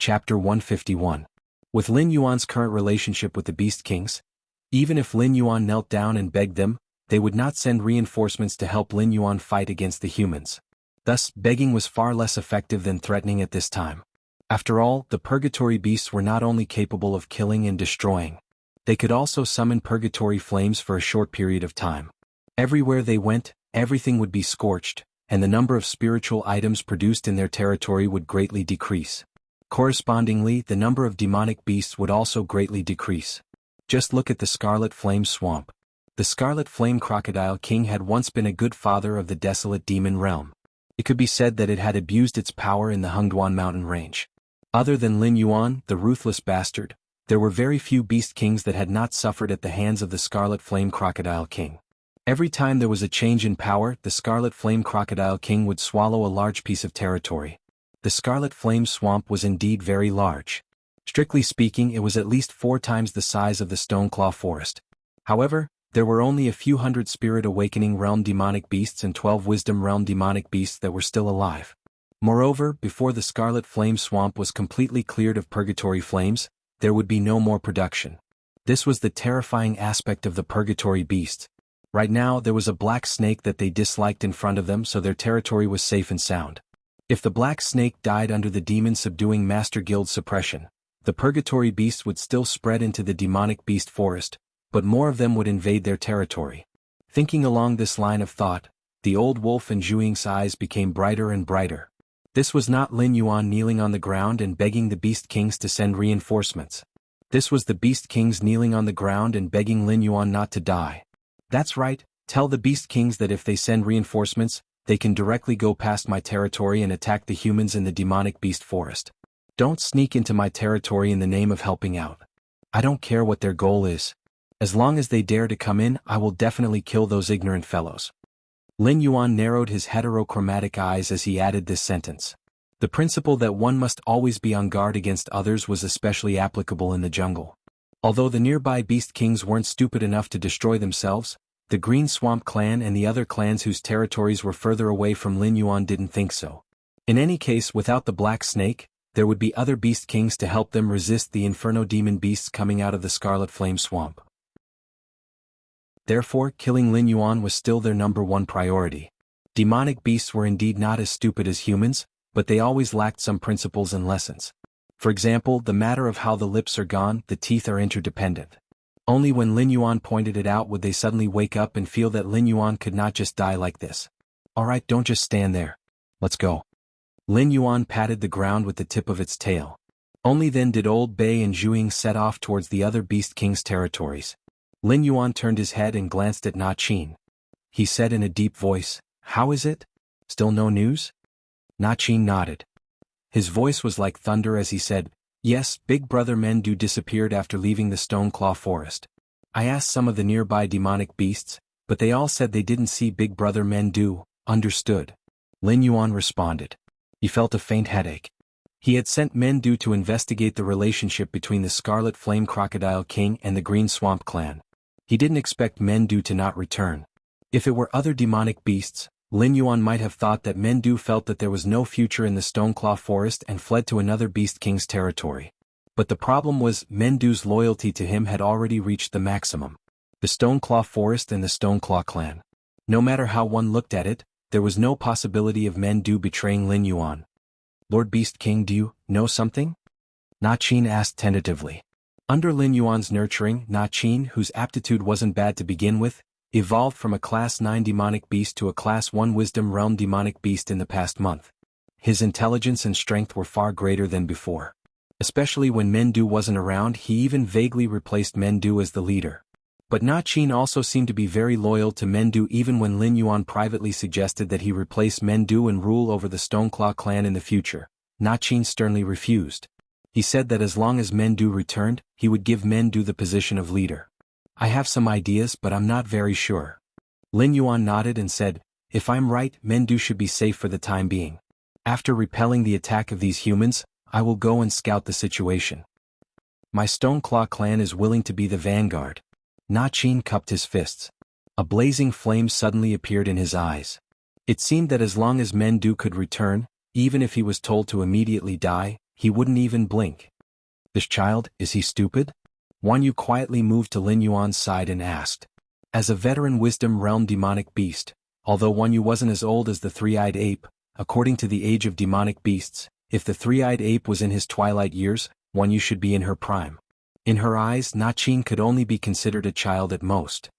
Chapter 151. With Lin Yuan's current relationship with the Beast Kings, even if Lin Yuan knelt down and begged them, they would not send reinforcements to help Lin Yuan fight against the humans. Thus, begging was far less effective than threatening at this time. After all, the purgatory beasts were not only capable of killing and destroying. They could also summon purgatory flames for a short period of time. Everywhere they went, everything would be scorched, and the number of spiritual items produced in their territory would greatly decrease. Correspondingly, the number of demonic beasts would also greatly decrease. Just look at the Scarlet Flame Swamp. The Scarlet Flame Crocodile King had once been a good father of the desolate demon realm. It could be said that it had abused its power in the Hengduan mountain range. Other than Lin Yuan, the ruthless bastard, there were very few beast kings that had not suffered at the hands of the Scarlet Flame Crocodile King. Every time there was a change in power, the Scarlet Flame Crocodile King would swallow a large piece of territory. The Scarlet Flame Swamp was indeed very large. Strictly speaking, it was at least 4 times the size of the Stoneclaw Forest. However, there were only a few hundred Spirit Awakening Realm demonic beasts and 12 Wisdom Realm demonic beasts that were still alive. Moreover, before the Scarlet Flame Swamp was completely cleared of purgatory flames, there would be no more production. This was the terrifying aspect of the purgatory beast. Right now, there was a black snake that they disliked in front of them, so their territory was safe and sound. If the black snake died under the demon subduing Master Guild suppression, the purgatory beast would still spread into the demonic beast forest, but more of them would invade their territory. Thinking along this line of thought, the old wolf in Zhuing's eyes became brighter and brighter. This was not Lin Yuan kneeling on the ground and begging the Beast Kings to send reinforcements. This was the Beast Kings kneeling on the ground and begging Lin Yuan not to die. That's right, tell the Beast Kings that if they send reinforcements, they can directly go past my territory and attack the humans in the demonic beast forest. Don't sneak into my territory in the name of helping out. I don't care what their goal is. As long as they dare to come in, I will definitely kill those ignorant fellows. Lin Yuan narrowed his heterochromatic eyes as he added this sentence. The principle that one must always be on guard against others was especially applicable in the jungle. Although the nearby Beast Kings weren't stupid enough to destroy themselves, the Green Swamp Clan and the other clans whose territories were further away from Lin Yuan didn't think so. In any case, without the Black Snake, there would be other Beast Kings to help them resist the Inferno Demon beasts coming out of the Scarlet Flame Swamp. Therefore, killing Lin Yuan was still their #1 priority. Demonic beasts were indeed not as stupid as humans, but they always lacked some principles and lessons. For example, the matter of how the lips are gone, the teeth are interdependent. Only when Lin Yuan pointed it out would they suddenly wake up and feel that Lin Yuan could not just die like this. Alright, don't just stand there. Let's go. Lin Yuan patted the ground with the tip of its tail. Only then did Old Bei and Zhuing set off towards the other Beast King's territories. Lin Yuan turned his head and glanced at Na Qin. He said in a deep voice, "How is it? Still no news?" Na Qin nodded. His voice was like thunder as he said, "Yes, Big Brother Mendu disappeared after leaving the Stoneclaw Forest. I asked some of the nearby demonic beasts, but they all said they didn't see Big Brother Mendu." Understood. Lin Yuan responded. He felt a faint headache. He had sent Mendu to investigate the relationship between the Scarlet Flame Crocodile King and the Green Swamp Clan. He didn't expect Mendu to not return. If it were other demonic beasts, Lin Yuan might have thought that Mendu felt that there was no future in the Stoneclaw Forest and fled to another Beast King's territory. But the problem was, Mendu's loyalty to him had already reached the maximum. The Stoneclaw Forest and the Stoneclaw Clan. No matter how one looked at it, there was no possibility of Mendu betraying Lin Yuan. "Lord Beast King, do you know something?" Na Qin asked tentatively. Under Lin Yuan's nurturing, Na Qin, whose aptitude wasn't bad to begin with, evolved from a Class 9 demonic beast to a Class 1 Wisdom Realm demonic beast in the past month. His intelligence and strength were far greater than before. Especially when Mendu wasn't around, he even vaguely replaced Mendu as the leader. But Na Qin also seemed to be very loyal to Mendu even when Lin Yuan privately suggested that he replace Mendu and rule over the Stoneclaw clan in the future. Na Qin sternly refused. He said that as long as Mendu returned, he would give Mendu the position of leader. "I have some ideas, but I'm not very sure." Lin Yuan nodded and said, "If I'm right, Mendu should be safe for the time being. After repelling the attack of these humans, I will go and scout the situation. My Stoneclaw clan is willing to be the vanguard." Na Qin cupped his fists. A blazing flame suddenly appeared in his eyes. It seemed that as long as Mendu could return, even if he was told to immediately die, He wouldn't even blink. This child, is he stupid? Guan Yu quietly moved to Lin Yuan's side and asked. As a veteran wisdom realm demonic beast, although Guan Yu wasn't as old as the three-eyed ape, according to the age of demonic beasts, if the three-eyed ape was in his twilight years, Guan Yu should be in her prime. In her eyes, Na Qin could only be considered a child at most.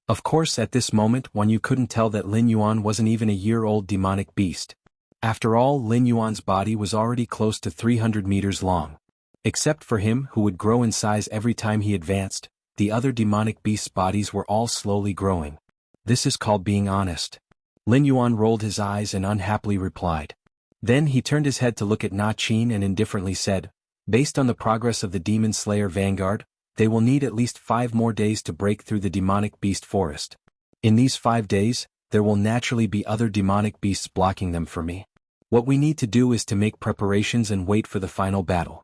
Of course, at this moment, Guan Yu couldn't tell that Lin Yuan wasn't even a year-old demonic beast. After all, Lin Yuan's body was already close to 300 meters long. Except for him, who would grow in size every time he advanced, the other demonic beasts' bodies were all slowly growing. This is called being honest. Lin Yuan rolled his eyes and unhappily replied. Then he turned his head to look at Na Qin and indifferently said, based on the progress of the Demon Slayer Vanguard, they will need at least 5 more days to break through the demonic beast forest. In these 5 days, there will naturally be other demonic beasts blocking them for me. What we need to do is to make preparations and wait for the final battle.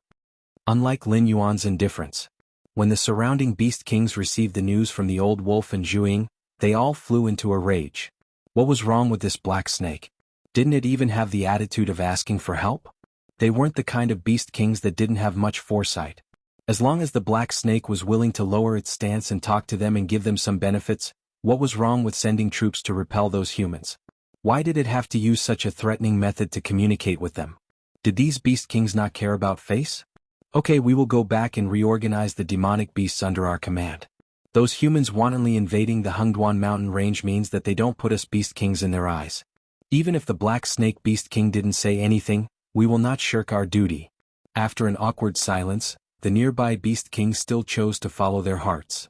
Unlike Lin Yuan's indifference, when the surrounding beast kings received the news from the old wolf and Zhuing, they all flew into a rage. What was wrong with this black snake? Didn't it even have the attitude of asking for help? They weren't the kind of beast kings that didn't have much foresight. As long as the black snake was willing to lower its stance and talk to them and give them some benefits, what was wrong with sending troops to repel those humans? Why did it have to use such a threatening method to communicate with them? Did these beast kings not care about face? Okay, we will go back and reorganize the demonic beasts under our command. Those humans wantonly invading the Hengduan mountain range means that they don't put us beast kings in their eyes. Even if the black snake beast king didn't say anything, we will not shirk our duty. After an awkward silence, the nearby beast kings still chose to follow their hearts.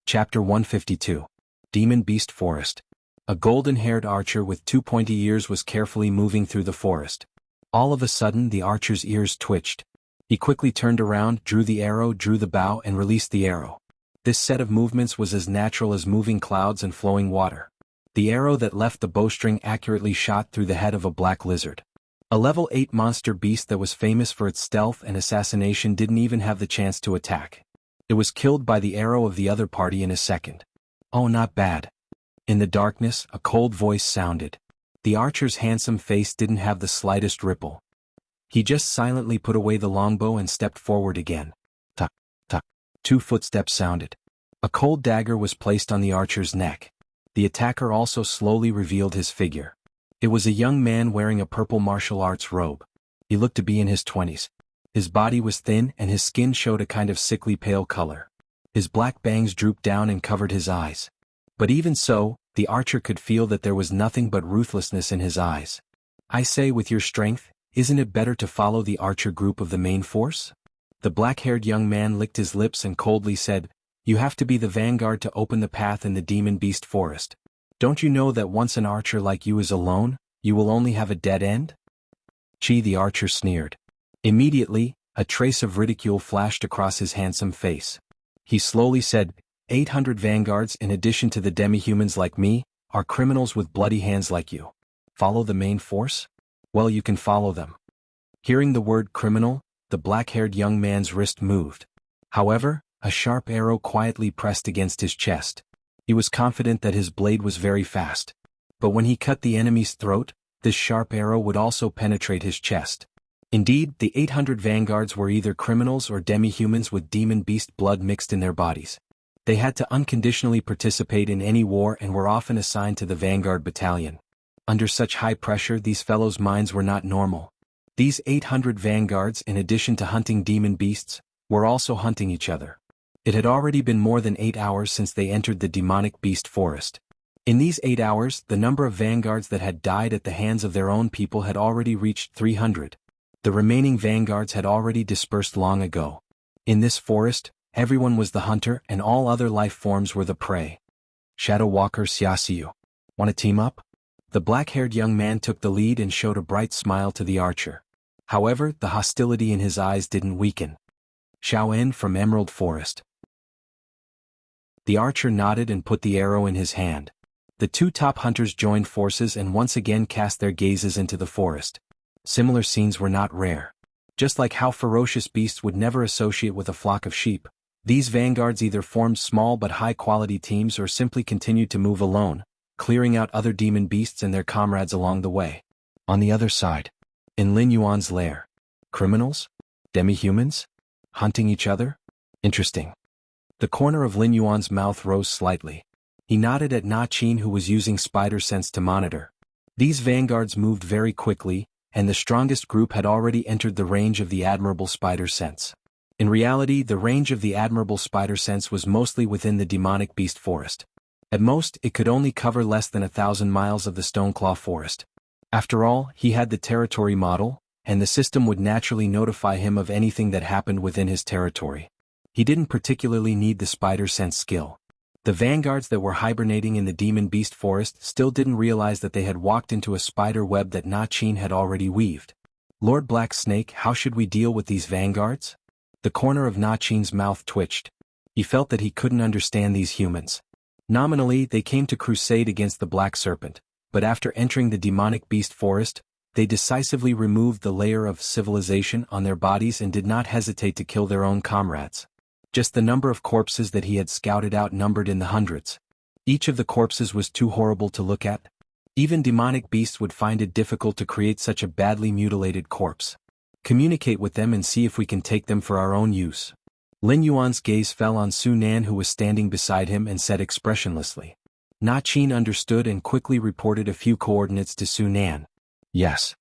Chapter 152. Demon Beast Forest. A golden-haired archer with 2 pointy ears was carefully moving through the forest. All of a sudden the archer's ears twitched. He quickly turned around, drew the arrow, drew the bow and released the arrow. This set of movements was as natural as moving clouds and flowing water. The arrow that left the bowstring accurately shot through the head of a black lizard. A level 8 monster beast that was famous for its stealth and assassination didn't even have the chance to attack. It was killed by the arrow of the other party in a second. Oh, not bad. In the darkness, a cold voice sounded. The archer's handsome face didn't have the slightest ripple. He just silently put away the longbow and stepped forward again. Tuck, tuck. 2 footsteps sounded. A cold dagger was placed on the archer's neck. The attacker also slowly revealed his figure. It was a young man wearing a purple martial arts robe. He looked to be in his 20s. His body was thin and his skin showed a kind of sickly pale color. His black bangs drooped down and covered his eyes. But even so, the archer could feel that there was nothing but ruthlessness in his eyes. I say, with your strength, isn't it better to follow the archer group of the main force? The black-haired young man licked his lips and coldly said, you have to be the vanguard to open the path in the demon beast forest. Don't you know that once an archer like you is alone, you will only have a dead end? Chi, the archer sneered. Immediately, a trace of ridicule flashed across his handsome face. He slowly said, 800 vanguards in addition to the demi-humans like me, are criminals with bloody hands like you. Follow the main force? Well, you can follow them. Hearing the word criminal, the black-haired young man's wrist moved. However, a sharp arrow quietly pressed against his chest. He was confident that his blade was very fast. But when he cut the enemy's throat, this sharp arrow would also penetrate his chest. Indeed, the 800 vanguards were either criminals or demi-humans with demon beast blood mixed in their bodies. They had to unconditionally participate in any war and were often assigned to the vanguard battalion. Under such high pressure, these fellows' minds were not normal. These 800 vanguards, in addition to hunting demon beasts, were also hunting each other. It had already been more than 8 hours since they entered the demonic beast forest. In these 8 hours, the number of vanguards that had died at the hands of their own people had already reached 300. The remaining vanguards had already dispersed long ago. In this forest, everyone was the hunter and all other life forms were the prey. Shadow Walker Xiaxiu. Want to team up? The black-haired young man took the lead and showed a bright smile to the archer. However, the hostility in his eyes didn't weaken. Xiaoen from Emerald Forest. The archer nodded and put the arrow in his hand. The 2 top hunters joined forces and once again cast their gazes into the forest. Similar scenes were not rare. Just like how ferocious beasts would never associate with a flock of sheep, these vanguards either formed small but high-quality teams or simply continued to move alone, clearing out other demon beasts and their comrades along the way. On the other side, in Lin Yuan's lair, criminals? Demi-humans? Hunting each other? Interesting. The corner of Lin Yuan's mouth rose slightly. He nodded at Na Qin, who was using spider sense to monitor. These vanguards moved very quickly, and the strongest group had already entered the range of the admirable spider sense. In reality, the range of the admirable spider sense was mostly within the demonic beast forest. At most, it could only cover less than 1,000 miles of the Stoneclaw forest. After all, he had the territory model, and the system would naturally notify him of anything that happened within his territory. He didn't particularly need the spider sense skill. The vanguards that were hibernating in the demon beast forest still didn't realize that they had walked into a spider web that Na Qin had already weaved. Lord Black Snake, how should we deal with these vanguards? The corner of Na Qin's mouth twitched. He felt that he couldn't understand these humans. Nominally, they came to crusade against the Black Serpent, but after entering the demonic beast forest, they decisively removed the layer of civilization on their bodies and did not hesitate to kill their own comrades. Just the number of corpses that he had scouted out numbered in the hundreds. Each of the corpses was too horrible to look at. Even demonic beasts would find it difficult to create such a badly mutilated corpse. Communicate with them and see if we can take them for our own use. Lin Yuan's gaze fell on Su Nan, who was standing beside him, and said expressionlessly. Na Qin understood and quickly reported a few coordinates to Su Nan. Yes.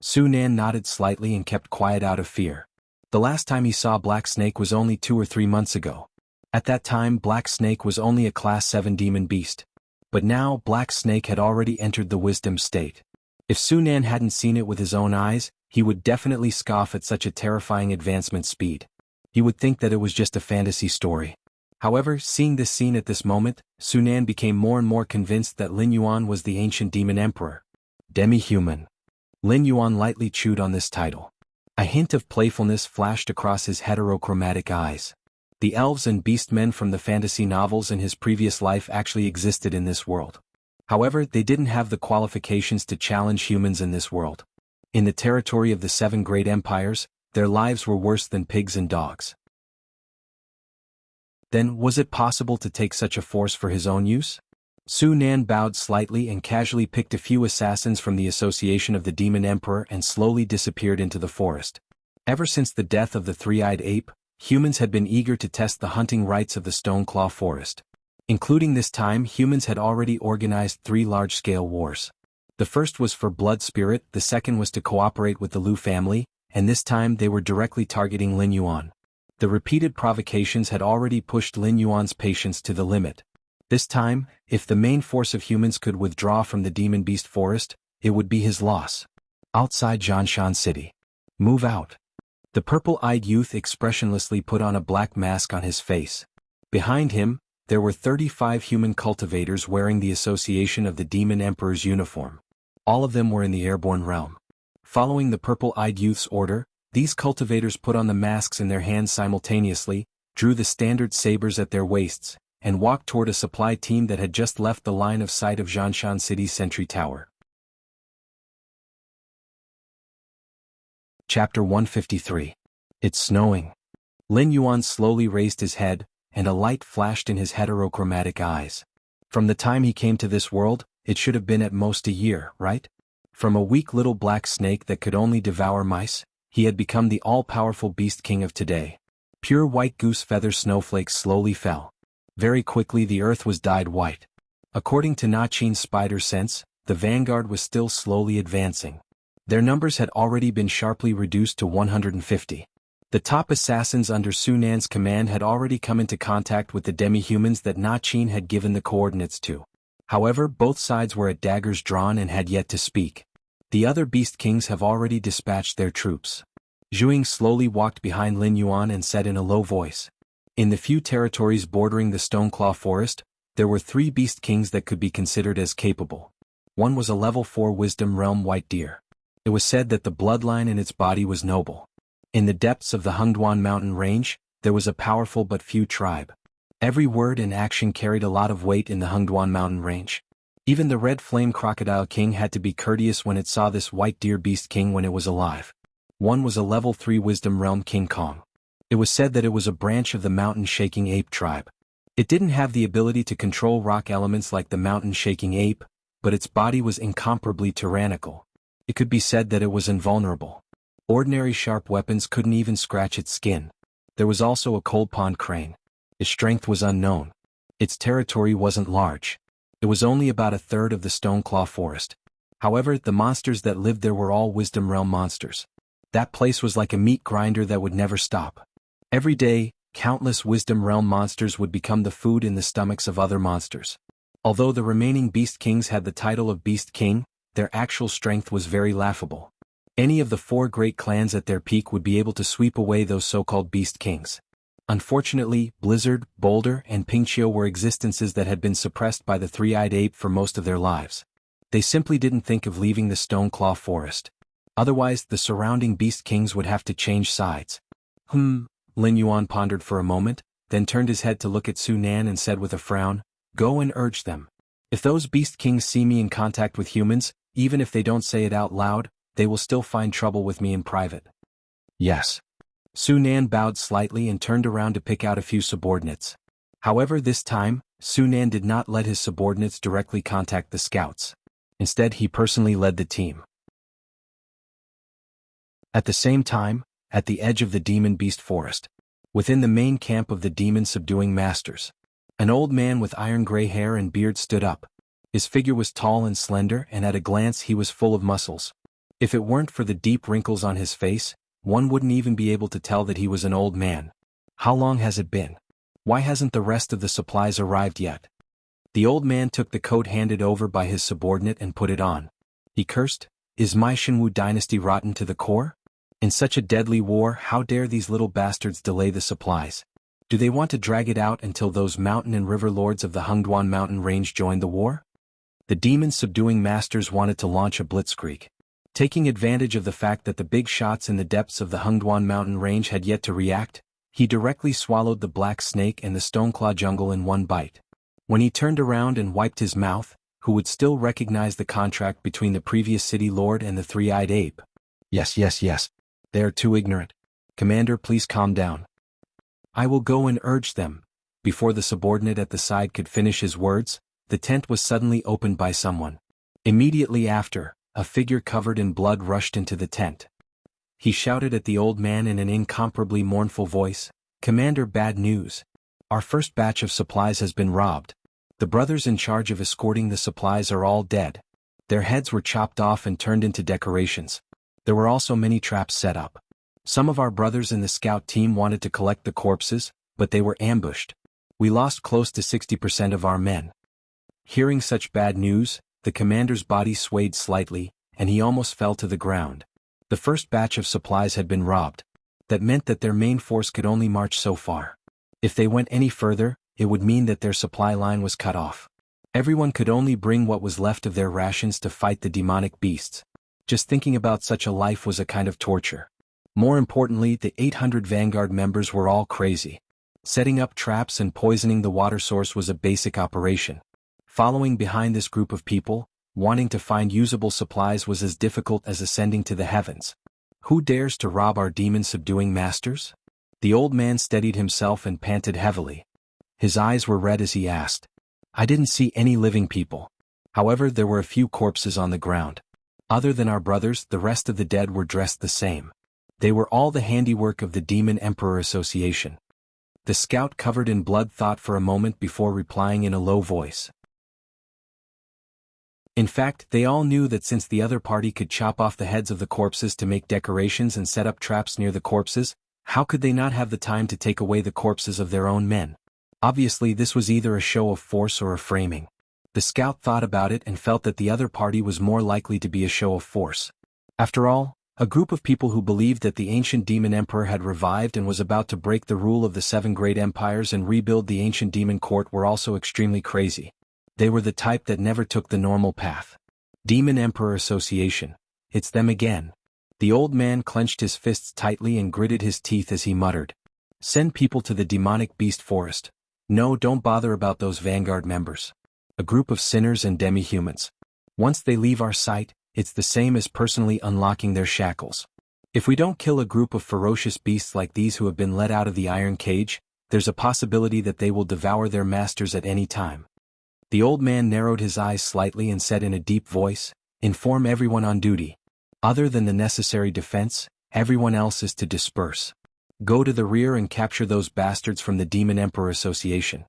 Su Nan nodded slightly and kept quiet out of fear. The last time he saw Black Snake was only 2 or 3 months ago. At that time, Black Snake was only a Class 7 demon beast. But now, Black Snake had already entered the wisdom state. If Su Nan hadn't seen it with his own eyes, he would definitely scoff at such a terrifying advancement speed. He would think that it was just a fantasy story. However, seeing this scene at this moment, Su Nan became more and more convinced that Lin Yuan was the ancient demon emperor. Demi-human. Lin Yuan lightly chewed on this title. A hint of playfulness flashed across his heterochromatic eyes. The elves and beastmen from the fantasy novels in his previous life actually existed in this world. However, they didn't have the qualifications to challenge humans in this world. In the territory of the 7 great empires, their lives were worse than pigs and dogs. Then, was it possible to take such a force for his own use? Su Nan bowed slightly and casually picked a few assassins from the association of the Demon Emperor and slowly disappeared into the forest. Ever since the death of the three-eyed ape, humans had been eager to test the hunting rights of the Stoneclaw forest. Including this time, humans had already organized 3 large-scale wars. The first was for blood spirit, the second was to cooperate with the Liu family, and this time they were directly targeting Lin Yuan. The repeated provocations had already pushed Lin Yuan's patience to the limit. This time, if the main force of humans could withdraw from the demon beast forest, it would be his loss. Outside Jianshan City. Move out. The purple-eyed youth expressionlessly put on a black mask on his face. Behind him, there were 35 human cultivators wearing the association of the Demon Emperor's uniform. All of them were in the airborne realm. Following the purple-eyed youth's order, these cultivators put on the masks in their hands simultaneously, drew the standard sabers at their waists, and walked toward a supply team that had just left the line of sight of Jianshan City's sentry tower. Chapter 153. It's snowing. Lin Yuan slowly raised his head, and a light flashed in his heterochromatic eyes. From the time he came to this world, it should have been at most a year, right? From a weak little black snake that could only devour mice, he had become the all-powerful beast king of today. Pure white goose feather snowflakes slowly fell. Very quickly the earth was dyed white. According to Na Qin's spider sense, the vanguard was still slowly advancing. Their numbers had already been sharply reduced to 150. The top assassins under Su Nan's command had already come into contact with the demi-humans that Na Qin had given the coordinates to. However, both sides were at daggers drawn and had yet to speak. The other beast kings have already dispatched their troops. Zhuing slowly walked behind Lin Yuan and said in a low voice. In the few territories bordering the Stoneclaw forest, there were 3 beast kings that could be considered as capable. One was a level 4 wisdom realm white deer. It was said that the bloodline in its body was noble. In the depths of the Hengduan mountain range, there was a powerful but few tribe. Every word and action carried a lot of weight in the Hengduan mountain range. Even the red flame crocodile king had to be courteous when it saw this white deer beast king when it was alive. One was a level 3 wisdom realm King Kong. It was said that it was a branch of the mountain-shaking ape tribe. It didn't have the ability to control rock elements like the mountain-shaking ape, but its body was incomparably tyrannical. It could be said that it was invulnerable. Ordinary sharp weapons couldn't even scratch its skin. There was also a cold pond crane. Its strength was unknown. Its territory wasn't large. It was only about a third of the Stoneclaw forest. However, the monsters that lived there were all Wisdom Realm monsters. That place was like a meat grinder that would never stop. Every day, countless Wisdom Realm monsters would become the food in the stomachs of other monsters. Although the remaining Beast Kings had the title of Beast King, their actual strength was very laughable. Any of the 4 great clans at their peak would be able to sweep away those so-called Beast Kings. Unfortunately, Blizzard, Boulder, and Pingchio were existences that had been suppressed by the three-eyed ape for most of their lives. They simply didn't think of leaving the Stoneclaw forest. Otherwise, the surrounding Beast Kings would have to change sides. Lin Yuan pondered for a moment, then turned his head to look at Su Nan and said with a frown, "Go and urge them. If those Beast Kings see me in contact with humans, even if they don't say it out loud, they will still find trouble with me in private." Yes. Su Nan bowed slightly and turned around to pick out a few subordinates. However, this time, Su Nan did not let his subordinates directly contact the scouts. Instead, he personally led the team. At the same time, at the edge of the Demon Beast Forest, within the main camp of the Demon Subduing Masters, an old man with iron-gray hair and beard stood up. His figure was tall and slender, and at a glance he was full of muscles. If it weren't for the deep wrinkles on his face, one wouldn't even be able to tell that he was an old man. How long has it been? Why hasn't the rest of the supplies arrived yet? The old man took the coat handed over by his subordinate and put it on. He cursed, "Is my Shenwu dynasty rotten to the core? In such a deadly war, how dare these little bastards delay the supplies? Do they want to drag it out until those mountain and river lords of the Hengduan mountain range join the war?" The Demon Subduing Masters wanted to launch a blitzkrieg. Taking advantage of the fact that the big shots in the depths of the Hengduan mountain range had yet to react, he directly swallowed the black snake and the Stoneclaw jungle in one bite. When he turned around and wiped his mouth, who would still recognize the contract between the previous city lord and the three-eyed ape? Yes. They are too ignorant. Commander, please calm down. I will go and urge them. Before the subordinate at the side could finish his words, the tent was suddenly opened by someone. Immediately after, a figure covered in blood rushed into the tent. He shouted at the old man in an incomparably mournful voice, "Commander, bad news. Our first batch of supplies has been robbed. The brothers in charge of escorting the supplies are all dead. Their heads were chopped off and turned into decorations. There were also many traps set up. Some of our brothers in the scout team wanted to collect the corpses, but they were ambushed. We lost close to 60% of our men." Hearing such bad news, the commander's body swayed slightly, and he almost fell to the ground. The first batch of supplies had been robbed. That meant that their main force could only march so far. If they went any further, it would mean that their supply line was cut off. Everyone could only bring what was left of their rations to fight the demonic beasts. Just thinking about such a life was a kind of torture. More importantly, the 800 Vanguard members were all crazy. Setting up traps and poisoning the water source was a basic operation. Following behind this group of people, wanting to find usable supplies was as difficult as ascending to the heavens. Who dares to rob our demon-subduing masters? The old man steadied himself and panted heavily. His eyes were red as he asked. I didn't see any living people. However, there were a few corpses on the ground. Other than our brothers, the rest of the dead were dressed the same. They were all the handiwork of the Demon Emperor Association. The scout covered in blood thought for a moment before replying in a low voice. In fact, they all knew that since the other party could chop off the heads of the corpses to make decorations and set up traps near the corpses, how could they not have the time to take away the corpses of their own men? Obviously, this was either a show of force or a framing. The scout thought about it and felt that the other party was more likely to be a show of force. After all, a group of people who believed that the ancient demon emperor had revived and was about to break the rule of the 7 great empires and rebuild the ancient demon court were also extremely crazy. They were the type that never took the normal path. Demon Emperor Association. It's them again. The old man clenched his fists tightly and gritted his teeth as he muttered. Send people to the demonic beast forest. No, don't bother about those Vanguard members. A group of sinners and demi-humans. Once they leave our sight, it's the same as personally unlocking their shackles. If we don't kill a group of ferocious beasts like these who have been let out of the iron cage, there's a possibility that they will devour their masters at any time. The old man narrowed his eyes slightly and said in a deep voice, "Inform everyone on duty. Other than the necessary defense, everyone else is to disperse. Go to the rear and capture those bastards from the Demon Emperor Association."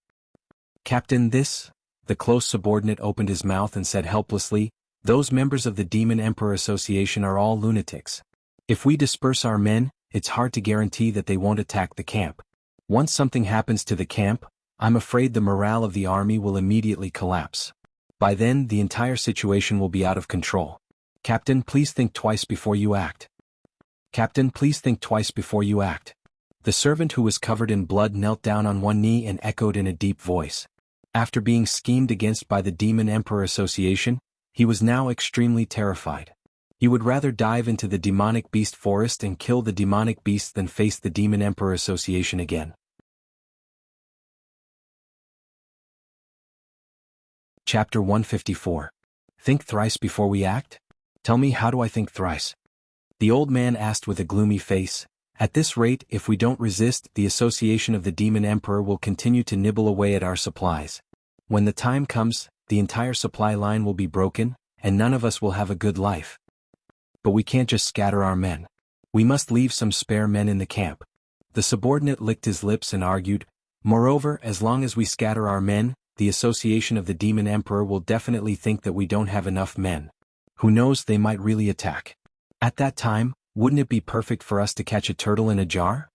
"Captain, this?" The close subordinate opened his mouth and said helplessly, "Those members of the Demon Emperor Association are all lunatics. If we disperse our men, it's hard to guarantee that they won't attack the camp. Once something happens to the camp, I'm afraid the morale of the army will immediately collapse. By then, the entire situation will be out of control. Captain, please think twice before you act. Captain, please think twice before you act." The servant who was covered in blood knelt down on one knee and echoed in a deep voice. After being schemed against by the Demon Emperor Association, he was now extremely terrified. He would rather dive into the demonic beast forest and kill the demonic beast than face the Demon Emperor Association again. Chapter 154. Think thrice before we act? Tell me, how do I think thrice? The old man asked with a gloomy face. At this rate, if we don't resist, the association of the Demon Emperor will continue to nibble away at our supplies. When the time comes, the entire supply line will be broken, and none of us will have a good life. But we can't just scatter our men. We must leave some spare men in the camp. The subordinate licked his lips and argued, "Moreover, as long as we scatter our men, the association of the Demon Emperor will definitely think that we don't have enough men. Who knows, they might really attack. At that time, wouldn't it be perfect for us to catch a turtle in a jar?"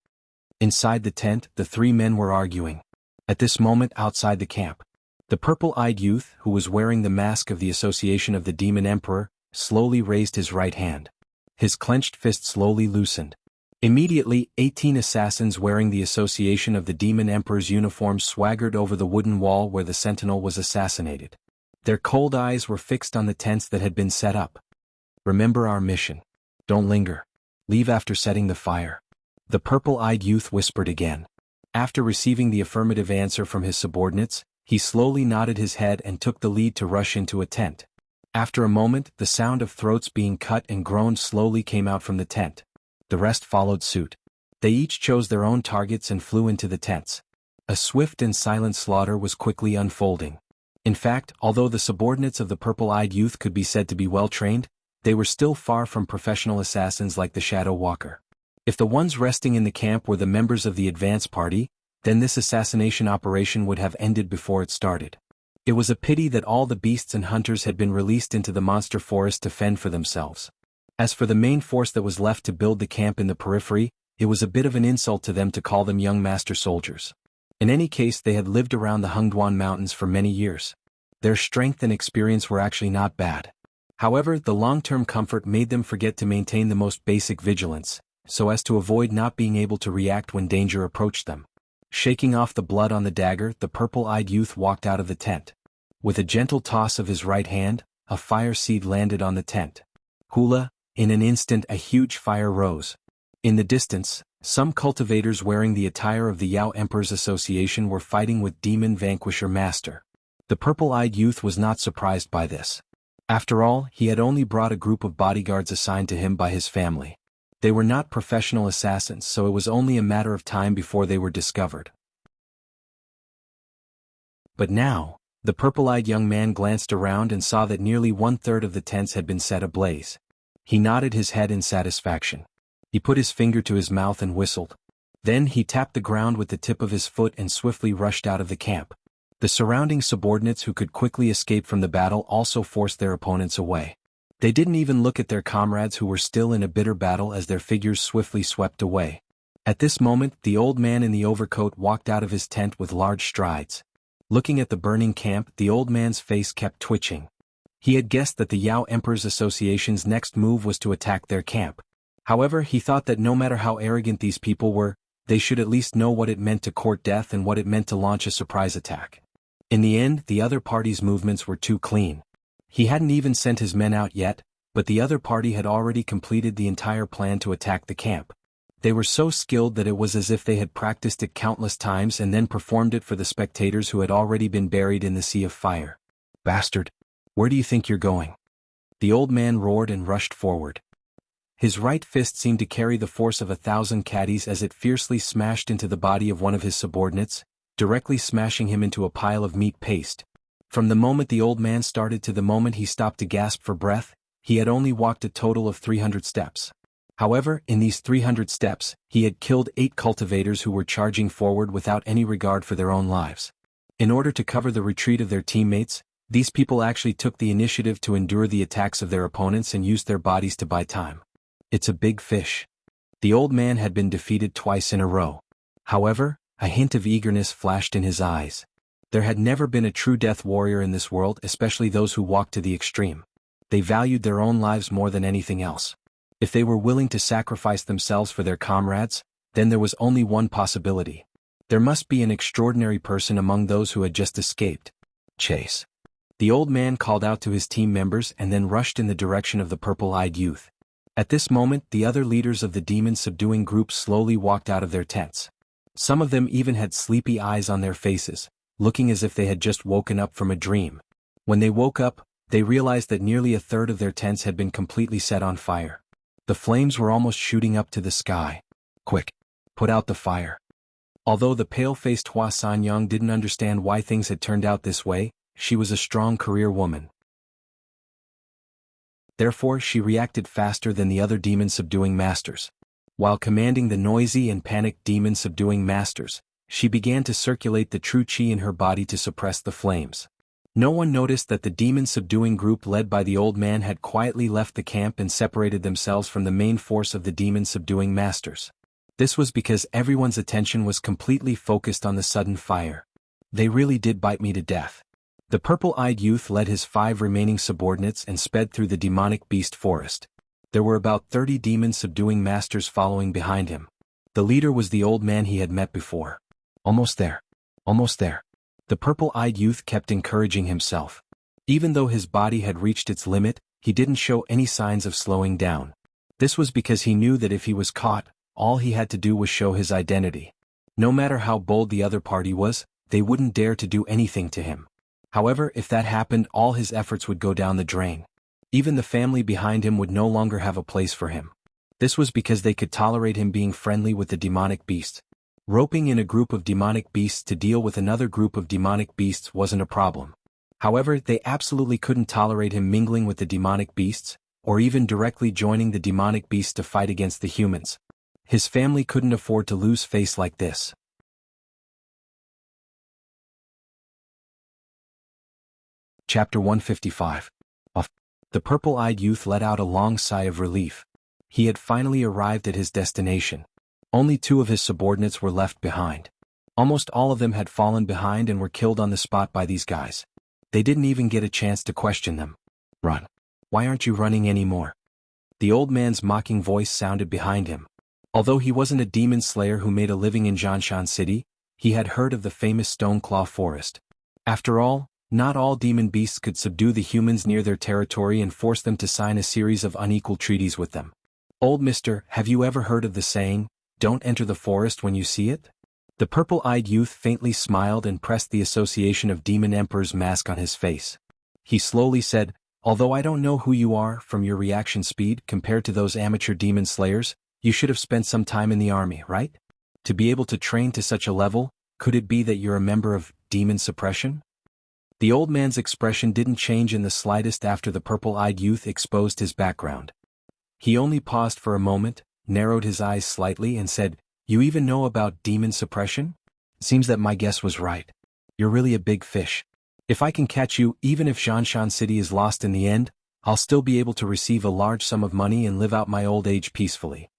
Inside the tent, the three men were arguing. At this moment, outside the camp, the purple-eyed youth, who was wearing the mask of the association of the Demon Emperor, slowly raised his right hand. His clenched fist slowly loosened. Immediately, 18 assassins wearing the association of the Demon Emperor's uniform swaggered over the wooden wall where the sentinel was assassinated. Their cold eyes were fixed on the tents that had been set up. "Remember our mission. Don't linger. Leave after setting the fire," the purple-eyed youth whispered again. After receiving the affirmative answer from his subordinates, he slowly nodded his head and took the lead to rush into a tent. After a moment, the sound of throats being cut and groans slowly came out from the tent. The rest followed suit. They each chose their own targets and flew into the tents. A swift and silent slaughter was quickly unfolding. In fact, although the subordinates of the purple-eyed youth could be said to be well-trained, they were still far from professional assassins like the Shadow Walker. If the ones resting in the camp were the members of the advance party, then this assassination operation would have ended before it started. It was a pity that all the beasts and hunters had been released into the monster forest to fend for themselves. As for the main force that was left to build the camp in the periphery, it was a bit of an insult to them to call them young master soldiers. In any case, they had lived around the Hengduan Mountains for many years. Their strength and experience were actually not bad. However, the long-term comfort made them forget to maintain the most basic vigilance, so as to avoid not being able to react when danger approached them. Shaking off the blood on the dagger, the purple-eyed youth walked out of the tent. With a gentle toss of his right hand, a fire seed landed on the tent. Hula, in an instant a huge fire rose. In the distance, some cultivators wearing the attire of the Yao Emperor's Association were fighting with Demon Vanquisher Master. The purple-eyed youth was not surprised by this. After all, he had only brought a group of bodyguards assigned to him by his family. They were not professional assassins, so it was only a matter of time before they were discovered. But now, the purple-eyed young man glanced around and saw that nearly 1/3 of the tents had been set ablaze. He nodded his head in satisfaction. He put his finger to his mouth and whistled. Then he tapped the ground with the tip of his foot and swiftly rushed out of the camp. The surrounding subordinates who could quickly escape from the battle also forced their opponents away. They didn't even look at their comrades who were still in a bitter battle as their figures swiftly swept away. At this moment, the old man in the overcoat walked out of his tent with large strides. Looking at the burning camp, the old man's face kept twitching. He had guessed that the Yao Emperor's Association's next move was to attack their camp. However, he thought that no matter how arrogant these people were, they should at least know what it meant to court death and what it meant to launch a surprise attack. In the end, the other party's movements were too clean. He hadn't even sent his men out yet, but the other party had already completed the entire plan to attack the camp. They were so skilled that it was as if they had practiced it countless times and then performed it for the spectators who had already been buried in the sea of fire. "Bastard! Where do you think you're going?" The old man roared and rushed forward. His right fist seemed to carry the force of 1,000 caddies as it fiercely smashed into the body of one of his subordinates, directly smashing him into a pile of meat paste. From the moment the old man started to the moment he stopped to gasp for breath, he had only walked a total of 300 steps. However, in these 300 steps, he had killed 8 cultivators who were charging forward without any regard for their own lives. In order to cover the retreat of their teammates, these people actually took the initiative to endure the attacks of their opponents and used their bodies to buy time. It's a big fish. The old man had been defeated twice in a row. However, a hint of eagerness flashed in his eyes. There had never been a true death warrior in this world, especially those who walked to the extreme. They valued their own lives more than anything else. If they were willing to sacrifice themselves for their comrades, then there was only one possibility. There must be an extraordinary person among those who had just escaped. Chase. The old man called out to his team members and then rushed in the direction of the purple-eyed youth. At this moment, the other leaders of the demon-subduing group slowly walked out of their tents. Some of them even had sleepy eyes on their faces, looking as if they had just woken up from a dream. When they woke up, they realized that nearly a third of their tents had been completely set on fire. The flames were almost shooting up to the sky. Quick! Put out the fire. Although the pale-faced Hua Sanyang didn't understand why things had turned out this way, she was a strong career woman. Therefore, she reacted faster than the other demon-subduing masters. While commanding the noisy and panicked demon-subduing masters, she began to circulate the true chi in her body to suppress the flames. No one noticed that the demon-subduing group led by the old man had quietly left the camp and separated themselves from the main force of the demon-subduing masters. This was because everyone's attention was completely focused on the sudden fire. They really did bite me to death. The purple-eyed youth led his 5 remaining subordinates and sped through the demonic beast forest. There were about 30 demon-subduing masters following behind him. The leader was the old man he had met before. Almost there. Almost there. The purple-eyed youth kept encouraging himself. Even though his body had reached its limit, he didn't show any signs of slowing down. This was because he knew that if he was caught, all he had to do was show his identity. No matter how bold the other party was, they wouldn't dare to do anything to him. However, if that happened, all his efforts would go down the drain. Even the family behind him would no longer have a place for him. This was because they could tolerate him being friendly with the demonic beast. Roping in a group of demonic beasts to deal with another group of demonic beasts wasn't a problem. However, they absolutely couldn't tolerate him mingling with the demonic beasts, or even directly joining the demonic beasts to fight against the humans. His family couldn't afford to lose face like this. Chapter 155. The purple-eyed youth let out a long sigh of relief. He had finally arrived at his destination. Only 2 of his subordinates were left behind. Almost all of them had fallen behind and were killed on the spot by these guys. They didn't even get a chance to question them. Run. Why aren't you running anymore? The old man's mocking voice sounded behind him. Although he wasn't a demon slayer who made a living in Jianghu City, he had heard of the famous Stoneclaw Forest. After all, not all demon beasts could subdue the humans near their territory and force them to sign a series of unequal treaties with them. Old mister, have you ever heard of the saying, "Don't enter the forest when you see it"? The purple-eyed youth faintly smiled and pressed the Association of Demon Emperors mask on his face. He slowly said, "Although I don't know who you are from your reaction speed compared to those amateur demon slayers, you should have spent some time in the army, right? To be able to train to such a level, could it be that you're a member of demon suppression?" The old man's expression didn't change in the slightest after the purple-eyed youth exposed his background. He only paused for a moment, narrowed his eyes slightly and said, "You even know about demon suppression? Seems that my guess was right. You're really a big fish. If I can catch you, even if Jianghu City is lost in the end, I'll still be able to receive a large sum of money and live out my old age peacefully.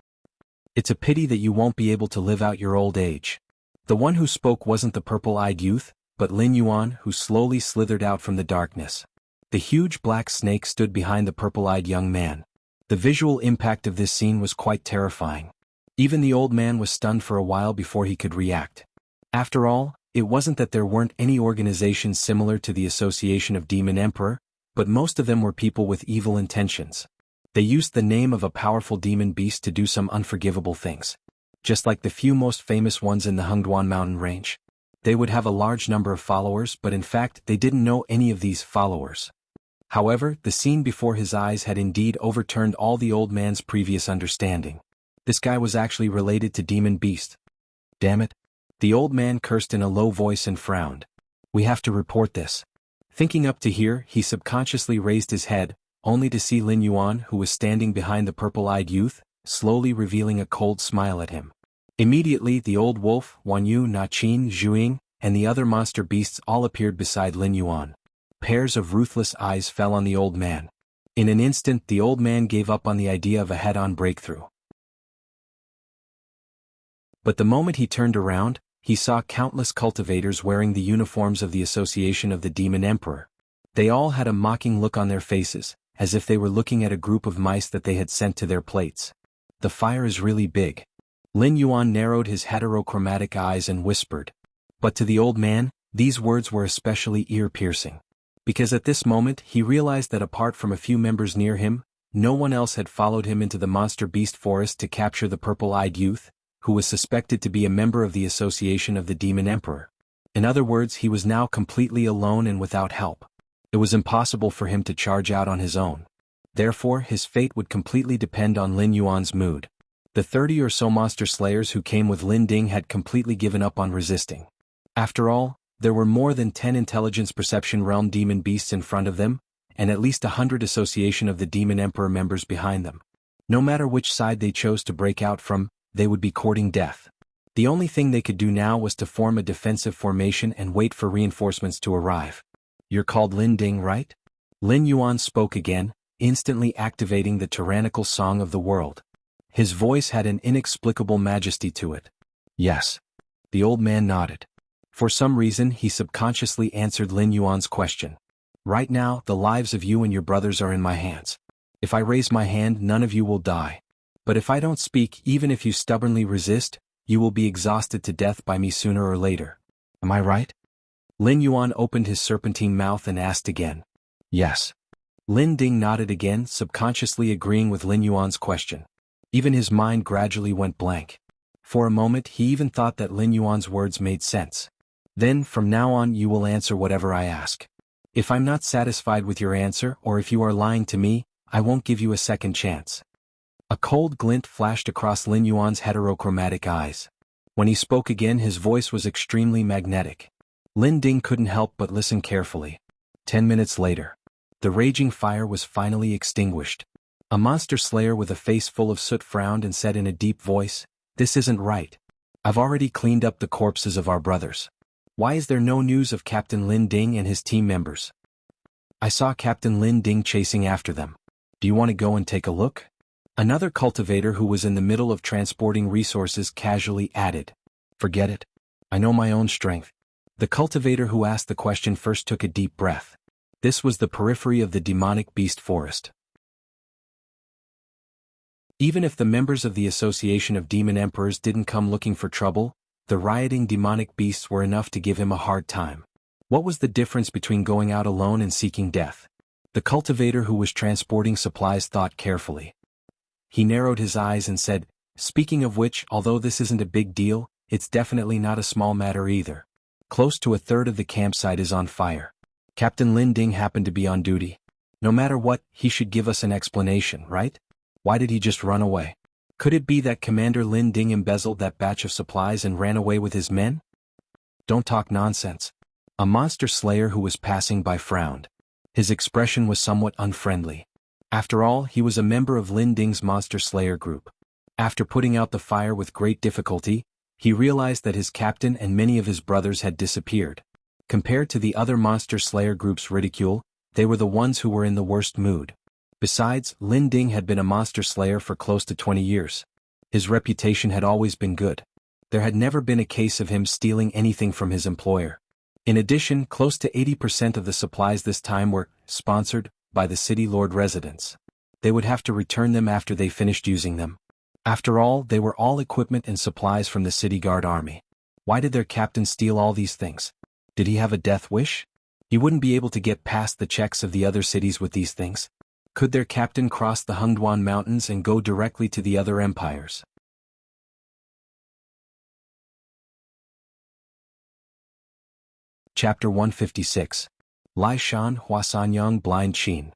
It's a pity that you won't be able to live out your old age." The one who spoke wasn't the purple-eyed youth, but Lin Yuan, who slowly slithered out from the darkness. The huge black snake stood behind the purple-eyed young man. The visual impact of this scene was quite terrifying. Even the old man was stunned for a while before he could react. After all, it wasn't that there weren't any organizations similar to the Association of Demon Emperor, but most of them were people with evil intentions. They used the name of a powerful demon beast to do some unforgivable things. Just like the few most famous ones in the Hengduan mountain range. They would have a large number of followers, but in fact they didn't know any of these followers. However, the scene before his eyes had indeed overturned all the old man's previous understanding. This guy was actually related to Demon Beast. Damn it. The old man cursed in a low voice and frowned. We have to report this. Thinking up to here, he subconsciously raised his head, only to see Lin Yuan, who was standing behind the purple-eyed youth, slowly revealing a cold smile at him. Immediately the old wolf, Wan Yu, Na Qin, Zhuing, and the other monster beasts all appeared beside Lin Yuan. Pairs of ruthless eyes fell on the old man. In an instant the old man gave up on the idea of a head-on breakthrough. But the moment he turned around, he saw countless cultivators wearing the uniforms of the Association of the Demon Emperor. They all had a mocking look on their faces, as if they were looking at a group of mice that they had sent to their plates. The fire is really big. Lin Yuan narrowed his heterochromatic eyes and whispered. But to the old man, these words were especially ear-piercing. Because at this moment he realized that apart from a few members near him, no one else had followed him into the monster beast forest to capture the purple-eyed youth, who was suspected to be a member of the Association of the Demon Emperor. In other words, he was now completely alone and without help. It was impossible for him to charge out on his own. Therefore, his fate would completely depend on Lin Yuan's mood. The 30 or so monster slayers who came with Lin Ding had completely given up on resisting. After all, there were more than 10 intelligence perception realm demon beasts in front of them, and at least 100 Association of the Demon Emperor members behind them. No matter which side they chose to break out from, they would be courting death. The only thing they could do now was to form a defensive formation and wait for reinforcements to arrive. You're called Lin Ding, right? Lin Yuan spoke again, instantly activating the tyrannical song of the world. His voice had an inexplicable majesty to it. Yes. The old man nodded. For some reason he subconsciously answered Lin Yuan's question. Right now, the lives of you and your brothers are in my hands. If I raise my hand, none of you will die. But if I don't speak, even if you stubbornly resist, you will be exhausted to death by me sooner or later. Am I right? Lin Yuan opened his serpentine mouth and asked again. Yes. Lin Ding nodded again, subconsciously agreeing with Lin Yuan's question. Even his mind gradually went blank. For a moment he even thought that Lin Yuan's words made sense. Then, from now on you will answer whatever I ask. If I'm not satisfied with your answer, or if you are lying to me, I won't give you a second chance. A cold glint flashed across Lin Yuan's heterochromatic eyes. When he spoke again his voice was extremely magnetic. Lin Ding couldn't help but listen carefully. 10 minutes later. The raging fire was finally extinguished. A monster slayer with a face full of soot frowned and said in a deep voice, "This isn't right. I've already cleaned up the corpses of our brothers. Why is there no news of Captain Lin Ding and his team members? I saw Captain Lin Ding chasing after them. Do you want to go and take a look?" Another cultivator who was in the middle of transporting resources casually added, "Forget it. I know my own strength." The cultivator who asked the question first took a deep breath. This was the periphery of the demonic beast forest. Even if the members of the Association of Demon Emperors didn't come looking for trouble, the rioting demonic beasts were enough to give him a hard time. What was the difference between going out alone and seeking death? The cultivator who was transporting supplies thought carefully. He narrowed his eyes and said, "Speaking of which, although this isn't a big deal, it's definitely not a small matter either. Close to a third of the campsite is on fire. Captain Lin Ding happened to be on duty. No matter what, he should give us an explanation, right? Why did he just run away? Could it be that Commander Lin Ding embezzled that batch of supplies and ran away with his men?" "Don't talk nonsense." A monster slayer who was passing by frowned. His expression was somewhat unfriendly. After all, he was a member of Lin Ding's monster slayer group. After putting out the fire with great difficulty, he realized that his captain and many of his brothers had disappeared. Compared to the other monster slayer group's ridicule, they were the ones who were in the worst mood. Besides, Lin Ding had been a monster slayer for close to 20 years. His reputation had always been good. There had never been a case of him stealing anything from his employer. In addition, close to 80% of the supplies this time were sponsored by the city lord residents. They would have to return them after they finished using them. After all, they were all equipment and supplies from the city guard army. Why did their captain steal all these things? Did he have a death wish? He wouldn't be able to get past the checks of the other cities with these things. Could their captain cross the Hungduan Mountains and go directly to the other empires? Chapter 156. Lai Shan, Hua Sanyang, Blind Qin.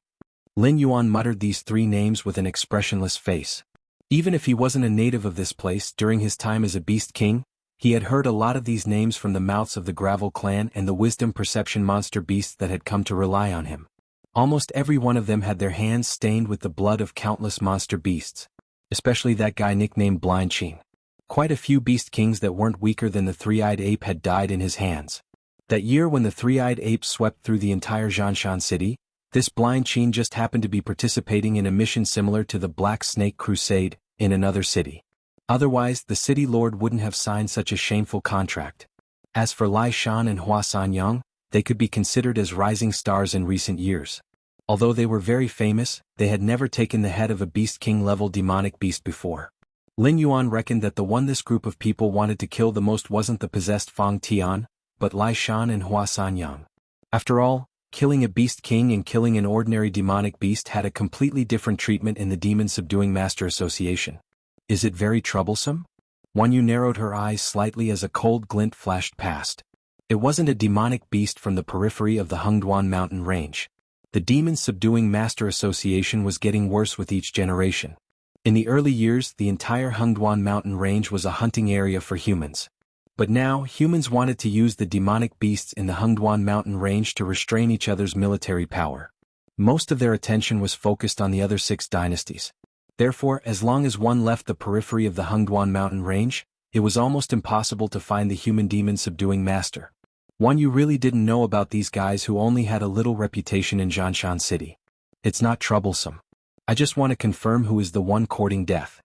Lin Yuan muttered these three names with an expressionless face. Even if he wasn't a native of this place during his time as a Beast King, he had heard a lot of these names from the mouths of the Gravel clan and the wisdom perception monster beasts that had come to rely on him. Almost every one of them had their hands stained with the blood of countless monster beasts, especially that guy nicknamed Blind Qin. Quite a few Beast Kings that weren't weaker than the three-eyed ape had died in his hands. That year when the three-eyed ape swept through the entire Zhanshan city, this Blind Qin just happened to be participating in a mission similar to the Black Snake Crusade, in another city. Otherwise, the city lord wouldn't have signed such a shameful contract. As for Lai Shan and Hua Sanyang, they could be considered as rising stars in recent years. Although they were very famous, they had never taken the head of a Beast King-level demonic beast before. Lin Yuan reckoned that the one this group of people wanted to kill the most wasn't the possessed Fang Tian, but Lai Shan and Hua Sanyang. After all, killing a Beast King and killing an ordinary demonic beast had a completely different treatment in the Demon Subduing Master Association. Is it very troublesome? Wan Yu narrowed her eyes slightly as a cold glint flashed past. It wasn't a demonic beast from the periphery of the Hengduan mountain range. The Demon Subduing Master Association was getting worse with each generation. In the early years, the entire Hengduan mountain range was a hunting area for humans. But now, humans wanted to use the demonic beasts in the Hengduan mountain range to restrain each other's military power. Most of their attention was focused on the other 6 dynasties. Therefore, as long as one left the periphery of the Hengduan mountain range, it was almost impossible to find the human demon subduing master. Wan Yu really didn't know about these guys who only had a little reputation in Zhanshan City. It's not troublesome. I just want to confirm who is the one courting death.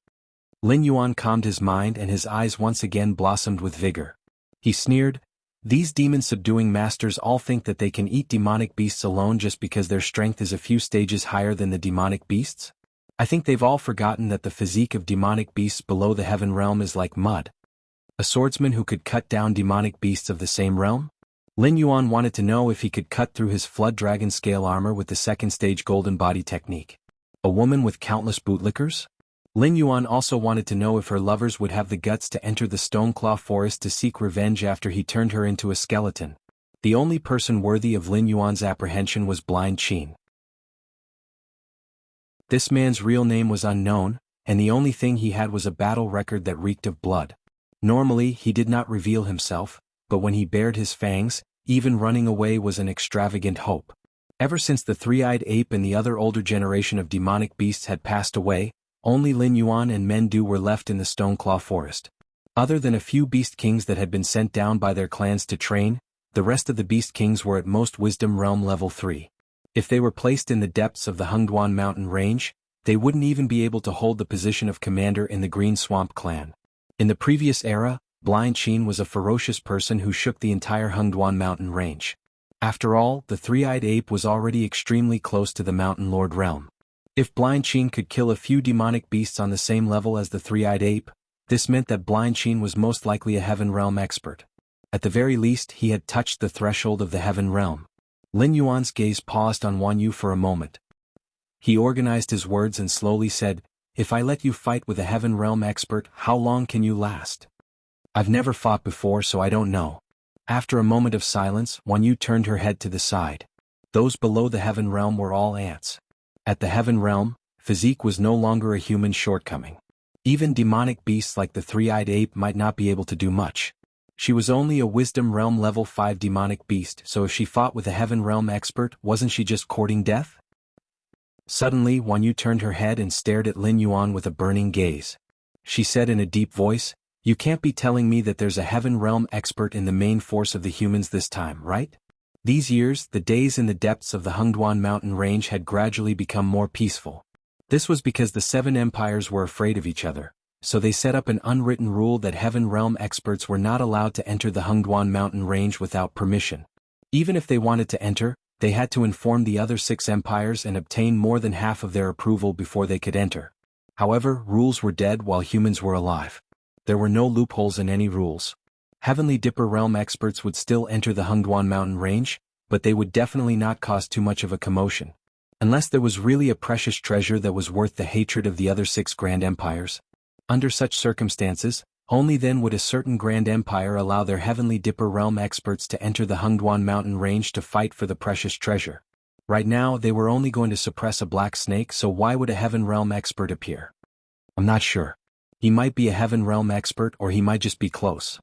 Lin Yuan calmed his mind and his eyes once again blossomed with vigor. He sneered, "These demon-subduing masters all think that they can eat demonic beasts alone just because their strength is a few stages higher than the demonic beasts? I think they've all forgotten that the physique of demonic beasts below the heaven realm is like mud. A swordsman who could cut down demonic beasts of the same realm?" Lin Yuan wanted to know if he could cut through his flood dragon scale armor with the second stage golden body technique. A woman with countless bootlickers? Lin Yuan also wanted to know if her lovers would have the guts to enter the Stoneclaw Forest to seek revenge after he turned her into a skeleton. The only person worthy of Lin Yuan's apprehension was Blind Qin. This man's real name was unknown, and the only thing he had was a battle record that reeked of blood. Normally, he did not reveal himself, but when he bared his fangs, even running away was an extravagant hope. Ever since the three-eyed ape and the other older generation of demonic beasts had passed away, only Lin Yuan and Mendu were left in the Stoneclaw Forest. Other than a few beast kings that had been sent down by their clans to train, the rest of the beast kings were at most wisdom realm level 3. If they were placed in the depths of the Hengduan mountain range, they wouldn't even be able to hold the position of commander in the Green Swamp clan. In the previous era, Blind Qin was a ferocious person who shook the entire Hengduan mountain range. After all, the three-eyed ape was already extremely close to the Mountain Lord realm. If Blind Qin could kill a few demonic beasts on the same level as the three-eyed ape, this meant that Blind Qin was most likely a heaven realm expert. At the very least, he had touched the threshold of the heaven realm. Lin Yuan's gaze paused on Wan Yu for a moment. He organized his words and slowly said, "If I let you fight with a heaven realm expert, how long can you last?" "I've never fought before, so I don't know." After a moment of silence, Wan Yu turned her head to the side. Those below the heaven realm were all ants. At the heaven realm, physique was no longer a human shortcoming. Even demonic beasts like the three-eyed ape might not be able to do much. She was only a wisdom realm level 5 demonic beast, so if she fought with a heaven realm expert, wasn't she just courting death? Suddenly, Wan Yu turned her head and stared at Lin Yuan with a burning gaze. She said in a deep voice, "You can't be telling me that there's a heaven realm expert in the main force of the humans this time, right?" These years, the days in the depths of the Hengduan mountain range had gradually become more peaceful. This was because the 7 empires were afraid of each other, so they set up an unwritten rule that heaven realm experts were not allowed to enter the Hengduan mountain range without permission. Even if they wanted to enter, they had to inform the other 6 empires and obtain more than half of their approval before they could enter. However, rules were dead while humans were alive. There were no loopholes in any rules. Heavenly Dipper realm experts would still enter the Hengduan mountain range, but they would definitely not cause too much of a commotion. Unless there was really a precious treasure that was worth the hatred of the other 6 grand empires. Under such circumstances, Only then would a certain grand empire allow their heavenly Dipper realm experts to enter the Hungduan mountain range to fight for the precious treasure. Right now they were only going to suppress a black snake, so why would a heaven realm expert appear? I'm not sure. He might be a heaven realm expert or he might just be close.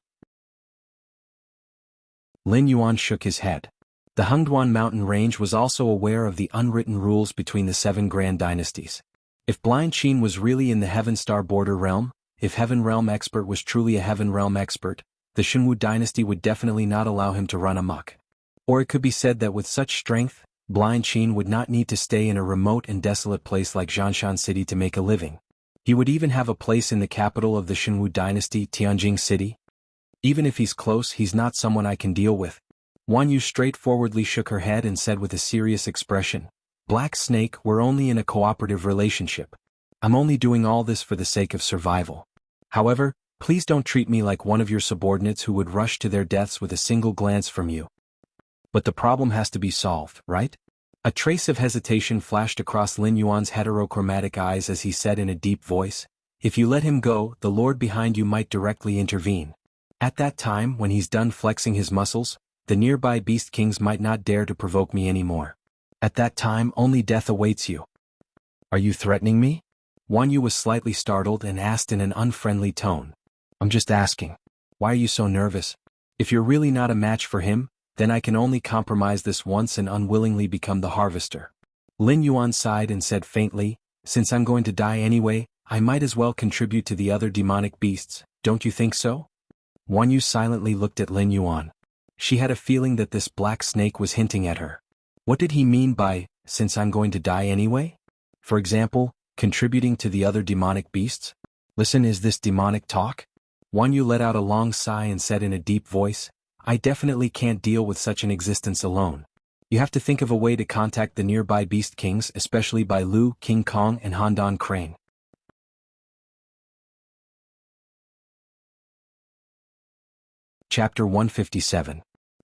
Lin Yuan shook his head. The Hungduan mountain range was also aware of the unwritten rules between the 7 grand dynasties. If Blind Qin was really in the Heaven Star border realm, if Heaven Realm Expert was truly a Heaven Realm Expert, the Xinwu dynasty would definitely not allow him to run amok. Or it could be said that with such strength, Blind Qin would not need to stay in a remote and desolate place like Zhanshan City to make a living. He would even have a place in the capital of the Xinwu dynasty, Tianjing City. Even if he's close, he's not someone I can deal with. Wan Yu straightforwardly shook her head and said with a serious expression, Black Snake, we're only in a cooperative relationship. I'm only doing all this for the sake of survival. However, please don't treat me like one of your subordinates who would rush to their deaths with a single glance from you. But the problem has to be solved, right? A trace of hesitation flashed across Lin Yuan's heterochromatic eyes as he said in a deep voice, if you let him go, the lord behind you might directly intervene. At that time, when he's done flexing his muscles, the nearby beast kings might not dare to provoke me anymore. At that time, only death awaits you. Are you threatening me? Wan Yu was slightly startled and asked in an unfriendly tone. I'm just asking. Why are you so nervous? If you're really not a match for him, then I can only compromise this once and unwillingly become the harvester. Lin Yuan sighed and said faintly, since I'm going to die anyway, I might as well contribute to the other demonic beasts, don't you think so? Wan Yu silently looked at Lin Yuan. She had a feeling that this black snake was hinting at her. What did he mean by, since I'm going to die anyway? For example, contributing to the other demonic beasts? Listen, is this demonic talk? Wan Yu let out a long sigh and said in a deep voice, I definitely can't deal with such an existence alone. You have to think of a way to contact the nearby beast kings, especially Bai Lu, King Kong and Handan Crane. Chapter 157.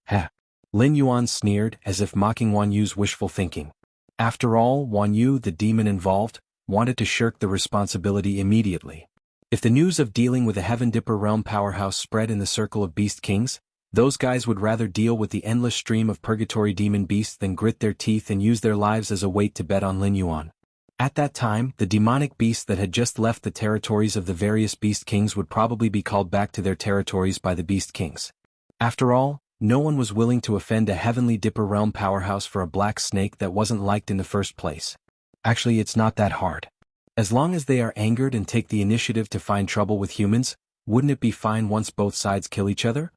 Ha! Lin Yuan sneered as if mocking Wan Yu's wishful thinking. After all, Wan Yu, the demon involved, wanted to shirk the responsibility immediately. If the news of dealing with a Heaven Dipper realm powerhouse spread in the circle of beast kings, those guys would rather deal with the endless stream of purgatory demon beasts than grit their teeth and use their lives as a weight to bet on Lin Yuan. At that time, the demonic beasts that had just left the territories of the various beast kings would probably be called back to their territories by the beast kings. After all, no one was willing to offend a Heavenly Dipper realm powerhouse for a black snake that wasn't liked in the first place. Actually, it's not that hard. As long as they are angered and take the initiative to find trouble with humans, wouldn't it be fine once both sides kill each other?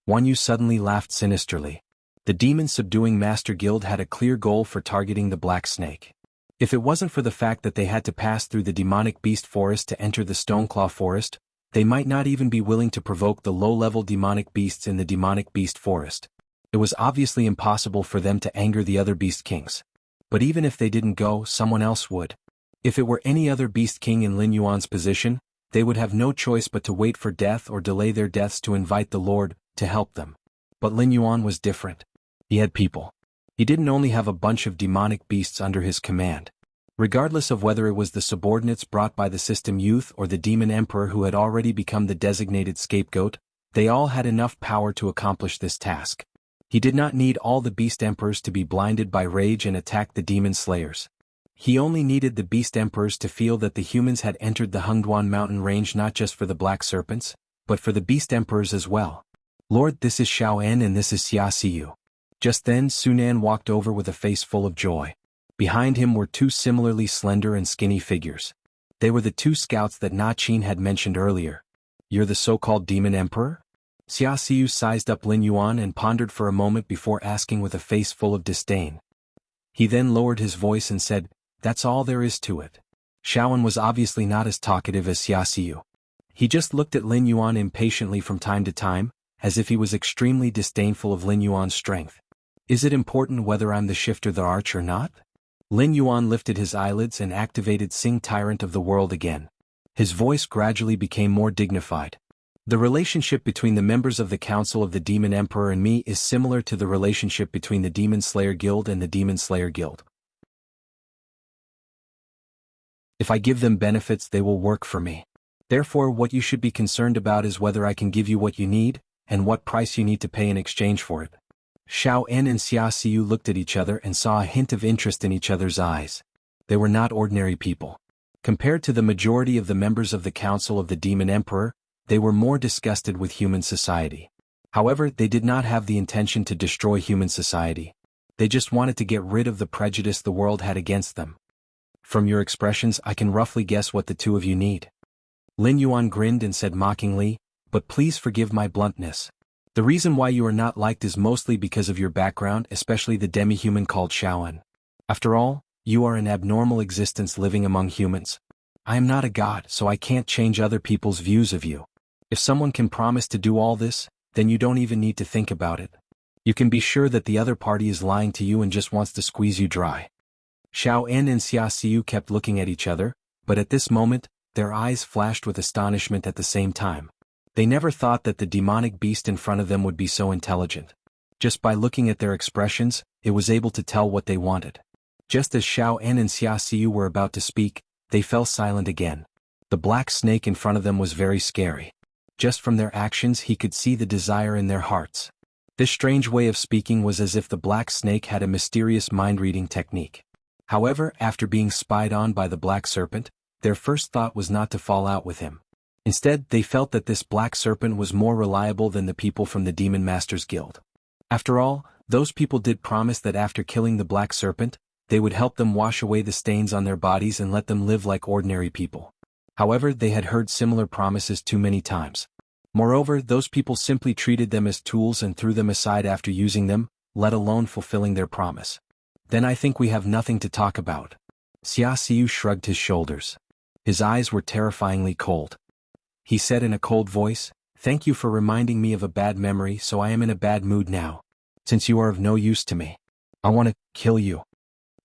Wan Yu suddenly laughed sinisterly. The Demon Subduing Master Guild had a clear goal for targeting the black snake. If it wasn't for the fact that they had to pass through the demonic beast forest to enter the Stoneclaw forest, they might not even be willing to provoke the low-level demonic beasts in the demonic beast forest. It was obviously impossible for them to anger the other beast kings. But even if they didn't go, someone else would. If it were any other beast king in Lin Yuan's position, they would have no choice but to wait for death or delay their deaths to invite the Lord to help them. But Lin Yuan was different. He had people. He didn't only have a bunch of demonic beasts under his command. Regardless of whether it was the subordinates brought by the system youth or the demon emperor who had already become the designated scapegoat, they all had enough power to accomplish this task. He did not need all the beast emperors to be blinded by rage and attack the demon slayers. He only needed the beast emperors to feel that the humans had entered the Hungduan mountain range not just for the black serpents, but for the beast emperors as well. Lord, this is Xiao En and this is Xia Siyu. Just then Sunan walked over with a face full of joy. Behind him were two similarly slender and skinny figures. They were the two scouts that Na Qin had mentioned earlier. You're the so-called demon emperor? Xia Siyu sized up Lin Yuan and pondered for a moment before asking with a face full of disdain. He then lowered his voice and said, that's all there is to it. Xiaoan was obviously not as talkative as Xia Siyu. He just looked at Lin Yuan impatiently from time to time, as if he was extremely disdainful of Lin Yuan's strength. Is it important whether I'm the shifter the arch or not? Lin Yuan lifted his eyelids and activated Sing Tyrant of the World again. His voice gradually became more dignified. The relationship between the members of the Council of the Demon Emperor and me is similar to the relationship between the Demon Slayer Guild and the Demon Slayer Guild. If I give them benefits, they will work for me. Therefore what you should be concerned about is whether I can give you what you need, and what price you need to pay in exchange for it. Xiao En and Xia Xiu looked at each other and saw a hint of interest in each other's eyes. They were not ordinary people. Compared to the majority of the members of the Council of the Demon Emperor, they were more disgusted with human society. However, they did not have the intention to destroy human society. They just wanted to get rid of the prejudice the world had against them. From your expressions I can roughly guess what the two of you need. Lin Yuan grinned and said mockingly, but please forgive my bluntness. The reason why you are not liked is mostly because of your background, especially the demi-human called Shaoan. After all, you are an abnormal existence living among humans. I am not a god, so I can't change other people's views of you. If someone can promise to do all this, then you don't even need to think about it. You can be sure that the other party is lying to you and just wants to squeeze you dry. Xiao En and Xia Xiu kept looking at each other, but at this moment, their eyes flashed with astonishment at the same time. They never thought that the demonic beast in front of them would be so intelligent. Just by looking at their expressions, it was able to tell what they wanted. Just as Xiao En and Xia Xiu were about to speak, they fell silent again. The black snake in front of them was very scary. Just from their actions he could see the desire in their hearts. This strange way of speaking was as if the black snake had a mysterious mind-reading technique. However, after being spied on by the black serpent, their first thought was not to fall out with him. Instead, they felt that this black serpent was more reliable than the people from the Demon Masters Guild. After all, those people did promise that after killing the black serpent, they would help them wash away the stains on their bodies and let them live like ordinary people. However, they had heard similar promises too many times. Moreover, those people simply treated them as tools and threw them aside after using them, let alone fulfilling their promise. Then I think we have nothing to talk about. Xia Xiu shrugged his shoulders. His eyes were terrifyingly cold. He said in a cold voice, "Thank you for reminding me of a bad memory, so I am in a bad mood now. Since you are of no use to me, I want to kill you."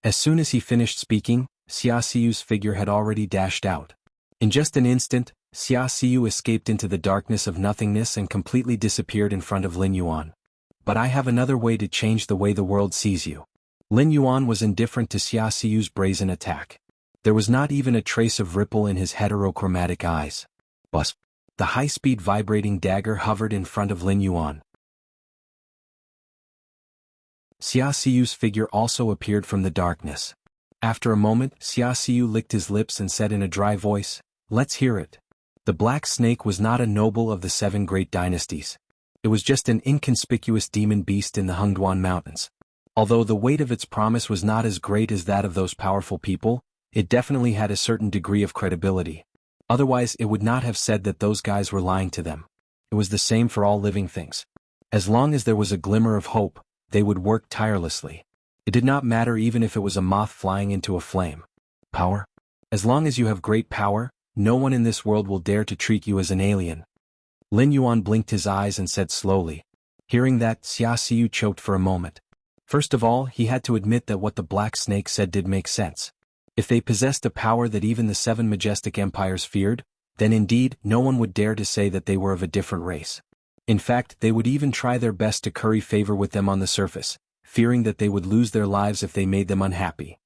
As soon as he finished speaking, Xia Xiu's figure had already dashed out. In just an instant, Xia Xiu escaped into the darkness of nothingness and completely disappeared in front of Lin Yuan. But I have another way to change the way the world sees you. Lin Yuan was indifferent to Xia Xiu's brazen attack. There was not even a trace of ripple in his heterochromatic eyes. But the high-speed vibrating dagger hovered in front of Lin Yuan. Xia Xiu's figure also appeared from the darkness. After a moment, Xia Xiu licked his lips and said in a dry voice, "Let's hear it." The black snake was not a noble of the 7 great dynasties. It was just an inconspicuous demon beast in the Hengduan Mountains. Although the weight of its promise was not as great as that of those powerful people, it definitely had a certain degree of credibility. Otherwise it would not have said that those guys were lying to them. It was the same for all living things. As long as there was a glimmer of hope, they would work tirelessly. It did not matter even if it was a moth flying into a flame. Power? As long as you have great power, no one in this world will dare to treat you as an alien. Lin Yuan blinked his eyes and said slowly. Hearing that, Xia Xiu choked for a moment. First of all, he had to admit that what the black snake said did make sense. If they possessed a power that even the 7 majestic empires feared, then indeed no one would dare to say that they were of a different race. In fact, they would even try their best to curry favor with them on the surface, fearing that they would lose their lives if they made them unhappy.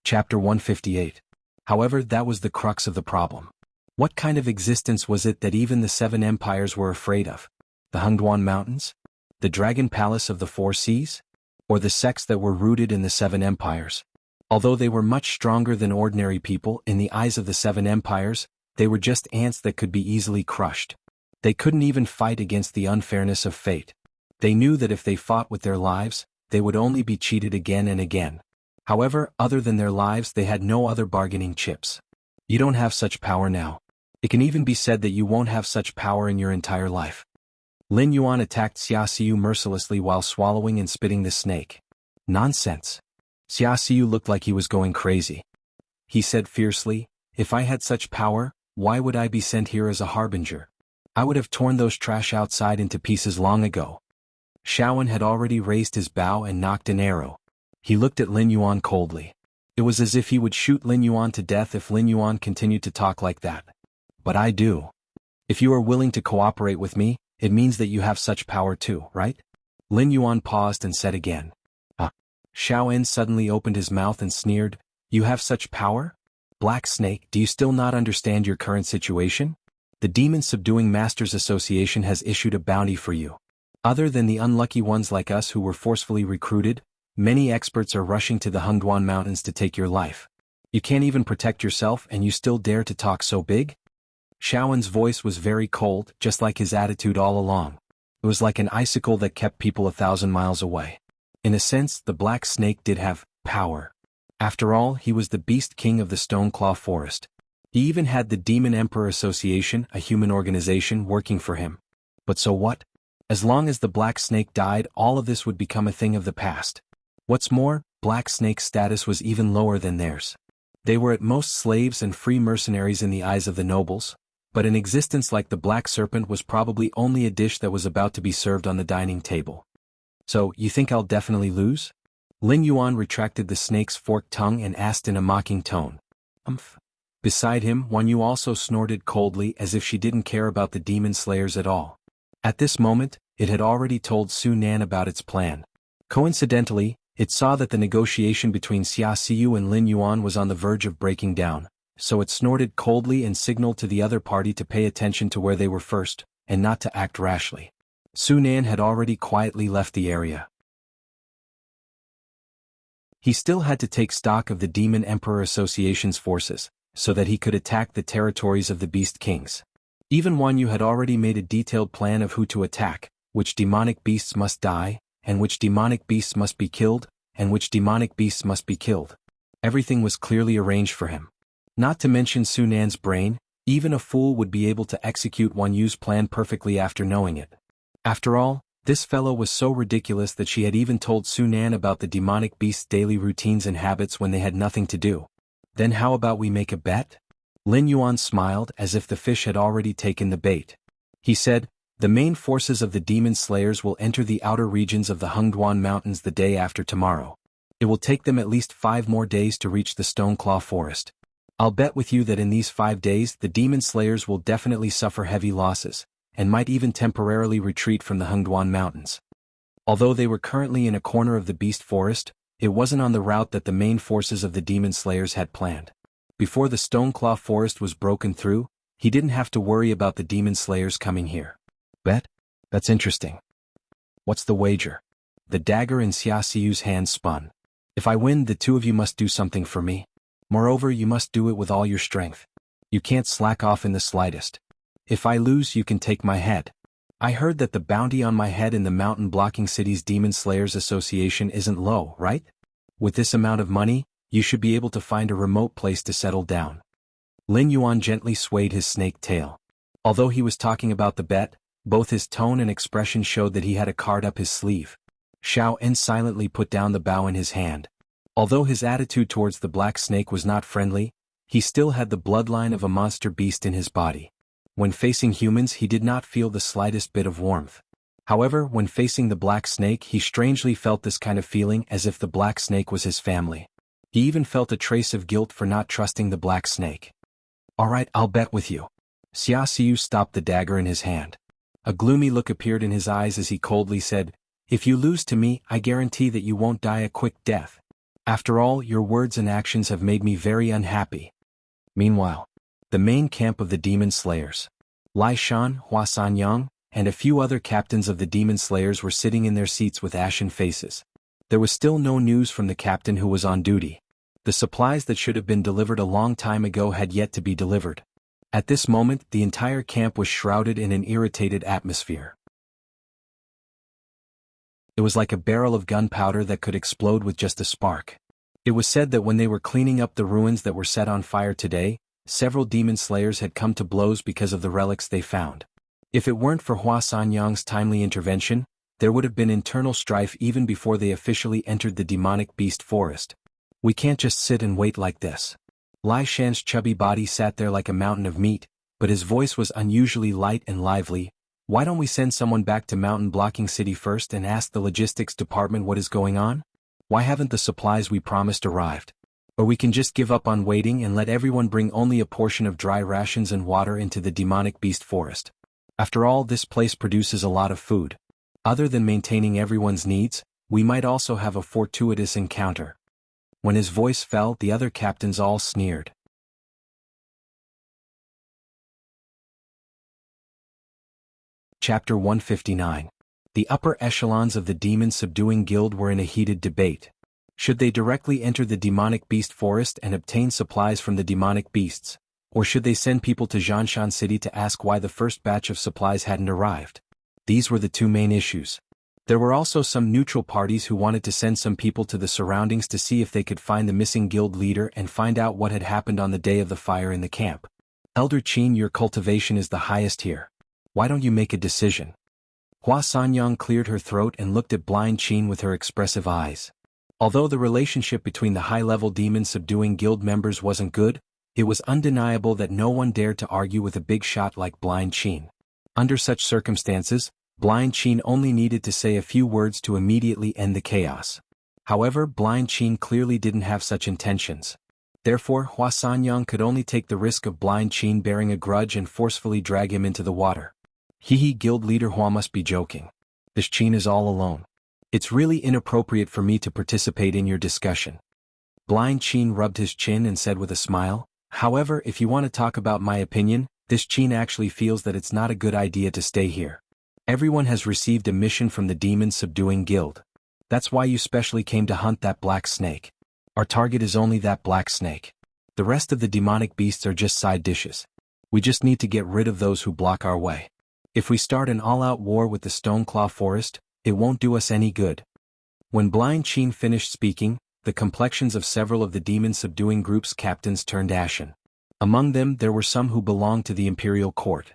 Chapter 158. However, that was the crux of the problem. What kind of existence was it that even the 7 empires were afraid of? The Hengduan Mountains? The Dragon Palace of the 4 Seas? Or the sects that were rooted in the 7 empires? Although they were much stronger than ordinary people in the eyes of the 7 empires, they were just ants that could be easily crushed. They couldn't even fight against the unfairness of fate. They knew that if they fought with their lives, they would only be cheated again and again. However, other than their lives they had no other bargaining chips. You don't have such power now. It can even be said that you won't have such power in your entire life. Lin Yuan attacked Xia Xiu mercilessly while swallowing and spitting the snake. Nonsense. Xia Xiu looked like he was going crazy. He said fiercely, "If I had such power, why would I be sent here as a harbinger? I would have torn those trash outside into pieces long ago." Shaoan had already raised his bow and knocked an arrow. He looked at Lin Yuan coldly. It was as if he would shoot Lin Yuan to death if Lin Yuan continued to talk like that. "But I do. If you are willing to cooperate with me, it means that you have such power too, right?" Lin Yuan paused and said again. Xiao En suddenly opened his mouth and sneered, "You have such power? Black Snake, do you still not understand your current situation? The Demon Subduing Masters Association has issued a bounty for you. Other than the unlucky ones like us who were forcefully recruited, many experts are rushing to the Hengduan Mountains to take your life. You can't even protect yourself and you still dare to talk so big?" Xiao En's voice was very cold, just like his attitude all along. It was like an icicle that kept people 1,000 miles away. In a sense, the Black Snake did have power. After all, he was the Beast King of the Stoneclaw Forest. He even had the Demon Emperor Association, a human organization, working for him. But so what? As long as the Black Snake died, all of this would become a thing of the past. What's more, Black Snake's status was even lower than theirs. They were at most slaves and free mercenaries in the eyes of the nobles, but an existence like the Black Serpent was probably only a dish that was about to be served on the dining table. "So, you think I'll definitely lose?" Lin Yuan retracted the snake's forked tongue and asked in a mocking tone. "Umph." Beside him, Wan Yu also snorted coldly as if she didn't care about the demon slayers at all. At this moment, it had already told Su Nan about its plan. Coincidentally, it saw that the negotiation between Xia Xiu and Lin Yuan was on the verge of breaking down, so it snorted coldly and signaled to the other party to pay attention to where they were first, and not to act rashly. Su Nan had already quietly left the area. He still had to take stock of the Demon Emperor Association's forces, so that he could attack the territories of the Beast Kings. Even Wan Yu had already made a detailed plan of who to attack, which demonic beasts must die, and which demonic beasts must be killed, and which demonic beasts must be killed. Everything was clearly arranged for him. Not to mention Su Nan's brain, even a fool would be able to execute Wan Yu's plan perfectly after knowing it. After all, this fellow was so ridiculous that she had even told Su Nan about the demonic beast's daily routines and habits when they had nothing to do. "Then how about we make a bet?" Lin Yuan smiled as if the fish had already taken the bait. He said, "The main forces of the demon slayers will enter the outer regions of the Hengduan Mountains the day after tomorrow. It will take them at least 5 more days to reach the Stoneclaw Forest. I'll bet with you that in these 5 days the demon slayers will definitely suffer heavy losses, and might even temporarily retreat from the Hengduan Mountains." Although they were currently in a corner of the Beast Forest, it wasn't on the route that the main forces of the Demon Slayers had planned. Before the Stoneclaw Forest was broken through, he didn't have to worry about the Demon Slayers coming here. "Bet? That's interesting. What's the wager?" The dagger in Xia Xiu's hand spun. "If I win, the two of you must do something for me. Moreover, you must do it with all your strength. You can't slack off in the slightest. If I lose, you can take my head. I heard that the bounty on my head in the mountain blocking city's Demon Slayers Association isn't low, right? With this amount of money, you should be able to find a remote place to settle down." Lin Yuan gently swayed his snake tail. Although he was talking about the bet, both his tone and expression showed that he had a card up his sleeve. Xiao En silently put down the bow in his hand. Although his attitude towards the black snake was not friendly, he still had the bloodline of a monster beast in his body. When facing humans, he did not feel the slightest bit of warmth. However, when facing the black snake, he strangely felt this kind of feeling as if the black snake was his family. He even felt a trace of guilt for not trusting the black snake. "All right, I'll bet with you." Xia Xiu stopped the dagger in his hand. A gloomy look appeared in his eyes as he coldly said, "If you lose to me, I guarantee that you won't die a quick death. After all, your words and actions have made me very unhappy." Meanwhile, the main camp of the Demon Slayers. Lai Shan, Hua Sanyang, and a few other captains of the Demon Slayers were sitting in their seats with ashen faces. There was still no news from the captain who was on duty. The supplies that should have been delivered a long time ago had yet to be delivered. At this moment, the entire camp was shrouded in an irritated atmosphere. It was like a barrel of gunpowder that could explode with just a spark. It was said that when they were cleaning up the ruins that were set on fire today, several demon slayers had come to blows because of the relics they found. If it weren't for Hua Sanyang's timely intervention, there would have been internal strife even before they officially entered the demonic beast forest. "We can't just sit and wait like this." Lai Shan's chubby body sat there like a mountain of meat, but his voice was unusually light and lively. "Why don't we send someone back to Mountain Blocking City first and ask the logistics department what is going on? Why haven't the supplies we promised arrived? Or we can just give up on waiting and let everyone bring only a portion of dry rations and water into the demonic beast forest. After all, this place produces a lot of food. Other than maintaining everyone's needs, We might also have a fortuitous encounter." When his voice fell, the other captains all sneered. Chapter 159. The upper echelons of the demon-subduing guild were in a heated debate. Should they directly enter the demonic beast forest and obtain supplies from the demonic beasts, or should they send people to Zhanshan City to ask why the first batch of supplies hadn't arrived? These were the two main issues. There were also some neutral parties who wanted to send some people to the surroundings to see if they could find the missing guild leader and find out what had happened on the day of the fire in the camp. "Elder Qin, your cultivation is the highest here. Why don't you make a decision?" Hua Sanyang cleared her throat and looked at blind Qin with her expressive eyes. Although the relationship between the high-level demon-subduing guild members wasn't good, it was undeniable that no one dared to argue with a big shot like blind Qin. Under such circumstances, blind Qin only needed to say a few words to immediately end the chaos. However, blind Qin clearly didn't have such intentions. Therefore, Hua Sanyang could only take the risk of blind Qin bearing a grudge and forcefully drag him into the water. Guild leader Hua must be joking. This Qin is all alone. It's really inappropriate for me to participate in your discussion. Blind Qin rubbed his chin and said with a smile, "However, if you want to talk about my opinion, this Qin actually feels that it's not a good idea to stay here. Everyone has received a mission from the demon-subduing guild. That's why you specially came to hunt that black snake. Our target is only that black snake. The rest of the demonic beasts are just side dishes. We just need to get rid of those who block our way. If we start an all-out war with the Stoneclaw Forest, it won't do us any good." When blind Qin finished speaking, the complexions of several of the demon-subduing group's captains turned ashen. Among them there were some who belonged to the imperial court.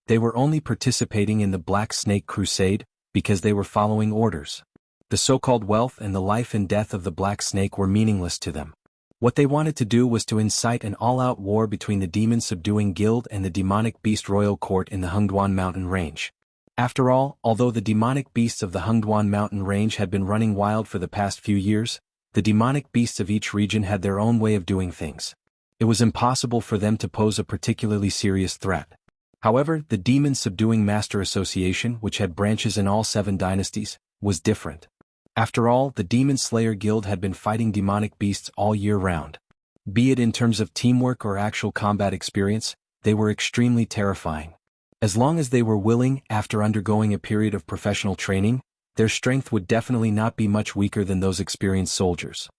They were only participating in the Black Snake Crusade because they were following orders. The so-called wealth and the life and death of the Black Snake were meaningless to them. What they wanted to do was to incite an all-out war between the demon-subduing guild and the demonic beast royal court in the Hengduan mountain range. After all, although the demonic beasts of the Hengduan mountain range had been running wild for the past few years, the demonic beasts of each region had their own way of doing things. It was impossible for them to pose a particularly serious threat. However, the Demon-Subduing Master Association, which had branches in all 7 dynasties, was different. After all, the Demon Slayer Guild had been fighting demonic beasts all year round. Be it in terms of teamwork or actual combat experience, they were extremely terrifying. As long as they were willing, after undergoing a period of professional training, their strength would definitely not be much weaker than those experienced soldiers.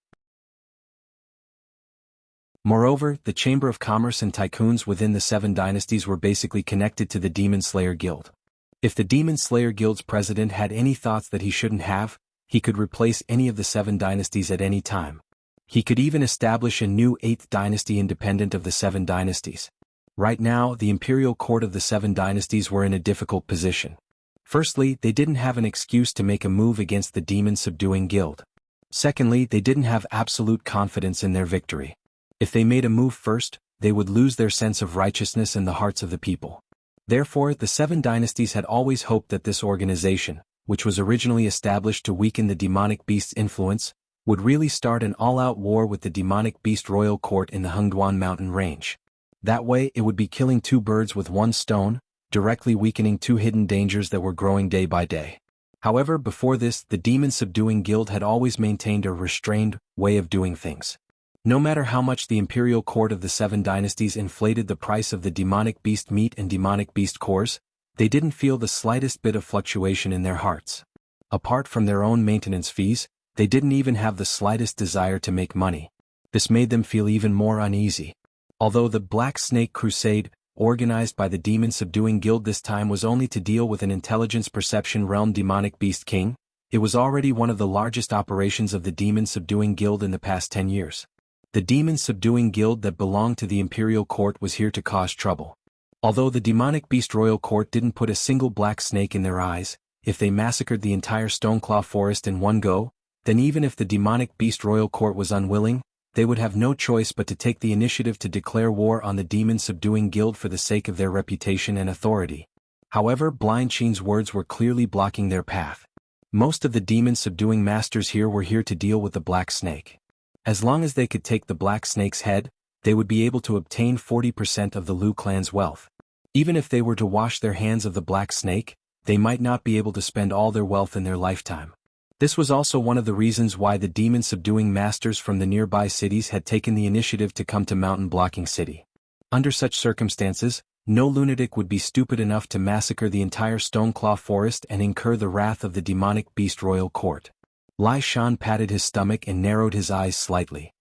Moreover, the Chamber of Commerce and tycoons within the 7 dynasties were basically connected to the Demon Slayer Guild. If the Demon Slayer Guild's president had any thoughts that he shouldn't have, he could replace any of the 7 dynasties at any time. He could even establish a new 8th dynasty independent of the 7 dynasties. Right now, the imperial court of the 7 dynasties were in a difficult position. Firstly, they didn't have an excuse to make a move against the demon-subduing guild. Secondly, they didn't have absolute confidence in their victory. If they made a move first, they would lose their sense of righteousness in the hearts of the people. Therefore, the 7 dynasties had always hoped that this organization, which was originally established to weaken the demonic beast's influence, would really start an all-out war with the demonic beast royal court in the Hengduan mountain range. That way, it would be killing 2 birds with 1 stone, directly weakening 2 hidden dangers that were growing day by day. However, before this, the demon-subduing guild had always maintained a restrained way of doing things. No matter how much the imperial court of the 7 dynasties inflated the price of the demonic beast meat and demonic beast cores, they didn't feel the slightest bit of fluctuation in their hearts. Apart from their own maintenance fees, they didn't even have the slightest desire to make money. This made them feel even more uneasy. Although the Black Snake Crusade, organized by the demon-subduing guild this time, was only to deal with an intelligence perception realm demonic beast king, it was already one of the largest operations of the demon-subduing guild in the past 10 years. The demon-subduing guild that belonged to the imperial court was here to cause trouble. Although the demonic beast royal court didn't put a single black snake in their eyes, if they massacred the entire Stoneclaw forest in one go, then even if the demonic beast royal court was unwilling, they would have no choice but to take the initiative to declare war on the demon-subduing guild for the sake of their reputation and authority. However, Blind Qin's words were clearly blocking their path. Most of the demon-subduing masters here were here to deal with the black snake. As long as they could take the black snake's head, they would be able to obtain 40% of the Lu clan's wealth. Even if they were to wash their hands of the black snake, they might not be able to spend all their wealth in their lifetime. This was also one of the reasons why the demon-subduing masters from the nearby cities had taken the initiative to come to mountain-blocking city. Under such circumstances, no lunatic would be stupid enough to massacre the entire Stoneclaw forest and incur the wrath of the demonic beast royal court. Lai Shan patted his stomach and narrowed his eyes slightly.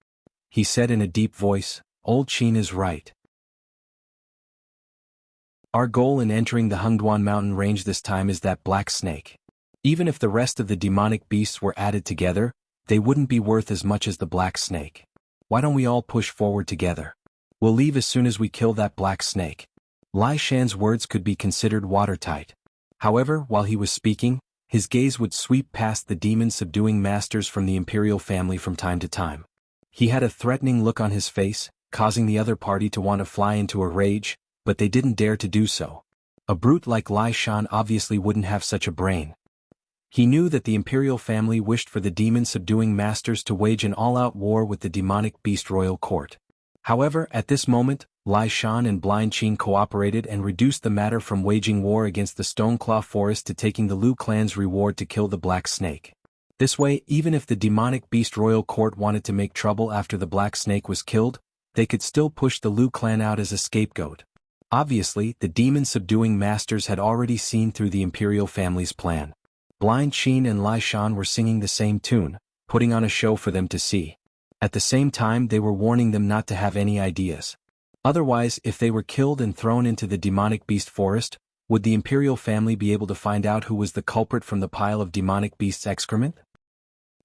He said in a deep voice, "Old Qin is right. Our goal in entering the Hengduan mountain range this time is that black snake. Even if the rest of the demonic beasts were added together, they wouldn't be worth as much as the black snake. Why don't we all push forward together? We'll leave as soon as we kill that black snake." Lai Shan's words could be considered watertight. However, while he was speaking, his gaze would sweep past the demon-subduing masters from the imperial family from time to time. He had a threatening look on his face, causing the other party to want to fly into a rage, but they didn't dare to do so. A brute like Lai Shan obviously wouldn't have such a brain. He knew that the imperial family wished for the demon-subduing masters to wage an all-out war with the demonic beast royal court. However, at this moment, Lai Shan and Blind Qin cooperated and reduced the matter from waging war against the Stoneclaw forest to taking the Lu clan's reward to kill the black snake. This way, even if the demonic beast royal court wanted to make trouble after the black snake was killed, they could still push the Lu clan out as a scapegoat. Obviously, the demon-subduing masters had already seen through the imperial family's plan. Blind Qin and Lai Shan were singing the same tune, putting on a show for them to see. At the same time, they were warning them not to have any ideas. Otherwise, if they were killed and thrown into the demonic beast forest, would the imperial family be able to find out who was the culprit from the pile of demonic beast's excrement?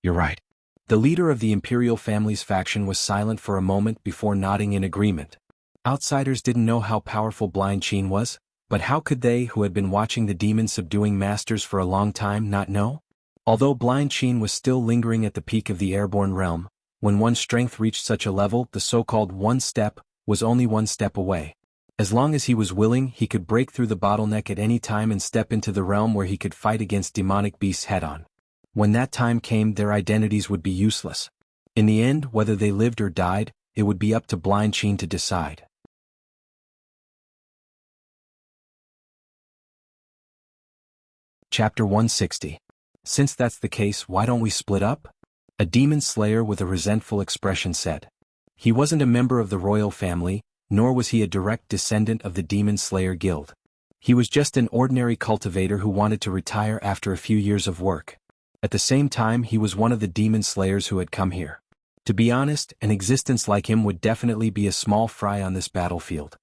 You're right. The leader of the imperial family's faction was silent for a moment before nodding in agreement. Outsiders didn't know how powerful Blind Qin was, but how could they, who had been watching the demon-subduing masters for a long time, not know? Although Blind Qin was still lingering at the peak of the airborne realm, when one's strength reached such a level, the so-called one step was only one step away. As long as he was willing, he could break through the bottleneck at any time and step into the realm where he could fight against demonic beasts head-on. When that time came, their identities would be useless. In the end, whether they lived or died, it would be up to Blind Qin to decide. Chapter 160. Since that's the case, why don't we split up? A demon slayer with a resentful expression said. He wasn't a member of the royal family, nor was he a direct descendant of the Demon Slayer Guild. He was just an ordinary cultivator who wanted to retire after a few years of work. At the same time, he was one of the demon slayers who had come here. To be honest, an existence like him would definitely be a small fry on this battlefield.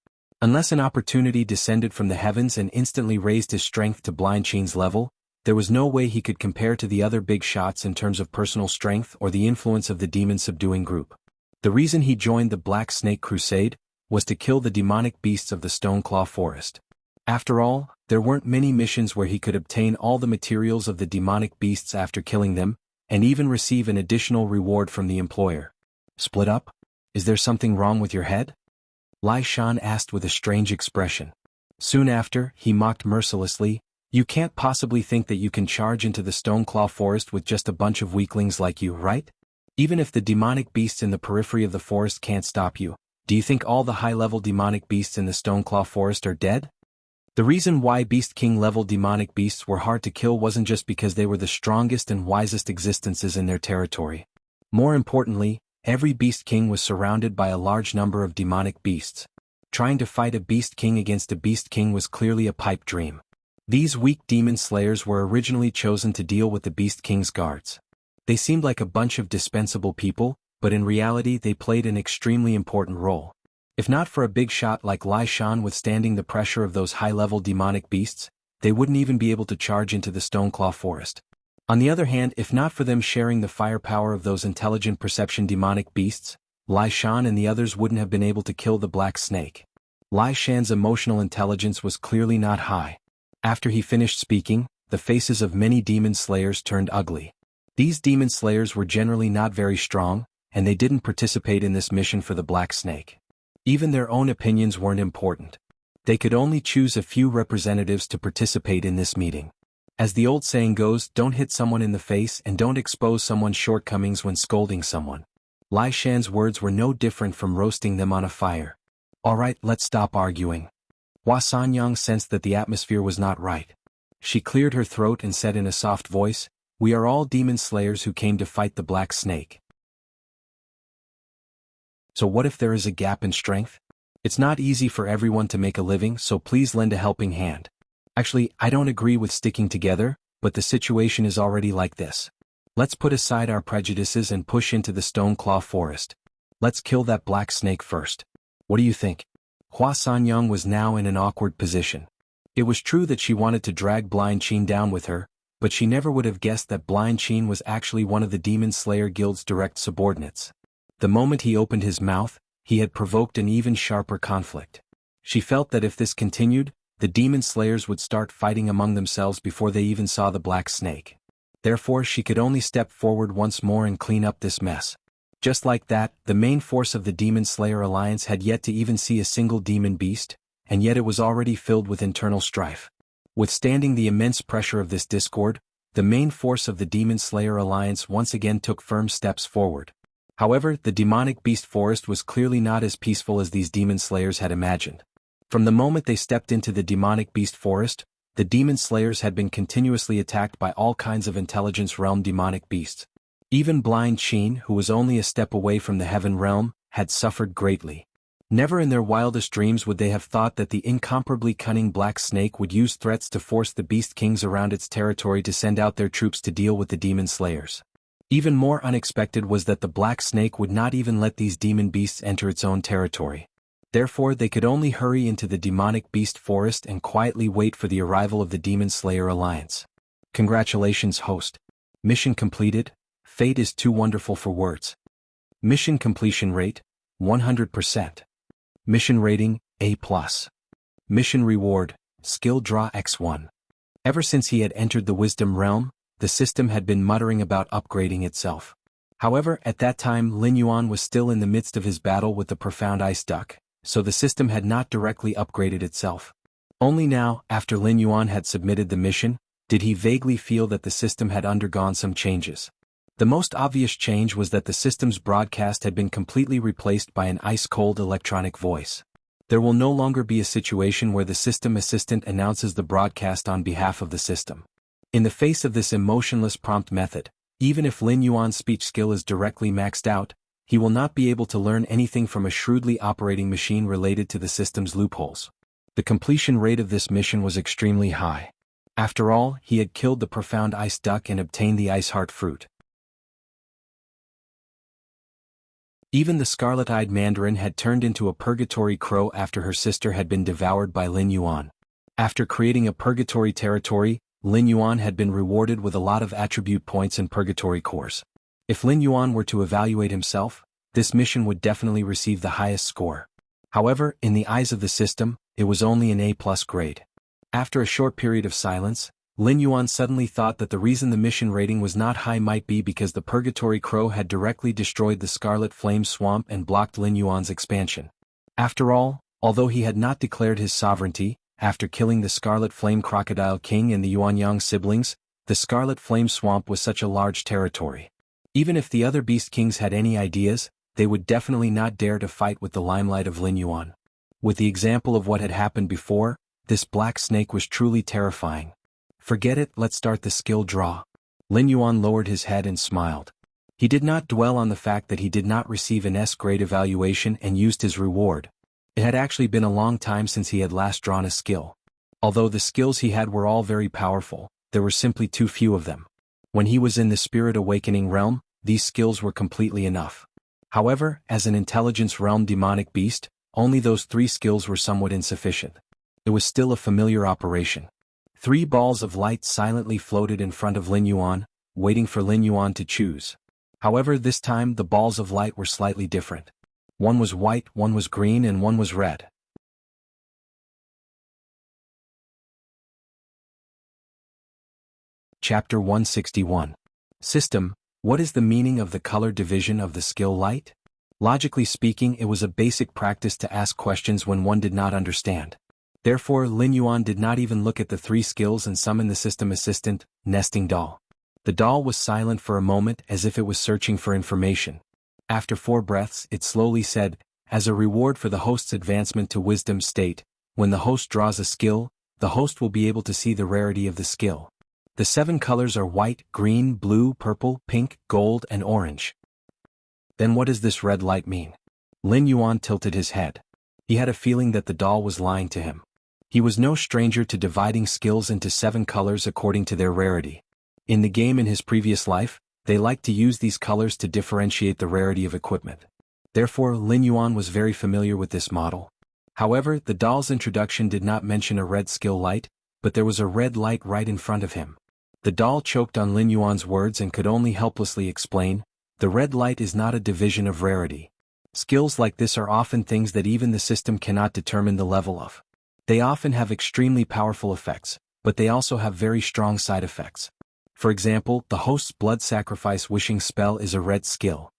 Unless an opportunity descended from the heavens and instantly raised his strength to Blind Qin's level, there was no way he could compare to the other big shots in terms of personal strength or the influence of the demon-subduing group. The reason he joined the Black Snake Crusade was to kill the demonic beasts of the Stoneclaw forest. After all, there weren't many missions where he could obtain all the materials of the demonic beasts after killing them, and even receive an additional reward from the employer. Split up? Is there something wrong with your head? Lai Shan asked with a strange expression. Soon after, he mocked mercilessly, "You can't possibly think that you can charge into the Stoneclaw forest with just a bunch of weaklings like you, right? Even if the demonic beasts in the periphery of the forest can't stop you, do you think all the high-level demonic beasts in the Stoneclaw forest are dead?" The reason why Beast King-level demonic beasts were hard to kill wasn't just because they were the strongest and wisest existences in their territory. More importantly, every Beast King was surrounded by a large number of demonic beasts. Trying to fight a Beast King against a Beast King was clearly a pipe dream. These weak demon slayers were originally chosen to deal with the Beast King's guards. They seemed like a bunch of dispensable people, but in reality they played an extremely important role. If not for a big shot like Lai Shan withstanding the pressure of those high-level demonic beasts, they wouldn't even be able to charge into the Stoneclaw forest. On the other hand, if not for them sharing the firepower of those intelligent perception demonic beasts, Lai Shan and the others wouldn't have been able to kill the Black Snake. Lai Shan's emotional intelligence was clearly not high. After he finished speaking, the faces of many demon slayers turned ugly. These demon slayers were generally not very strong, and they didn't participate in this mission for the Black Snake. Even their own opinions weren't important. They could only choose a few representatives to participate in this meeting. As the old saying goes, don't hit someone in the face and don't expose someone's shortcomings when scolding someone. Lai Shan's words were no different from roasting them on a fire. Alright, let's stop arguing. Hua Sanyang sensed that the atmosphere was not right. She cleared her throat and said in a soft voice, We are all demon slayers who came to fight the black snake. So what if there is a gap in strength? It's not easy for everyone to make a living, so please lend a helping hand. Actually, I don't agree with sticking together, but the situation is already like this. Let's put aside our prejudices and push into the stone claw forest. Let's kill that black snake first. What do you think? Hua Sanyang was now in an awkward position. It was true that she wanted to drag Blind Qin down with her, but she never would have guessed that Blind Qin was actually one of the Demon Slayer Guild's direct subordinates. The moment he opened his mouth, he had provoked an even sharper conflict. She felt that if this continued, the Demon Slayers would start fighting among themselves before they even saw the black snake. Therefore she could only step forward once more and clean up this mess. Just like that, the main force of the Demon Slayer Alliance had yet to even see a single demon beast, and yet it was already filled with internal strife. Withstanding the immense pressure of this discord, the main force of the Demon Slayer Alliance once again took firm steps forward. However, the demonic beast forest was clearly not as peaceful as these demon slayers had imagined. From the moment they stepped into the demonic beast forest, the demon slayers had been continuously attacked by all kinds of intelligence realm demonic beasts. Even Blind Qin, who was only a step away from the heaven realm, had suffered greatly. Never in their wildest dreams would they have thought that the incomparably cunning black snake would use threats to force the beast kings around its territory to send out their troops to deal with the demon slayers. Even more unexpected was that the black snake would not even let these demon beasts enter its own territory. Therefore they could only hurry into the demonic beast forest and quietly wait for the arrival of the Demon Slayer Alliance. Congratulations, host. Mission completed. Fate is too wonderful for words. Mission completion rate, 100%. Mission rating, A+. Mission reward, skill draw X1. Ever since he had entered the wisdom realm, the system had been muttering about upgrading itself. However, at that time Lin Yuan was still in the midst of his battle with the profound ice duck, so the system had not directly upgraded itself. Only now, after Lin Yuan had submitted the mission, did he vaguely feel that the system had undergone some changes. The most obvious change was that the system's broadcast had been completely replaced by an ice-cold electronic voice. There will no longer be a situation where the system assistant announces the broadcast on behalf of the system. In the face of this emotionless prompt method, even if Lin Yuan's speech skill is directly maxed out, he will not be able to learn anything from a shrewdly operating machine related to the system's loopholes. The completion rate of this mission was extremely high. After all, he had killed the profound ice duck and obtained the ice heart fruit. Even the scarlet-eyed mandarin had turned into a purgatory crow after her sister had been devoured by Lin Yuan. After creating a purgatory territory, Lin Yuan had been rewarded with a lot of attribute points and purgatory cores. If Lin Yuan were to evaluate himself, this mission would definitely receive the highest score. However, in the eyes of the system, it was only an A+ grade. After a short period of silence, Lin Yuan suddenly thought that the reason the mission rating was not high might be because the Purgatory Crow had directly destroyed the Scarlet Flame Swamp and blocked Lin Yuan's expansion. After all, although he had not declared his sovereignty, after killing the Scarlet Flame Crocodile King and the Yuanyang siblings, the Scarlet Flame Swamp was such a large territory. Even if the other Beast Kings had any ideas, they would definitely not dare to fight with the limelight of Lin Yuan. With the example of what had happened before, this black snake was truly terrifying. Forget it, let's start the skill draw. Lin Yuan lowered his head and smiled. He did not dwell on the fact that he did not receive an S-grade evaluation and used his reward. It had actually been a long time since he had last drawn a skill. Although the skills he had were all very powerful, there were simply too few of them. When he was in the Spirit Awakening realm, these skills were completely enough. However, as an intelligence realm demonic beast, only those 3 skills were somewhat insufficient. It was still a familiar operation. 3 balls of light silently floated in front of Lin Yuan, waiting for Lin Yuan to choose. However, this time the balls of light were slightly different. One was white, one was green, and one was red. Chapter 161. System, what is the meaning of the color division of the skill light? Logically speaking, it was a basic practice to ask questions when one did not understand. Therefore, Lin Yuan did not even look at the 3 skills and summon the system assistant, Nesting Doll. The doll was silent for a moment as if it was searching for information. After 4 breaths, it slowly said, as a reward for the host's advancement to wisdom state, when the host draws a skill, the host will be able to see the rarity of the skill. The 7 colors are white, green, blue, purple, pink, gold, and orange. Then what does this red light mean? Lin Yuan tilted his head. He had a feeling that the doll was lying to him. He was no stranger to dividing skills into 7 colors according to their rarity. In the game in his previous life, they liked to use these colors to differentiate the rarity of equipment. Therefore, Lin Yuan was very familiar with this model. However, the doll's introduction did not mention a red skill light, but there was a red light right in front of him. The doll choked on Lin Yuan's words and could only helplessly explain, "The red light is not a division of rarity. Skills like this are often things that even the system cannot determine the level of. They often have extremely powerful effects, but they also have very strong side effects. For example, the host's blood sacrifice wishing spell is a red skill."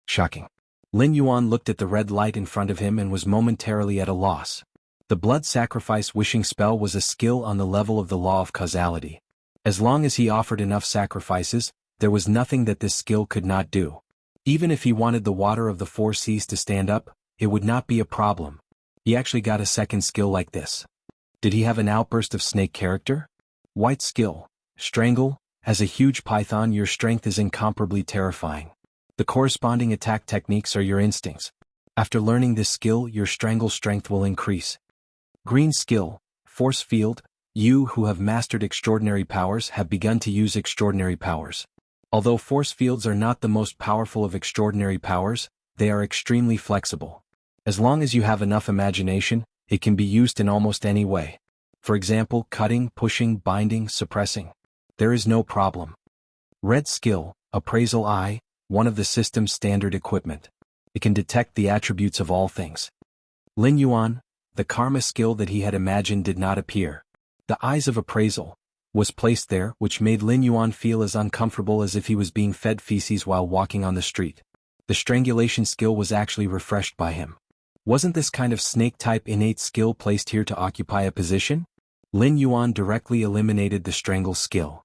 Shocking. Lin Yuan looked at the red light in front of him and was momentarily at a loss. The blood sacrifice wishing spell was a skill on the level of the law of causality. As long as he offered enough sacrifices, there was nothing that this skill could not do. Even if he wanted the water of the 4 seas to stand up, it would not be a problem. He actually got a second skill like this. Did he have an outburst of snake character? White skill, strangle. As a huge python, your strength is incomparably terrifying. The corresponding attack techniques are your instincts. After learning this skill, your strangle strength will increase. Green skill, force field. You who have mastered extraordinary powers have begun to use extraordinary powers. Although force fields are not the most powerful of extraordinary powers, they are extremely flexible. As long as you have enough imagination, it can be used in almost any way. For example, cutting, pushing, binding, suppressing. There is no problem. Red skill, appraisal eye, one of the system's standard equipment. It can detect the attributes of all things. Lin Yuan, the karma skill that he had imagined did not appear. The eyes of appraisal was placed there, which made Lin Yuan feel as uncomfortable as if he was being fed feces while walking on the street. The strangulation skill was actually refreshed by him. Wasn't this kind of snake-type innate skill placed here to occupy a position? Lin Yuan directly eliminated the strangle skill.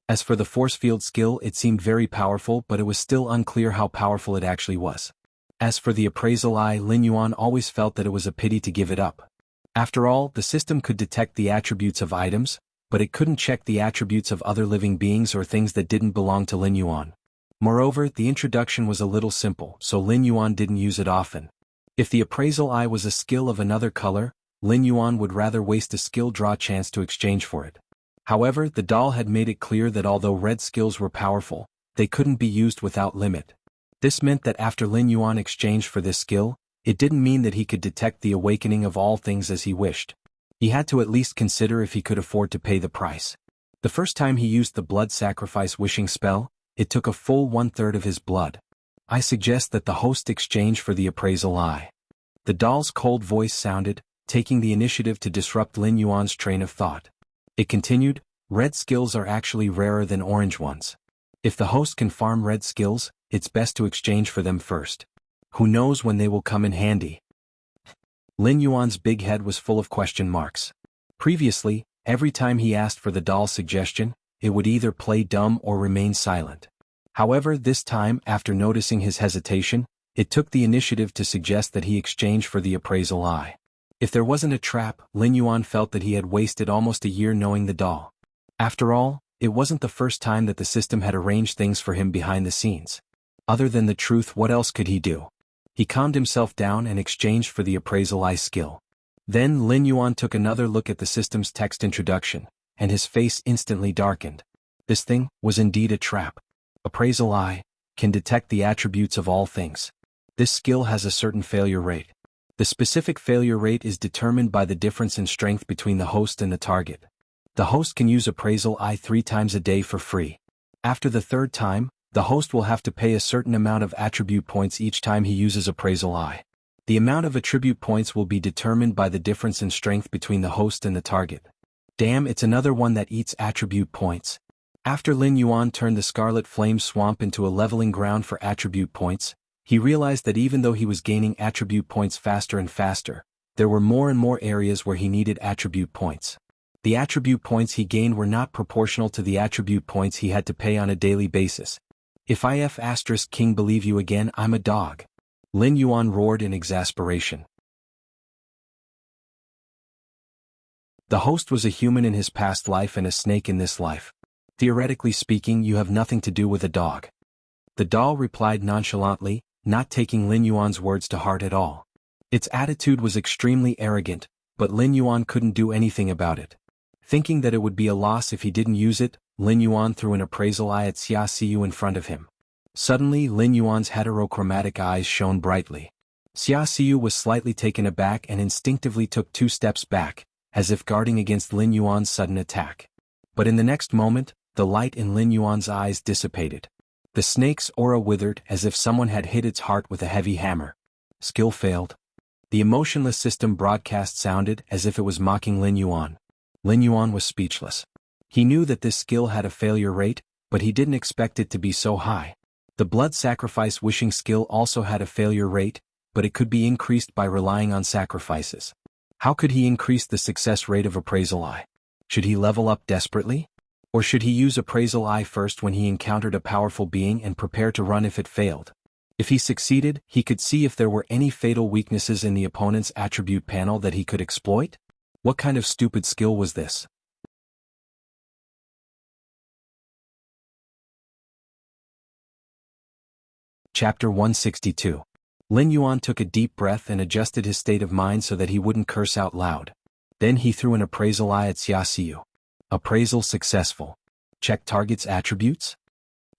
As for the force field skill, it seemed very powerful, but it was still unclear how powerful it actually was. As for the appraisal eye, Lin Yuan always felt that it was a pity to give it up. After all, the system could detect the attributes of items, but it couldn't check the attributes of other living beings or things that didn't belong to Lin Yuan. Moreover, the introduction was a little simple, so Lin Yuan didn't use it often. If the appraisal eye was a skill of another color, Lin Yuan would rather waste a skill draw chance to exchange for it. However, the doll had made it clear that although red skills were powerful, they couldn't be used without limit. This meant that after Lin Yuan exchanged for this skill, it didn't mean that he could detect the awakening of all things as he wished. He had to at least consider if he could afford to pay the price. The first time he used the blood sacrifice wishing spell, it took a full 1/3 of his blood. I suggest that the host exchange for the appraisal eye. The doll's cold voice sounded, taking the initiative to disrupt Lin Yuan's train of thought. It continued, red skills are actually rarer than orange ones. If the host can farm red skills, it's best to exchange for them first. Who knows when they will come in handy? Lin Yuan's big head was full of question marks. Previously, every time he asked for the doll's suggestion, it would either play dumb or remain silent. However, this time, after noticing his hesitation, it took the initiative to suggest that he exchange for the appraisal eye. If there wasn't a trap, Lin Yuan felt that he had wasted almost a year knowing the doll. After all, it wasn't the first time that the system had arranged things for him behind the scenes. Other than the truth, what else could he do? He calmed himself down and exchanged for the appraisal eye skill. Then Lin Yuan took another look at the system's text introduction, and his face instantly darkened. This thing was indeed a trap. Appraisal eye can detect the attributes of all things. This skill has a certain failure rate. The specific failure rate is determined by the difference in strength between the host and the target. The host can use appraisal eye 3 times a day for free. After the 3rd time, the host will have to pay a certain amount of attribute points each time he uses appraisal eye. The amount of attribute points will be determined by the difference in strength between the host and the target. Damn, it's another one that eats attribute points. After Lin Yuan turned the Scarlet Flame Swamp into a leveling ground for attribute points, he realized that even though he was gaining attribute points faster and faster, there were more and more areas where he needed attribute points. The attribute points he gained were not proportional to the attribute points he had to pay on a daily basis. If King believe you again, I'm a dog. Lin Yuan roared in exasperation. The host was a human in his past life and a snake in this life. Theoretically speaking, you have nothing to do with a dog. The doll replied nonchalantly, not taking Lin Yuan's words to heart at all. Its attitude was extremely arrogant, but Lin Yuan couldn't do anything about it. Thinking that it would be a loss if he didn't use it, Lin Yuan threw an appraisal eye at Xia Xiu in front of him. Suddenly Lin Yuan's heterochromatic eyes shone brightly. Xia Xiu was slightly taken aback and instinctively took 2 steps back, as if guarding against Lin Yuan's sudden attack. But in the next moment, the light in Lin Yuan's eyes dissipated. The snake's aura withered as if someone had hit its heart with a heavy hammer. Skill failed. The emotionless system broadcast sounded as if it was mocking Lin Yuan. Lin Yuan was speechless. He knew that this skill had a failure rate, but he didn't expect it to be so high. The blood sacrifice wishing skill also had a failure rate, but it could be increased by relying on sacrifices. How could he increase the success rate of appraisal eye? Should he level up desperately? Or should he use appraisal eye first when he encountered a powerful being and prepare to run if it failed? If he succeeded, he could see if there were any fatal weaknesses in the opponent's attribute panel that he could exploit? What kind of stupid skill was this? Chapter 162. Lin Yuan took a deep breath and adjusted his state of mind so that he wouldn't curse out loud. Then he threw an appraisal eye at Xia Xiu. Appraisal successful. Check target's attributes?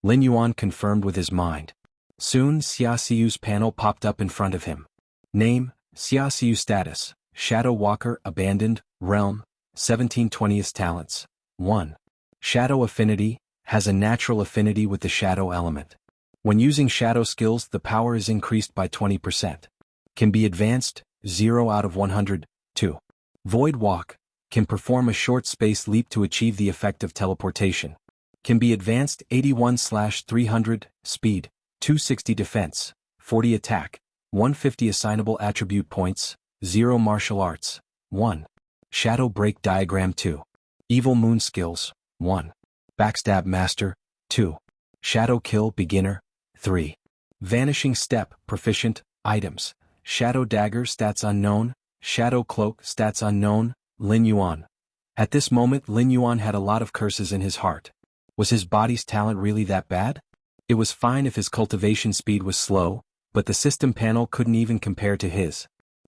Lin Yuan confirmed with his mind. Soon Xia Xiu's panel popped up in front of him. Name, Xia Xiu. Status, Shadow Walker Abandoned, Realm, 17/20 talents. 1. Shadow Affinity, has a natural affinity with the shadow element. When using shadow skills, the power is increased by 20%. Can be advanced, 0 out of 100. 2. Void Walk, can perform a short space leap to achieve the effect of teleportation. Can be advanced 81/300, speed, 260 defense, 40 attack, 150 assignable attribute points, 0 martial arts. 1. Shadow Break Diagram. 2. Evil Moon skills. 1. Backstab Master. 2. Shadow Kill Beginner. 3. Vanishing Step Proficient, items, Shadow Dagger stats unknown, Shadow Cloak stats unknown. Lin Yuan. At this moment Lin Yuan had a lot of curses in his heart. Was his body's talent really that bad? It was fine if his cultivation speed was slow, but the system panel couldn't even compare to his.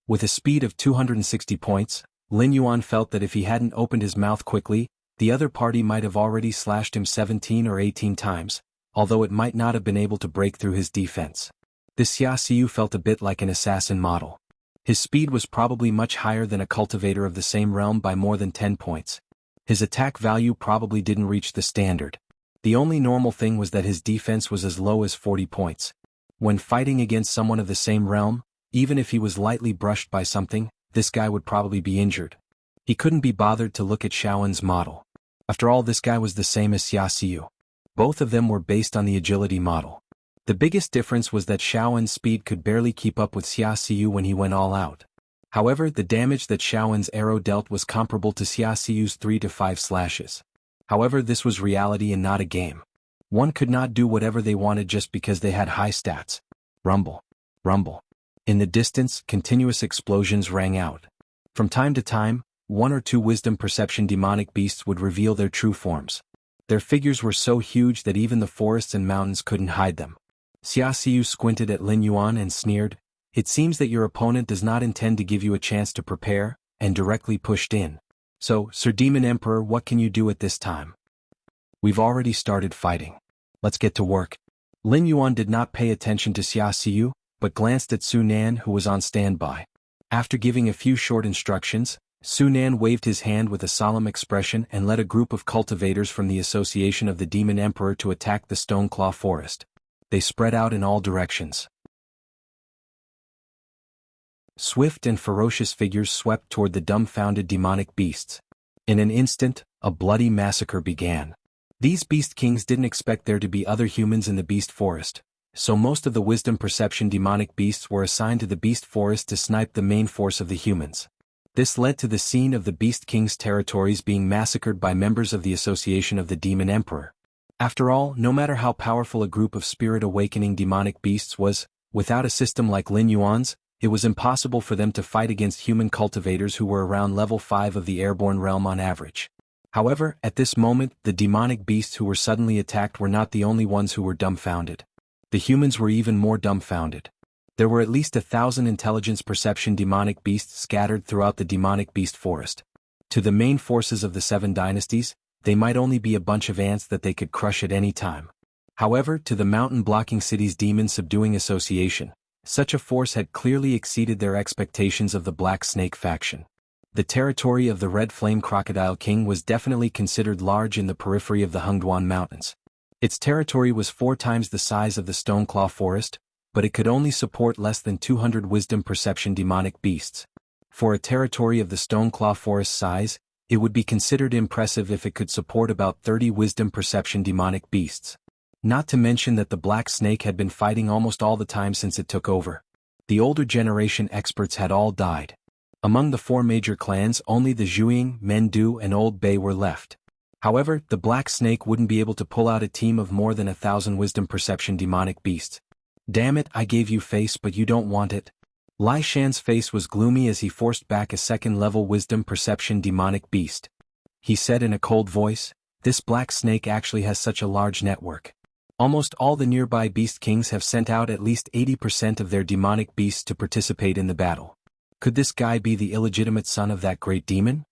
With a speed of 260 points, Lin Yuan felt that if he hadn't opened his mouth quickly, the other party might have already slashed him 17 or 18 times, although it might not have been able to break through his defense. This Xia Xiu felt a bit like an assassin model. His speed was probably much higher than a cultivator of the same realm by more than 10 points. His attack value probably didn't reach the standard. The only normal thing was that his defense was as low as 40 points. When fighting against someone of the same realm, even if he was lightly brushed by something, this guy would probably be injured. He couldn't be bothered to look at Xiaowen's model. After all, this guy was the same as Xia Xiu. Both of them were based on the agility model. The biggest difference was that Xiaowen's speed could barely keep up with Xia Xiu when he went all out. However, the damage that Xiaowen's arrow dealt was comparable to Xia Xiu's 3 to 5 slashes. However, this was reality and not a game. One could not do whatever they wanted just because they had high stats. Rumble. Rumble. In the distance, continuous explosions rang out. From time to time, 1 or 2 wisdom perception demonic beasts would reveal their true forms. Their figures were so huge that even the forests and mountains couldn't hide them. Xia Xiu squinted at Lin Yuan and sneered, "It seems that your opponent does not intend to give you a chance to prepare," and directly pushed in. "So, Sir Demon Emperor, what can you do at this time?" "We've already started fighting. Let's get to work." Lin Yuan did not pay attention to Xia Xiu, but glanced at Su Nan, who was on standby. After giving a few short instructions, Su Nan waved his hand with a solemn expression and led a group of cultivators from the Association of the Demon Emperor to attack the Stoneclaw Forest. They spread out in all directions. Swift and ferocious figures swept toward the dumbfounded demonic beasts. In an instant, a bloody massacre began. These beast kings didn't expect there to be other humans in the beast forest, so most of the wisdom perception demonic beasts were assigned to the beast forest to snipe the main force of the humans. This led to the scene of the beast king's territories being massacred by members of the Association of the Demon Emperor. After all, no matter how powerful a group of spirit awakening demonic beasts was, without a system like Lin Yuan's, it was impossible for them to fight against human cultivators who were around level 5 of the airborne realm on average. However, at this moment, the demonic beasts who were suddenly attacked were not the only ones who were dumbfounded. The humans were even more dumbfounded. There were at least 1,000 intelligence perception demonic beasts scattered throughout the demonic beast forest. To the main forces of the 7 dynasties, they might only be a bunch of ants that they could crush at any time. However, to the mountain-blocking city's demon-subduing association, such a force had clearly exceeded their expectations of the Black Snake faction. The territory of the Red Flame Crocodile King was definitely considered large in the periphery of the Hengduan Mountains. Its territory was 4 times the size of the Stoneclaw Forest, but it could only support less than 200 wisdom perception demonic beasts. For a territory of the Stoneclaw Forest size, it would be considered impressive if it could support about 30 wisdom perception demonic beasts. Not to mention that the Black Snake had been fighting almost all the time since it took over. The older generation experts had all died. Among the 4 major clans, only the Zhuang, Mendu, and Old Bay were left. However, the Black Snake wouldn't be able to pull out a team of more than 1,000 wisdom perception demonic beasts. Damn it, I gave you face but you don't want it. Lai Shan's face was gloomy as he forced back a second-level wisdom perception demonic beast. He said in a cold voice, "This Black Snake actually has such a large network. Almost all the nearby beast kings have sent out at least 80% of their demonic beasts to participate in the battle. Could this guy be the illegitimate son of that great demon?"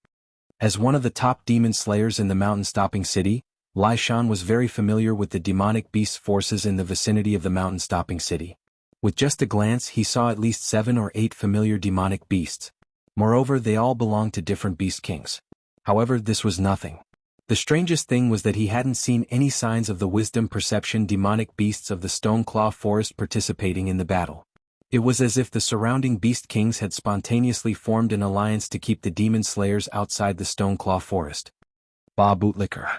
As one of the top demon slayers in the mountain-stopping city, Lai Shan was very familiar with the demonic beast forces in the vicinity of the mountain-stopping city. With just a glance he saw at least 7 or 8 familiar demonic beasts. Moreover, they all belonged to different beast kings. However, this was nothing. The strangest thing was that he hadn't seen any signs of the wisdom perception demonic beasts of the Stoneclaw Forest participating in the battle. It was as if the surrounding beast kings had spontaneously formed an alliance to keep the demon slayers outside the Stoneclaw Forest. Ba bootlicker.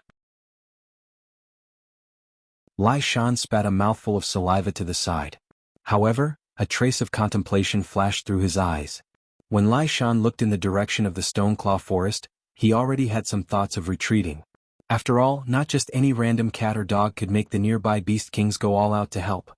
Lai Shan spat a mouthful of saliva to the side. However, a trace of contemplation flashed through his eyes. When Lai Shan looked in the direction of the Stoneclaw Forest, he already had some thoughts of retreating. After all, not just any random cat or dog could make the nearby beast kings go all out to help.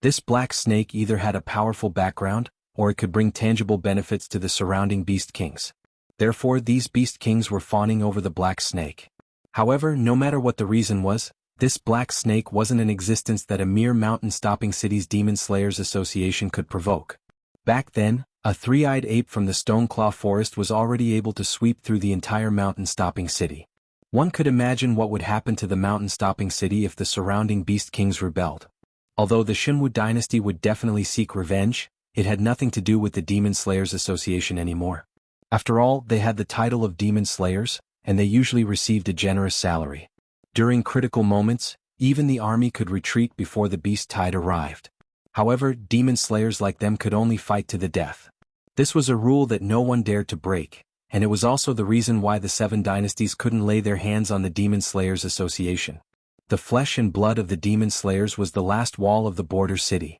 This Black Snake either had a powerful background, or it could bring tangible benefits to the surrounding beast kings. Therefore, these beast kings were fawning over the Black Snake. However, no matter what the reason was, this Black Snake wasn't an existence that a mere mountain-stopping city's Demon Slayers Association could provoke. Back then, a 3-eyed ape from the Stoneclaw Forest was already able to sweep through the entire mountain-stopping city. One could imagine what would happen to the mountain-stopping city if the surrounding beast kings rebelled. Although the Xinwu dynasty would definitely seek revenge, it had nothing to do with the Demon Slayers Association anymore. After all, they had the title of Demon Slayers, and they usually received a generous salary. During critical moments, even the army could retreat before the beast tide arrived. However, demon slayers like them could only fight to the death. This was a rule that no one dared to break, and it was also the reason why the 7 dynasties couldn't lay their hands on the Demon Slayers Association. The flesh and blood of the Demon Slayers was the last wall of the border city.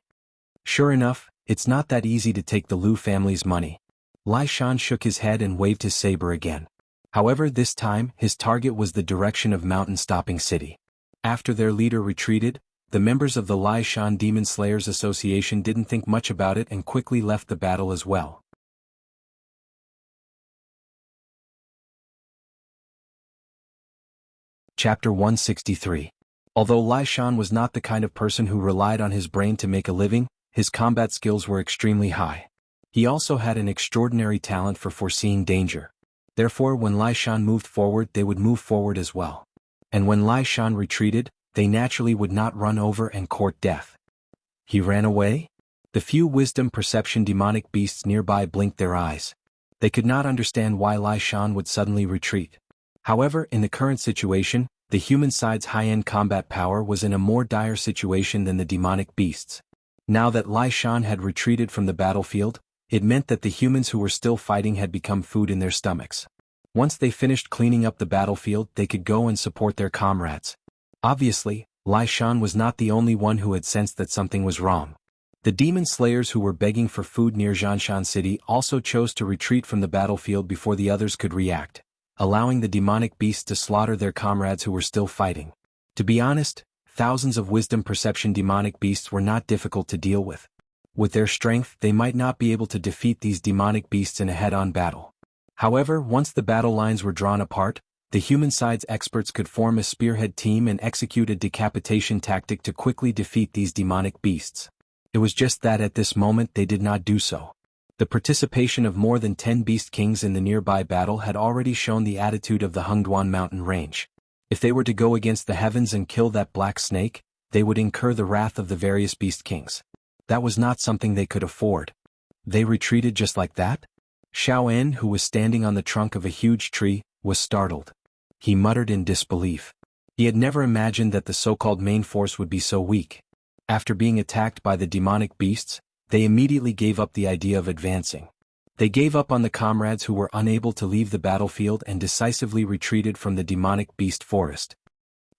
Sure enough, it's not that easy to take the Liu family's money. Lai Shan shook his head and waved his saber again. However, this time, his target was the direction of mountain-stopping city. After their leader retreated, the members of the Lai Shan Demon Slayers Association didn't think much about it and quickly left the battle as well. Chapter 163. Although Lai Shan was not the kind of person who relied on his brain to make a living, his combat skills were extremely high. He also had an extraordinary talent for foreseeing danger. Therefore, when Lai Shan moved forward, they would move forward as well. And when Lai Shan retreated, they naturally would not run over and court death. He ran away? The few wisdom perception demonic beasts nearby blinked their eyes. They could not understand why Lai Shan would suddenly retreat. However, in the current situation, the human side's high-end combat power was in a more dire situation than the demonic beasts. Now that Lai Shan had retreated from the battlefield, it meant that the humans who were still fighting had become food in their stomachs. Once they finished cleaning up the battlefield, they could go and support their comrades. Obviously, Lai Shan was not the only one who had sensed that something was wrong. The demon slayers who were begging for food near Zhanshan City also chose to retreat from the battlefield before the others could react, allowing the demonic beasts to slaughter their comrades who were still fighting. To be honest, thousands of wisdom perception demonic beasts were not difficult to deal with. With their strength, they might not be able to defeat these demonic beasts in a head-on battle. However, once the battle lines were drawn apart, the human side's experts could form a spearhead team and execute a decapitation tactic to quickly defeat these demonic beasts. It was just that at this moment they did not do so. The participation of more than 10 beast kings in the nearby battle had already shown the attitude of the Hengduan mountain range. If they were to go against the heavens and kill that black snake, they would incur the wrath of the various beast kings. That was not something they could afford. They retreated just like that? Xiao En, who was standing on the trunk of a huge tree, was startled. He muttered in disbelief. He had never imagined that the so-called main force would be so weak. After being attacked by the demonic beasts, they immediately gave up the idea of advancing. They gave up on the comrades who were unable to leave the battlefield and decisively retreated from the demonic beast forest.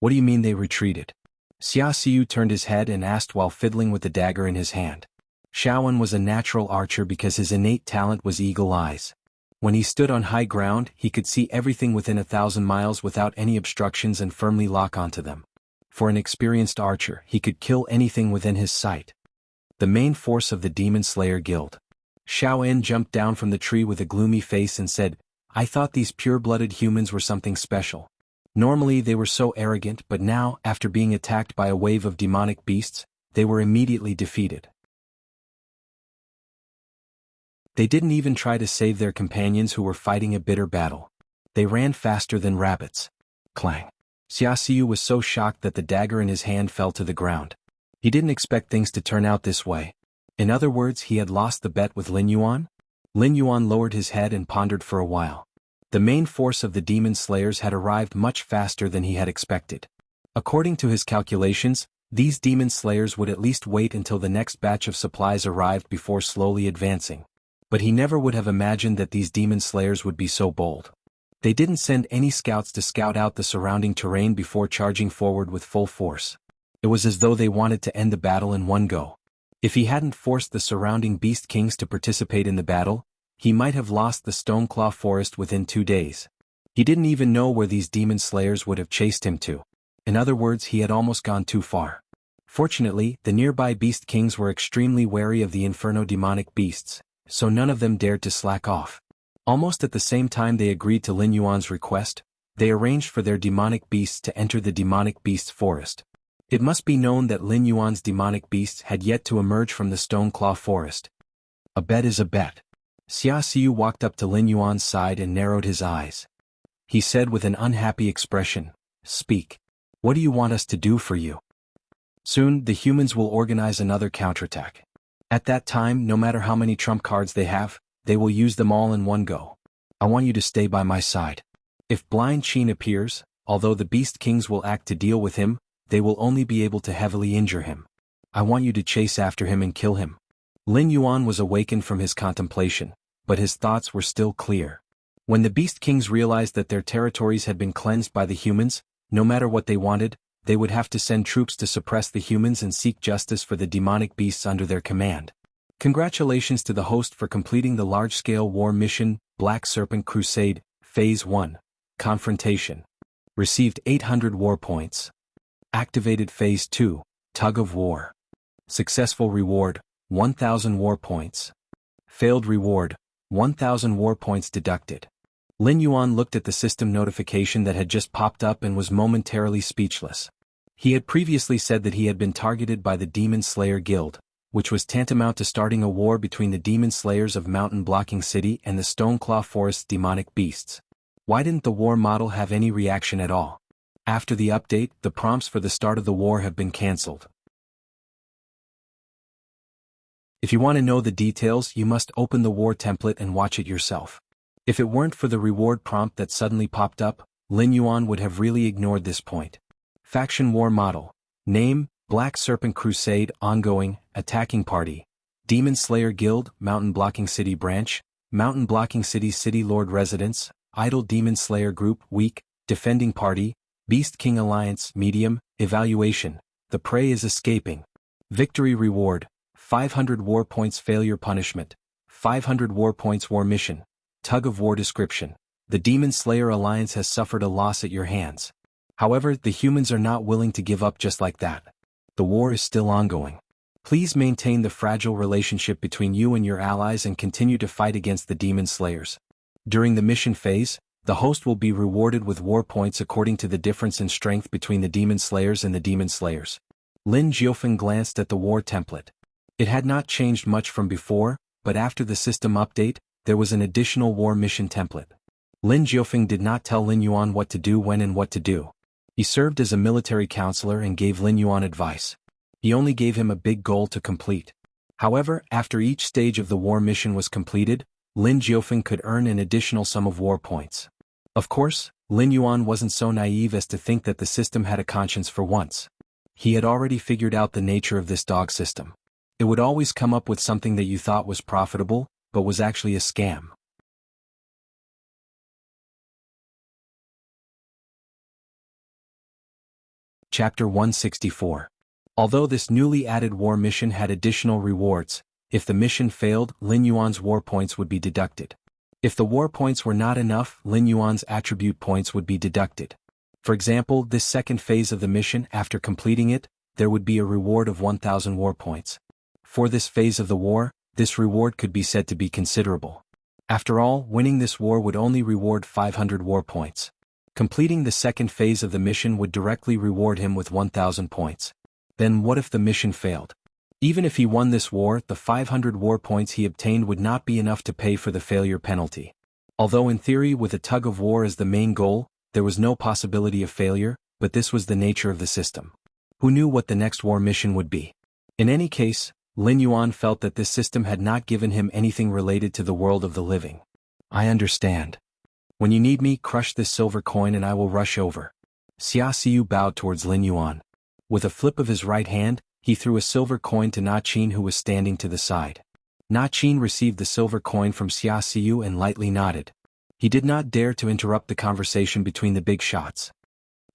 What do you mean they retreated? Xia Xiu turned his head and asked while fiddling with the dagger in his hand. Xiaoan was a natural archer because his innate talent was eagle eyes. When he stood on high ground, he could see everything within 1,000 miles without any obstructions and firmly lock onto them. For an experienced archer, he could kill anything within his sight. The main force of the Demon Slayer Guild. Xiao En jumped down from the tree with a gloomy face and said, "I thought these pure-blooded humans were something special. Normally they were so arrogant, but now, after being attacked by a wave of demonic beasts, they were immediately defeated. They didn't even try to save their companions who were fighting a bitter battle. They ran faster than rabbits." Clang. Xia Xiu was so shocked that the dagger in his hand fell to the ground. He didn't expect things to turn out this way. In other words, he had lost the bet with Lin Yuan? Lin Yuan lowered his head and pondered for a while. The main force of the demon slayers had arrived much faster than he had expected. According to his calculations, these demon slayers would at least wait until the next batch of supplies arrived before slowly advancing. But he never would have imagined that these demon slayers would be so bold. They didn't send any scouts to scout out the surrounding terrain before charging forward with full force. It was as though they wanted to end the battle in one go. If he hadn't forced the surrounding beast kings to participate in the battle, he might have lost the Stoneclaw forest within 2 days. He didn't even know where these demon slayers would have chased him to. In other words, he had almost gone too far. Fortunately, the nearby beast kings were extremely wary of the inferno demonic beasts, so none of them dared to slack off. Almost at the same time they agreed to Lin Yuan's request, they arranged for their demonic beasts to enter the demonic beasts forest. It must be known that Lin Yuan's demonic beasts had yet to emerge from the Stoneclaw forest. A bet is a bet. Xia Xiu walked up to Lin Yuan's side and narrowed his eyes. He said with an unhappy expression, "Speak. What do you want us to do for you?" "Soon, the humans will organize another counterattack. At that time, no matter how many trump cards they have, they will use them all in one go. I want you to stay by my side. If Blind Qin appears, although the Beast Kings will act to deal with him, they will only be able to heavily injure him. I want you to chase after him and kill him." Lin Yuan was awakened from his contemplation, but his thoughts were still clear. When the Beast Kings realized that their territories had been cleansed by the humans, no matter what they wanted, they would have to send troops to suppress the humans and seek justice for the demonic beasts under their command. Congratulations to the host for completing the large-scale war mission, Black Serpent Crusade, Phase 1, Confrontation. Received 800 war points. Activated Phase 2, Tug of War. Successful reward, 1,000 war points. Failed reward, 1,000 war points deducted. Lin Yuan looked at the system notification that had just popped up and was momentarily speechless. He had previously said that he had been targeted by the Demon Slayer Guild, which was tantamount to starting a war between the Demon Slayers of Mountain Blocking City and the Stoneclaw Forest's demonic beasts. Why didn't the war model have any reaction at all? After the update, the prompts for the start of the war have been cancelled. If you want to know the details, you must open the war template and watch it yourself. If it weren't for the reward prompt that suddenly popped up, Lin Yuan would have really ignored this point. Faction War Model. Name, Black Serpent Crusade, Ongoing, Attacking Party. Demon Slayer Guild, Mountain Blocking City Branch, Mountain Blocking City City Lord Residence, Idle Demon Slayer Group, Weak, Defending Party, Beast King Alliance, Medium, Evaluation. The prey is escaping. Victory Reward. 500 war points. Failure Punishment. 500 war points. War Mission. Tug of War Description. The Demon Slayer Alliance has suffered a loss at your hands. However, the humans are not willing to give up just like that. The war is still ongoing. Please maintain the fragile relationship between you and your allies and continue to fight against the demon slayers. During the mission phase, the host will be rewarded with war points according to the difference in strength between the demon slayers and the demon slayers. Lin Jiofeng glanced at the war template. It had not changed much from before, but after the system update, there was an additional war mission template. Lin Jiofeng did not tell Lin Yuan what to do when and what to do. He served as a military counselor and gave Lin Yuan advice. He only gave him a big goal to complete. However, after each stage of the war mission was completed, Lin Jiofeng could earn an additional sum of war points. Of course, Lin Yuan wasn't so naive as to think that the system had a conscience for once. He had already figured out the nature of this dog system. It would always come up with something that you thought was profitable, but was actually a scam. Chapter 164. Although this newly added war mission had additional rewards, if the mission failed, Lin Yuan's war points would be deducted. If the war points were not enough, Lin Yuan's attribute points would be deducted. For example, this second phase of the mission, after completing it, there would be a reward of 1,000 war points. For this phase of the war, this reward could be said to be considerable. After all, winning this war would only reward 500 war points. Completing the second phase of the mission would directly reward him with 1,000 points. Then what if the mission failed? Even if he won this war, the 500 war points he obtained would not be enough to pay for the failure penalty. Although in theory with a tug of war as the main goal, there was no possibility of failure, but this was the nature of the system. Who knew what the next war mission would be? In any case, Lin Yuan felt that this system had not given him anything related to the world of the living. I understand. When you need me, crush this silver coin and I will rush over. Xia Xiu bowed towards Lin Yuan. With a flip of his right hand, he threw a silver coin to Na Qin who was standing to the side. Na Qin received the silver coin from Xia Xiu and lightly nodded. He did not dare to interrupt the conversation between the big shots.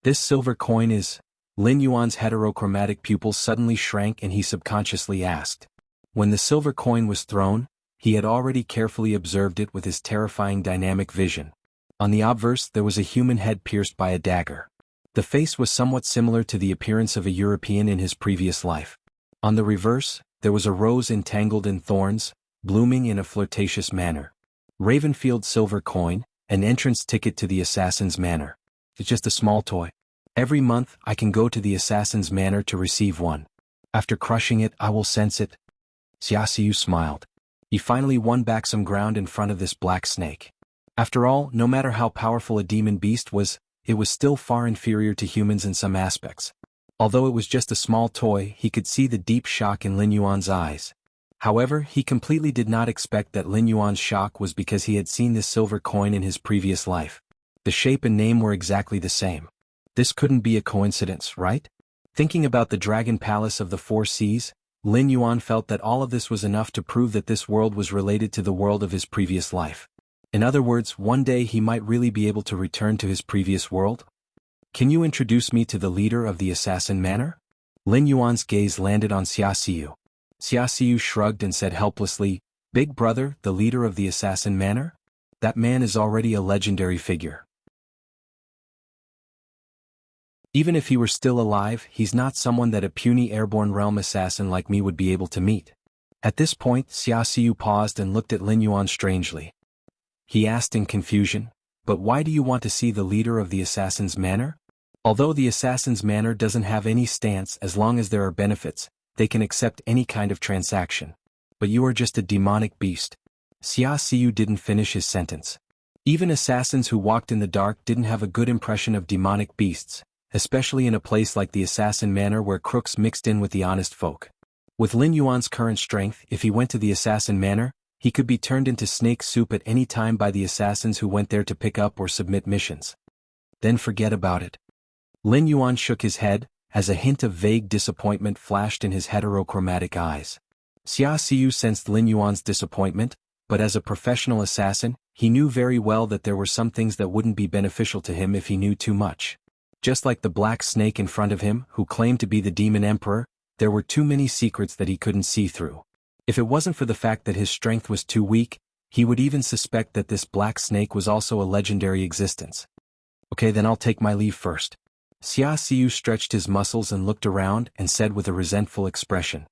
This silver coin is... Lin Yuan's heterochromatic pupils suddenly shrank and he subconsciously asked. When the silver coin was thrown, he had already carefully observed it with his terrifying dynamic vision. On the obverse there was a human head pierced by a dagger. The face was somewhat similar to the appearance of a European in his previous life. On the reverse, there was a rose entangled in thorns, blooming in a flirtatious manner. Ravenfield silver coin, an entrance ticket to the Assassin's Manor. It's just a small toy. Every month I can go to the Assassin's Manor to receive one. After crushing it I will sense it. Xia Xiu smiled. He finally won back some ground in front of this black snake. After all, no matter how powerful a demon beast was, it was still far inferior to humans in some aspects. Although it was just a small toy, he could see the deep shock in Lin Yuan's eyes. However, he completely did not expect that Lin Yuan's shock was because he had seen this silver coin in his previous life. The shape and name were exactly the same. This couldn't be a coincidence, right? Thinking about the Dragon Palace of the Four Seas, Lin Yuan felt that all of this was enough to prove that this world was related to the world of his previous life. In other words, one day he might really be able to return to his previous world? Can you introduce me to the leader of the Assassin Manor? Lin Yuan's gaze landed on Xia Xiu. Xia Xiu shrugged and said helplessly, Big brother, the leader of the Assassin Manor? That man is already a legendary figure. Even if he were still alive, he's not someone that a puny airborne realm assassin like me would be able to meet. At this point, Xia Xiu paused and looked at Lin Yuan strangely. He asked in confusion, but why do you want to see the leader of the Assassin's Manor? Although the Assassin's Manor doesn't have any stance as long as there are benefits, they can accept any kind of transaction. But you are just a demonic beast. Xia Xiu didn't finish his sentence. Even assassins who walked in the dark didn't have a good impression of demonic beasts, especially in a place like the Assassin Manor where crooks mixed in with the honest folk. With Lin Yuan's current strength, if he went to the Assassin Manor, he could be turned into snake soup at any time by the assassins who went there to pick up or submit missions. Then forget about it. Lin Yuan shook his head, as a hint of vague disappointment flashed in his heterochromatic eyes. Xia Xiu sensed Lin Yuan's disappointment, but as a professional assassin, he knew very well that there were some things that wouldn't be beneficial to him if he knew too much. Just like the black snake in front of him, who claimed to be the demon emperor, there were too many secrets that he couldn't see through. If it wasn't for the fact that his strength was too weak, he would even suspect that this black snake was also a legendary existence. Okay, then I'll take my leave first. Xia Xiu stretched his muscles and looked around and said with a resentful expression.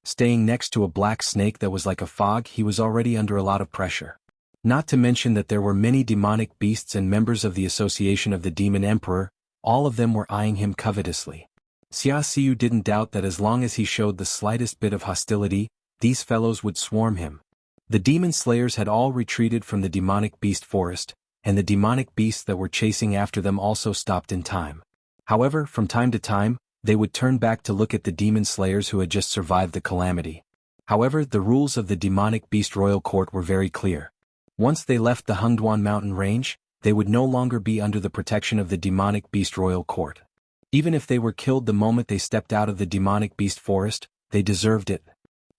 Staying next to a black snake that was like a fog, he was already under a lot of pressure. Not to mention that there were many demonic beasts and members of the Association of the Demon Emperor, all of them were eyeing him covetously. Xia Xiu didn't doubt that as long as he showed the slightest bit of hostility, these fellows would swarm him. The demon slayers had all retreated from the demonic beast forest, and the demonic beasts that were chasing after them also stopped in time. However, from time to time, they would turn back to look at the demon slayers who had just survived the calamity. However, the rules of the demonic beast royal court were very clear. Once they left the Hengduan mountain range, they would no longer be under the protection of the demonic beast royal court. Even if they were killed the moment they stepped out of the demonic beast forest, they deserved it.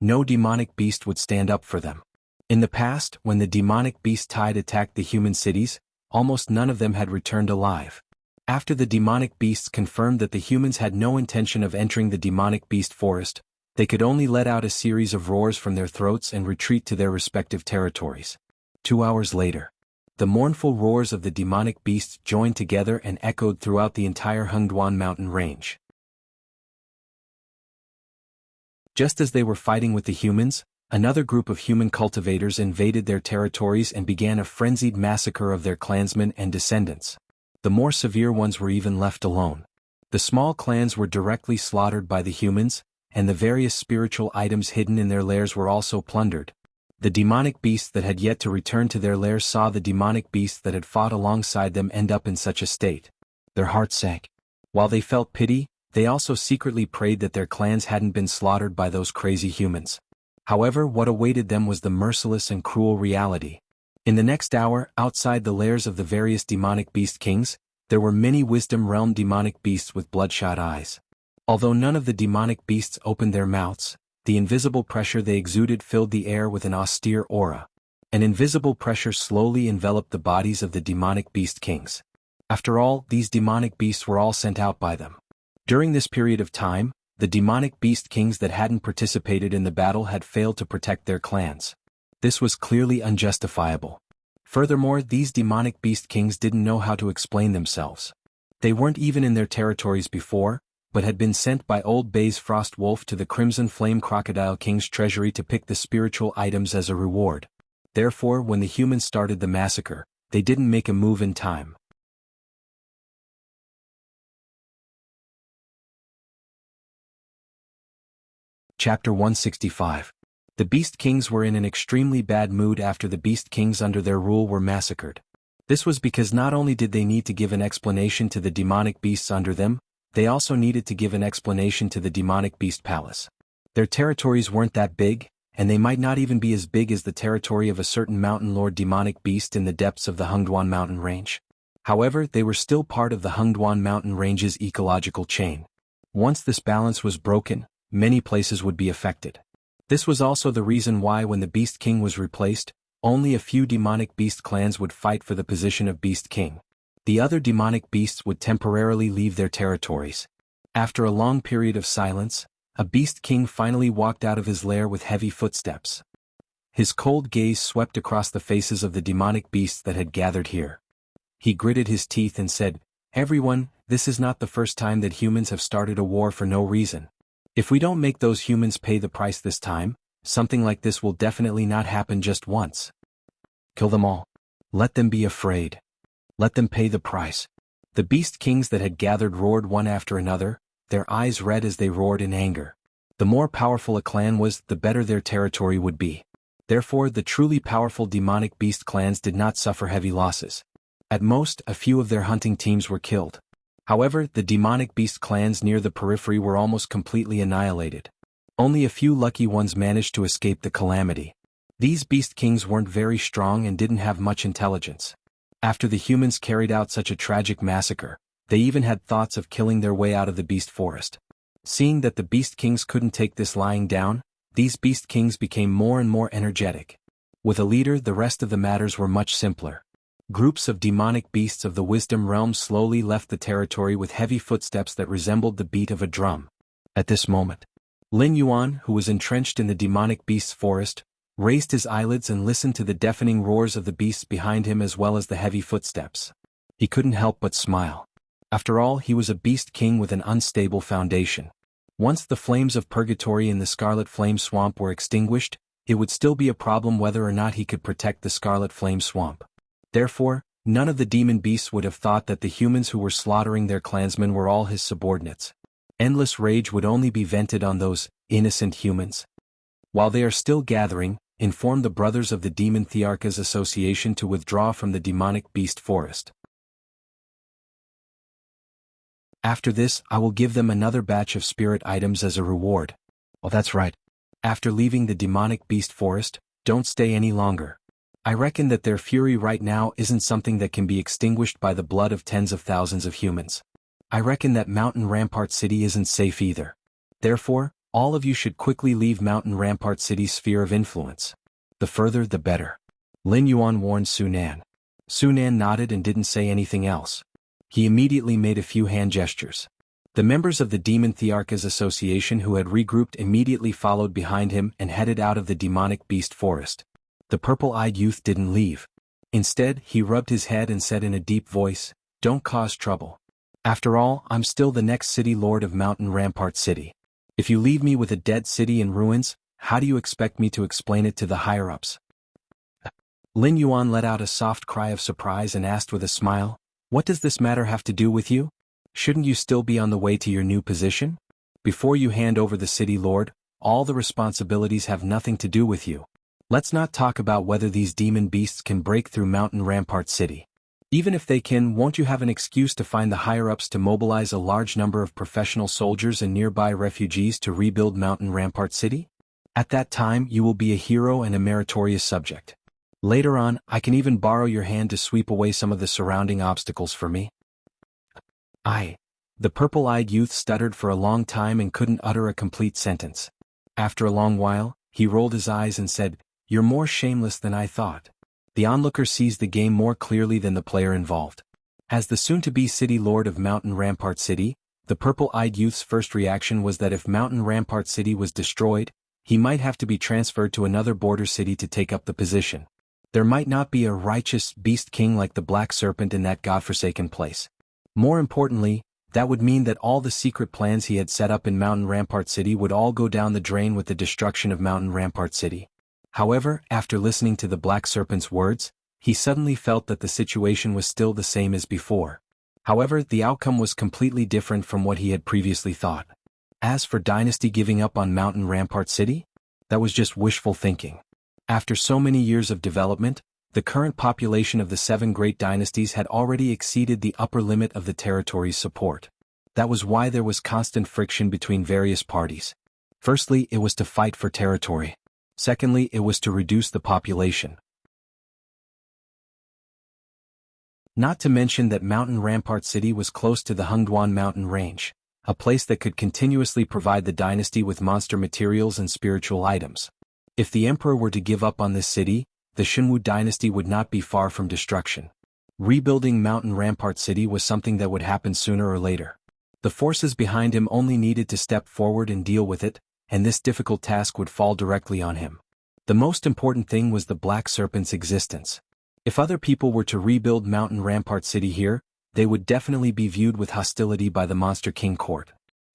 No demonic beast would stand up for them. In the past, when the demonic beast tide attacked the human cities, almost none of them had returned alive. After the demonic beasts confirmed that the humans had no intention of entering the demonic beast forest, they could only let out a series of roars from their throats and retreat to their respective territories. 2 hours later, the mournful roars of the demonic beasts joined together and echoed throughout the entire Hengduan mountain range. Just as they were fighting with the humans, another group of human cultivators invaded their territories and began a frenzied massacre of their clansmen and descendants. The more severe ones were even left alone. The small clans were directly slaughtered by the humans, and the various spiritual items hidden in their lairs were also plundered. The demonic beasts that had yet to return to their lairs saw the demonic beasts that had fought alongside them end up in such a state. Their hearts sank. While they felt pity, they also secretly prayed that their clans hadn't been slaughtered by those crazy humans. However, what awaited them was the merciless and cruel reality. In the next hour, outside the lairs of the various demonic beast kings, there were many wisdom realm demonic beasts with bloodshot eyes. Although none of the demonic beasts opened their mouths, the invisible pressure they exuded filled the air with an austere aura. An invisible pressure slowly enveloped the bodies of the demonic beast kings. After all, these demonic beasts were all sent out by them. During this period of time, the demonic beast kings that hadn't participated in the battle had failed to protect their clans. This was clearly unjustifiable. Furthermore, these demonic beast kings didn't know how to explain themselves. They weren't even in their territories before, but had been sent by Old Bay's Frost Wolf to the Crimson Flame Crocodile King's treasury to pick the spiritual items as a reward. Therefore, when the humans started the massacre, they didn't make a move in time. Chapter 165. The Beast Kings were in an extremely bad mood after the Beast Kings under their rule were massacred. This was because not only did they need to give an explanation to the demonic beasts under them, they also needed to give an explanation to the demonic beast palace. Their territories weren't that big, and they might not even be as big as the territory of a certain mountain lord demonic beast in the depths of the Hengduan mountain range. However, they were still part of the Hengduan mountain range's ecological chain. Once this balance was broken, many places would be affected. This was also the reason why when the Beast King was replaced, only a few demonic beast clans would fight for the position of Beast King. The other demonic beasts would temporarily leave their territories. After a long period of silence, a Beast King finally walked out of his lair with heavy footsteps. His cold gaze swept across the faces of the demonic beasts that had gathered here. He gritted his teeth and said, "Everyone, this is not the first time that humans have started a war for no reason. If we don't make those humans pay the price this time, something like this will definitely not happen just once. Kill them all. Let them be afraid. Let them pay the price." The Beast Kings that had gathered roared one after another, their eyes red as they roared in anger. The more powerful a clan was, the better their territory would be. Therefore, the truly powerful demonic beast clans did not suffer heavy losses. At most, a few of their hunting teams were killed. However, the demonic beast clans near the periphery were almost completely annihilated. Only a few lucky ones managed to escape the calamity. These Beast Kings weren't very strong and didn't have much intelligence. After the humans carried out such a tragic massacre, they even had thoughts of killing their way out of the beast forest. Seeing that the Beast Kings couldn't take this lying down, these Beast Kings became more and more energetic. With a leader, the rest of the matters were much simpler. Groups of demonic beasts of the wisdom realm slowly left the territory with heavy footsteps that resembled the beat of a drum. At this moment, Lin Yuan, who was entrenched in the demonic beast's forest, raised his eyelids and listened to the deafening roars of the beasts behind him as well as the heavy footsteps. He couldn't help but smile. After all, he was a Beast King with an unstable foundation. Once the flames of purgatory in the Scarlet Flame Swamp were extinguished, it would still be a problem whether or not he could protect the Scarlet Flame Swamp. Therefore, none of the demon beasts would have thought that the humans who were slaughtering their clansmen were all his subordinates. Endless rage would only be vented on those innocent humans. While they are still gathering, inform the brothers of the Demon Thearchas Association to withdraw from the demonic beast forest. After this, I will give them another batch of spirit items as a reward. Oh, that's right. After leaving the demonic beast forest, don't stay any longer. I reckon that their fury right now isn't something that can be extinguished by the blood of tens of thousands of humans. I reckon that Mountain Rampart City isn't safe either. Therefore, all of you should quickly leave Mountain Rampart City's sphere of influence. The further the better. Lin Yuan warned Su Nan. Su Nan nodded and didn't say anything else. He immediately made a few hand gestures. The members of the Demon Thearchas Association who had regrouped immediately followed behind him and headed out of the demonic beast forest. The purple-eyed youth didn't leave. Instead, he rubbed his head and said in a deep voice, "Don't cause trouble. After all, I'm still the next city lord of Mountain Rampart City. If you leave me with a dead city in ruins, how do you expect me to explain it to the higher-ups?" Lin Yuan let out a soft cry of surprise and asked with a smile, "What does this matter have to do with you? Shouldn't you still be on the way to your new position? Before you hand over the city lord, all the responsibilities have nothing to do with you. Let's not talk about whether these demon beasts can break through Mountain Rampart City. Even if they can, won't you have an excuse to find the higher-ups to mobilize a large number of professional soldiers and nearby refugees to rebuild Mountain Rampart City? At that time, you will be a hero and a meritorious subject. Later on, I can even borrow your hand to sweep away some of the surrounding obstacles for me." The purple-eyed youth stuttered for a long time and couldn't utter a complete sentence. After a long while, he rolled his eyes and said, "You're more shameless than I thought." The onlooker sees the game more clearly than the player involved. As the soon-to-be city lord of Mountain Rampart City, the purple-eyed youth's first reaction was that if Mountain Rampart City was destroyed, he might have to be transferred to another border city to take up the position. There might not be a righteous beast king like the Black Serpent in that godforsaken place. More importantly, that would mean that all the secret plans he had set up in Mountain Rampart City would all go down the drain with the destruction of Mountain Rampart City. However, after listening to the Black Serpent's words, he suddenly felt that the situation was still the same as before. However, the outcome was completely different from what he had previously thought. As for Dynasty giving up on Mountain Rampart City, that was just wishful thinking. After so many years of development, the current population of the 7 great dynasties had already exceeded the upper limit of the territory's support. That was why there was constant friction between various parties. Firstly, it was to fight for territory. Secondly, it was to reduce the population. Not to mention that Mountain Rampart City was close to the Hengduan mountain range, a place that could continuously provide the dynasty with monster materials and spiritual items. If the emperor were to give up on this city, the Xinwu dynasty would not be far from destruction. Rebuilding Mountain Rampart City was something that would happen sooner or later. The forces behind him only needed to step forward and deal with it, and this difficult task would fall directly on him. The most important thing was the Black Serpent's existence. If other people were to rebuild Mountain Rampart City here, they would definitely be viewed with hostility by the Monster King court.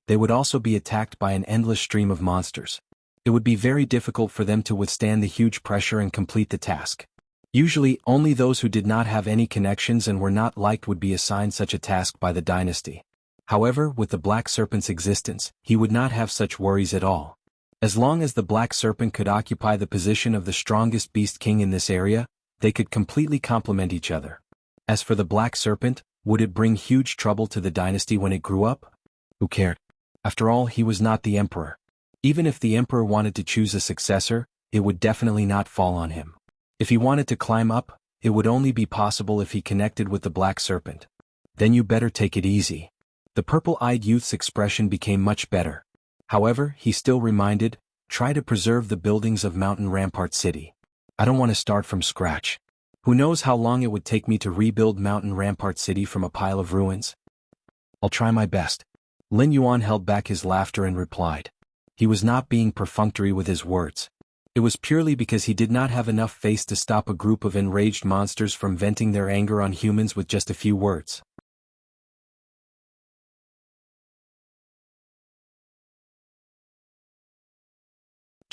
They would also be attacked by an endless stream of monsters. It would be very difficult for them to withstand the huge pressure and complete the task. Usually, only those who did not have any connections and were not liked would be assigned such a task by the dynasty. However, with the Black Serpent's existence, he would not have such worries at all. As long as the Black Serpent could occupy the position of the strongest beast king in this area, they could completely complement each other. As for the Black Serpent, would it bring huge trouble to the dynasty when it grew up? Who cared? After all, he was not the emperor. Even if the emperor wanted to choose a successor, it would definitely not fall on him. If he wanted to climb up, it would only be possible if he connected with the Black Serpent. Then you better take it easy. The purple-eyed youth's expression became much better. However, he still reminded, try to preserve the buildings of Mountain Rampart City. I don't want to start from scratch. Who knows how long it would take me to rebuild Mountain Rampart City from a pile of ruins? I'll try my best. Lin Yuan held back his laughter and replied. He was not being perfunctory with his words. It was purely because he did not have enough face to stop a group of enraged monsters from venting their anger on humans with just a few words.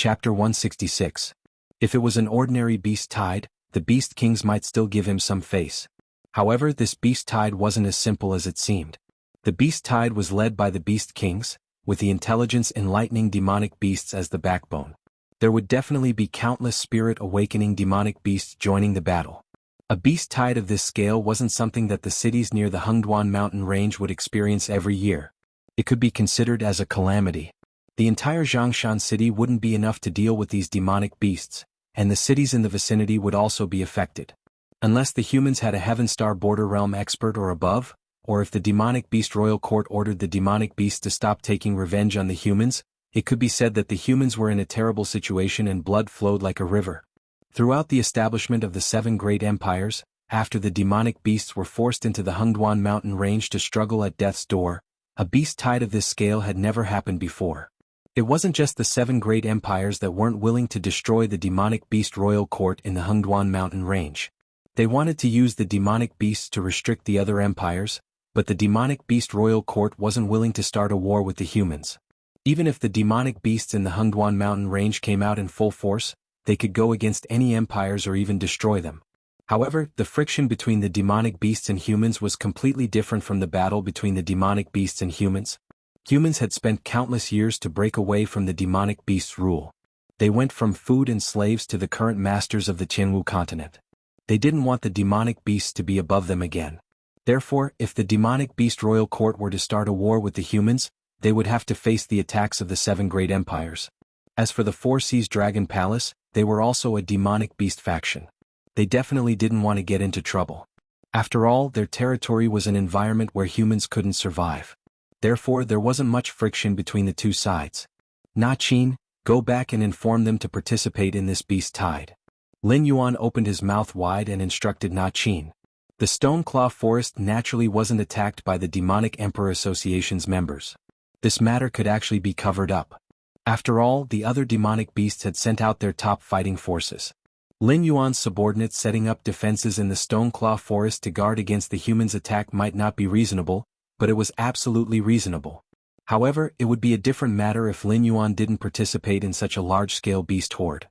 Chapter 166. If it was an ordinary beast tide, the beast kings might still give him some face. However, this beast tide wasn't as simple as it seemed. The beast tide was led by the beast kings, with the intelligence enlightening demonic beasts as the backbone. There would definitely be countless spirit-awakening demonic beasts joining the battle. A beast tide of this scale wasn't something that the cities near the Hengduan mountain range would experience every year. It could be considered as a calamity. The entire Zhongshan city wouldn't be enough to deal with these demonic beasts, and the cities in the vicinity would also be affected. Unless the humans had a Heaven Star border realm expert or above, or if the demonic beast royal court ordered the demonic beast to stop taking revenge on the humans, it could be said that the humans were in a terrible situation and blood flowed like a river. Throughout the establishment of the 7 great empires, after the demonic beasts were forced into the Hengduan mountain range to struggle at death's door, a beast tide of this scale had never happened before. It wasn't just the 7 great empires that weren't willing to destroy the demonic beast royal court in the Hengduan mountain range. They wanted to use the demonic beasts to restrict the other empires, but the demonic beast royal court wasn't willing to start a war with the humans. Even if the demonic beasts in the Hengduan mountain range came out in full force, they could go against any empires or even destroy them. However, the friction between the demonic beasts and humans was completely different from the battle between the demonic beasts and humans. Humans had spent countless years to break away from the demonic beasts' rule. They went from food and slaves to the current masters of the Jianghu continent. They didn't want the demonic beasts to be above them again. Therefore, if the demonic beast royal court were to start a war with the humans, they would have to face the attacks of the 7 great empires. As for the 4 Seas Dragon Palace, they were also a demonic beast faction. They definitely didn't want to get into trouble. After all, their territory was an environment where humans couldn't survive. Therefore, there wasn't much friction between the 2 sides. Na Qin, go back and inform them to participate in this beast tide. Lin Yuan opened his mouth wide and instructed Na Qin. The Stone Claw Forest naturally wasn't attacked by the Demonic Emperor Association's members. This matter could actually be covered up. After all, the other demonic beasts had sent out their top fighting forces. Lin Yuan's subordinates setting up defenses in the Stone Claw Forest to guard against the humans' attack might not be reasonable, but it was absolutely reasonable. However, it would be a different matter if Lin Yuan didn't participate in such a large-scale beast horde.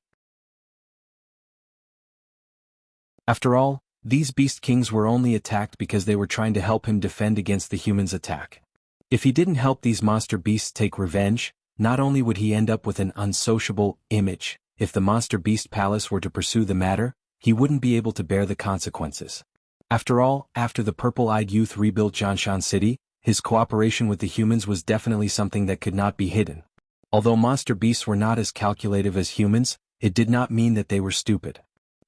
After all, these beast kings were only attacked because they were trying to help him defend against the humans' attack. If he didn't help these monster beasts take revenge, not only would he end up with an unsociable image, if the monster beast palace were to pursue the matter, he wouldn't be able to bear the consequences. After all, after the purple-eyed youth rebuilt Zhongshan City, his cooperation with the humans was definitely something that could not be hidden. Although monster beasts were not as calculative as humans, it did not mean that they were stupid.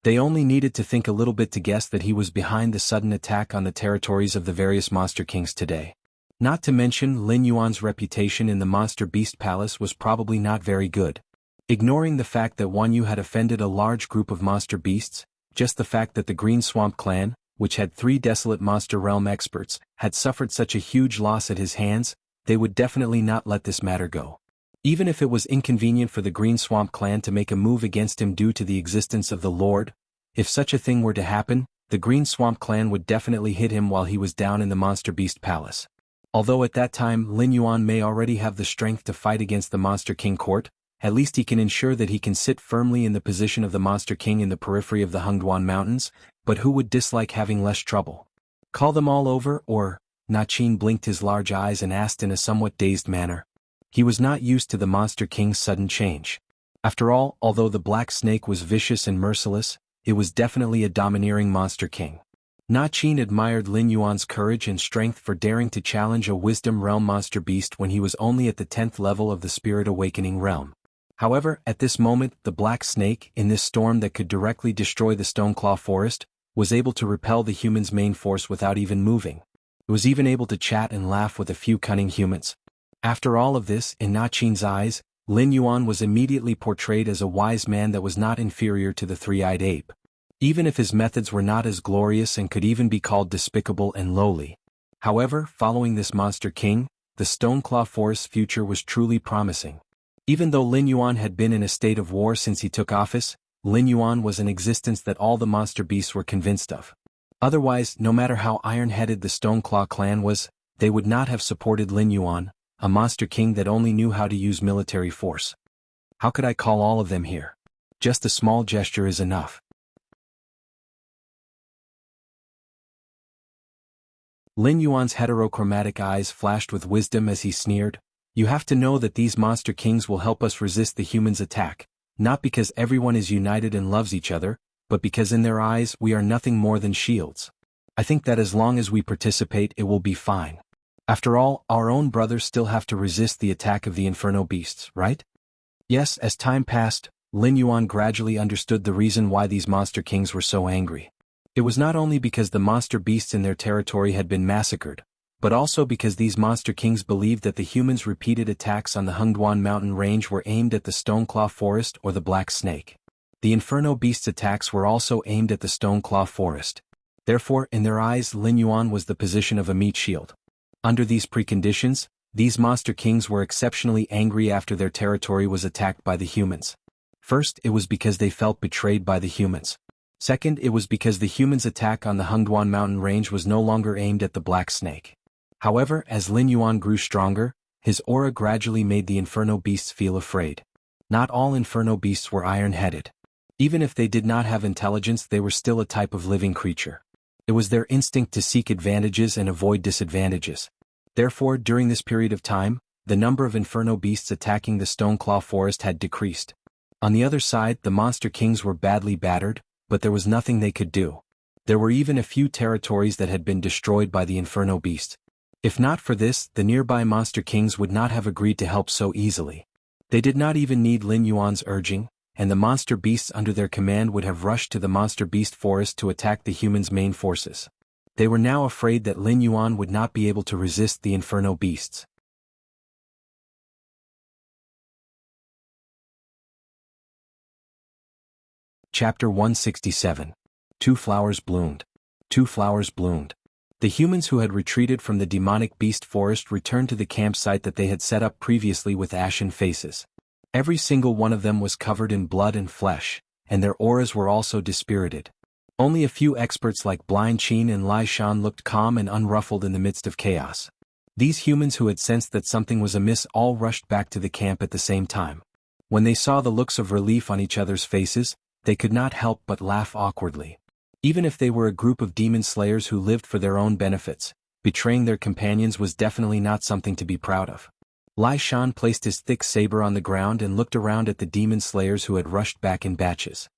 They only needed to think a little bit to guess that he was behind the sudden attack on the territories of the various monster kings today. Not to mention, Lin Yuan's reputation in the monster beast palace was probably not very good. Ignoring the fact that Wan Yu had offended a large group of monster beasts, just the fact that the Green Swamp clan, which had 3 desolate monster realm experts, had suffered such a huge loss at his hands, they would definitely not let this matter go. Even if it was inconvenient for the Green Swamp clan to make a move against him due to the existence of the Lord, if such a thing were to happen, the Green Swamp clan would definitely hit him while he was down in the monster beast palace. Although at that time Lin Yuan may already have the strength to fight against the Monster King court, at least he can ensure that he can sit firmly in the position of the Monster King in the periphery of the Hengduan Mountains, but who would dislike having less trouble? Call them all over, or? Na Qin blinked his large eyes and asked in a somewhat dazed manner. He was not used to the Monster King's sudden change. After all, although the Black Snake was vicious and merciless, it was definitely a domineering Monster King. Na Qin admired Lin Yuan's courage and strength for daring to challenge a Wisdom Realm monster beast when he was only at the 10th level of the Spirit Awakening realm. However, at this moment, the Black Snake, in this storm that could directly destroy the Stoneclaw Forest, was able to repel the humans' main force without even moving. It was even able to chat and laugh with a few cunning humans. After all of this, in Na Qin's eyes, Lin Yuan was immediately portrayed as a wise man that was not inferior to the three-eyed ape. Even if his methods were not as glorious and could even be called despicable and lowly. However, following this Monster King, the Stoneclaw Forest's future was truly promising. Even though Lin Yuan had been in a state of war since he took office, Lin Yuan was an existence that all the monster beasts were convinced of. Otherwise, no matter how iron-headed the Stoneclaw clan was, they would not have supported Lin Yuan, a Monster King that only knew how to use military force. How could I call all of them here? Just a small gesture is enough. Lin Yuan's heterochromatic eyes flashed with wisdom as he sneered. You have to know that these monster kings will help us resist the humans' attack, not because everyone is united and loves each other, but because in their eyes we are nothing more than shields. I think that as long as we participate it will be fine. After all, our own brothers still have to resist the attack of the inferno beasts, right? Yes, as time passed, Lin Yuan gradually understood the reason why these monster kings were so angry. It was not only because the monster beasts in their territory had been massacred, but also because these monster kings believed that the humans' repeated attacks on the Hengduan mountain range were aimed at the Stoneclaw Forest or the Black Snake. The Inferno Beast's attacks were also aimed at the Stoneclaw Forest. Therefore, in their eyes, Lin Yuan was the position of a meat shield. Under these preconditions, these monster kings were exceptionally angry after their territory was attacked by the humans. First, it was because they felt betrayed by the humans. Second, it was because the humans' attack on the Hengduan mountain range was no longer aimed at the Black Snake. However, as Lin Yuan grew stronger, his aura gradually made the Inferno Beasts feel afraid. Not all Inferno Beasts were iron-headed. Even if they did not have intelligence, they were still a type of living creature. It was their instinct to seek advantages and avoid disadvantages. Therefore, during this period of time, the number of Inferno Beasts attacking the Stoneclaw Forest had decreased. On the other side, the monster kings were badly battered, but there was nothing they could do. There were even a few territories that had been destroyed by the Inferno Beast. If not for this, the nearby monster kings would not have agreed to help so easily. They did not even need Lin Yuan's urging, and the monster beasts under their command would have rushed to the monster beast forest to attack the humans' main forces. They were now afraid that Lin Yuan would not be able to resist the Inferno Beasts. Chapter 167. Two flowers bloomed. Two flowers bloomed. The humans who had retreated from the demonic beast forest returned to the campsite that they had set up previously with ashen faces. Every single one of them was covered in blood and flesh, and their auras were also dispirited. Only a few experts like Blind Qin and Lai Shan looked calm and unruffled in the midst of chaos. These humans who had sensed that something was amiss all rushed back to the camp at the same time. When they saw the looks of relief on each other's faces, they could not help but laugh awkwardly. Even if they were a group of demon slayers who lived for their own benefits, betraying their companions was definitely not something to be proud of. Lai Shan placed his thick saber on the ground and looked around at the demon slayers who had rushed back in batches.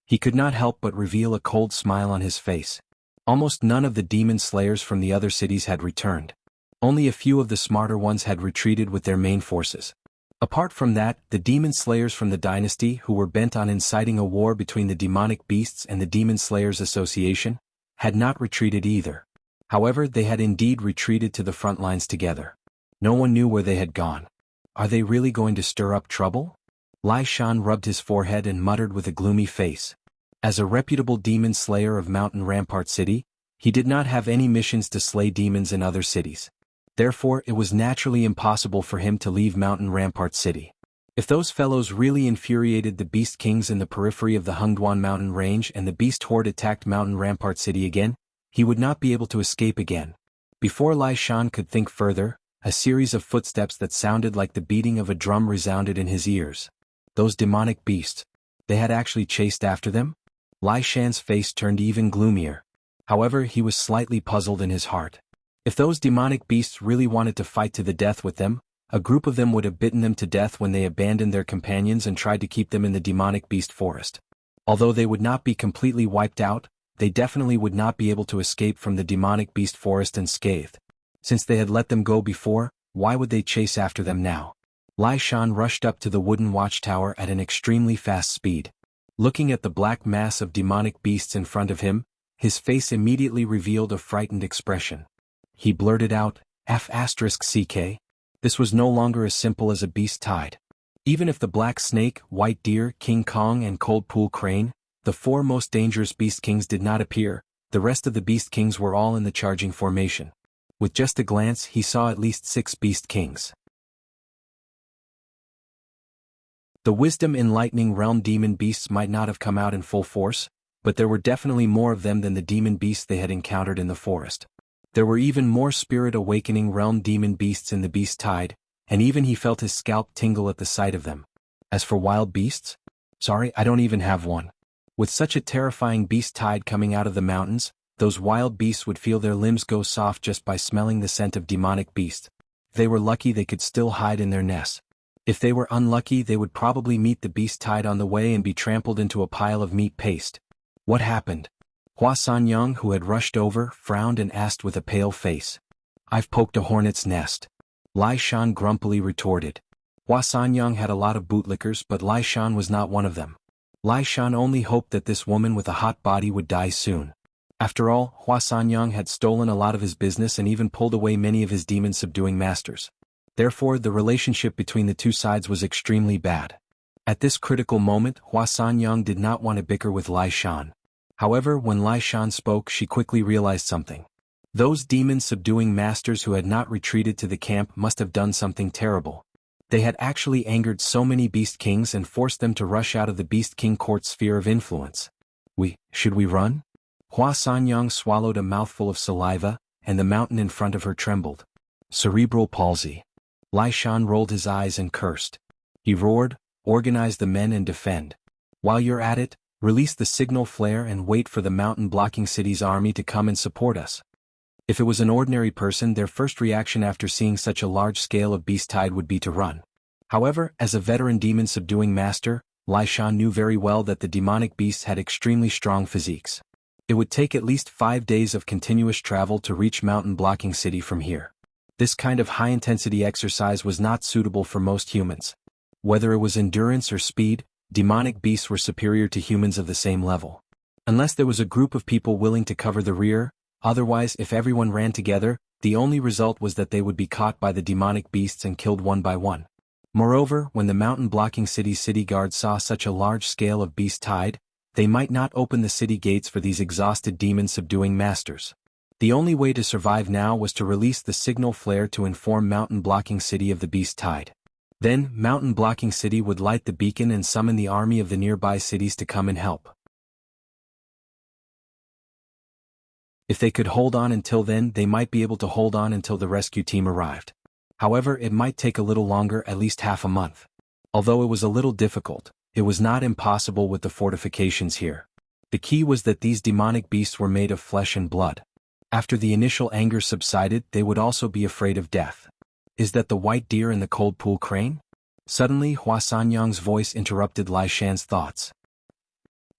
He could not help but reveal a cold smile on his face. Almost none of the demon slayers from the other cities had returned. Only a few of the smarter ones had retreated with their main forces. Apart from that, the demon slayers from the dynasty who were bent on inciting a war between the demonic beasts and the Demon Slayers Association had not retreated either. However, they had indeed retreated to the front lines together. No one knew where they had gone. Are they really going to stir up trouble? Lai Shan rubbed his forehead and muttered with a gloomy face. As a reputable demon slayer of Mountain Rampart City, he did not have any missions to slay demons in other cities. Therefore, it was naturally impossible for him to leave Mountain Rampart City. If those fellows really infuriated the Beast Kings in the periphery of the Hengduan mountain range and the Beast Horde attacked Mountain Rampart City again, he would not be able to escape again. Before Lai Shan could think further, a series of footsteps that sounded like the beating of a drum resounded in his ears. Those demonic beasts. They had actually chased after them? Lai Shan's face turned even gloomier. However, he was slightly puzzled in his heart. If those demonic beasts really wanted to fight to the death with them, a group of them would have bitten them to death when they abandoned their companions and tried to keep them in the demonic beast forest. Although they would not be completely wiped out, they definitely would not be able to escape from the demonic beast forest unscathed. Since they had let them go before, why would they chase after them now? Lai Shan rushed up to the wooden watchtower at an extremely fast speed. Looking at the black mass of demonic beasts in front of him, his face immediately revealed a frightened expression. He blurted out, F***CK. This was no longer as simple as a beast tide. Even if the Black Snake, White Deer, King Kong and Cold Pool Crane, the four most dangerous Beast Kings did not appear, the rest of the Beast Kings were all in the charging formation. With just a glance he saw at least 6 Beast Kings. The Wisdom Enlightening Realm demon beasts might not have come out in full force, but there were definitely more of them than the demon beasts they had encountered in the forest. There were even more Spirit Awakening Realm demon beasts in the beast tide, and even he felt his scalp tingle at the sight of them. As for wild beasts? Sorry, I don't even have one. With such a terrifying beast tide coming out of the mountains, those wild beasts would feel their limbs go soft just by smelling the scent of demonic beasts. If they were lucky, they could still hide in their nests. If they were unlucky, they would probably meet the beast tide on the way and be trampled into a pile of meat paste. What happened? Hua Sanyang, who had rushed over, frowned and asked with a pale face. I've poked a hornet's nest. Lai Shan grumpily retorted. Hua Sanyang had a lot of bootlickers, but Lai Shan was not one of them. Lai Shan only hoped that this woman with a hot body would die soon. After all, Hua Sanyang had stolen a lot of his business and even pulled away many of his demon-subduing masters. Therefore, the relationship between the two sides was extremely bad. At this critical moment, Hua Sanyang did not want to bicker with Lai Shan. However, when Lai Shan spoke, she quickly realized something. Those demon-subduing masters who had not retreated to the camp must have done something terrible. They had actually angered so many Beast Kings and forced them to rush out of the Beast King court's sphere of influence. Should we run? Hua Sanyang swallowed a mouthful of saliva, and the mountain in front of her trembled. Cerebral palsy. Lai Shan rolled his eyes and cursed. He roared, organize the men and defend. While you're at it, release the signal flare and wait for the mountain-blocking city's army to come and support us. If it was an ordinary person, their first reaction after seeing such a large scale of beast tide would be to run. However, as a veteran demon-subduing master, Lai Shan knew very well that the demonic beasts had extremely strong physiques. It would take at least 5 days of continuous travel to reach mountain-blocking city from here. This kind of high-intensity exercise was not suitable for most humans. Whether it was endurance or speed, demonic beasts were superior to humans of the same level. Unless there was a group of people willing to cover the rear, otherwise if everyone ran together, the only result was that they would be caught by the demonic beasts and killed one by one. Moreover, when the mountain-blocking city's city guards saw such a large scale of beast tide, they might not open the city gates for these exhausted demon-subduing masters. The only way to survive now was to release the signal flare to inform mountain-blocking city of the beast tide. Then, mountain-blocking city would light the beacon and summon the army of the nearby cities to come and help. If they could hold on until then, they might be able to hold on until the rescue team arrived. However, it might take a little longer, at least half a month. Although it was a little difficult, it was not impossible with the fortifications here. The key was that these demonic beasts were made of flesh and blood. After the initial anger subsided, they would also be afraid of death. Is that the white deer and the cold pool crane? Suddenly, Hua Sanyang's voice interrupted Lai Shan's thoughts.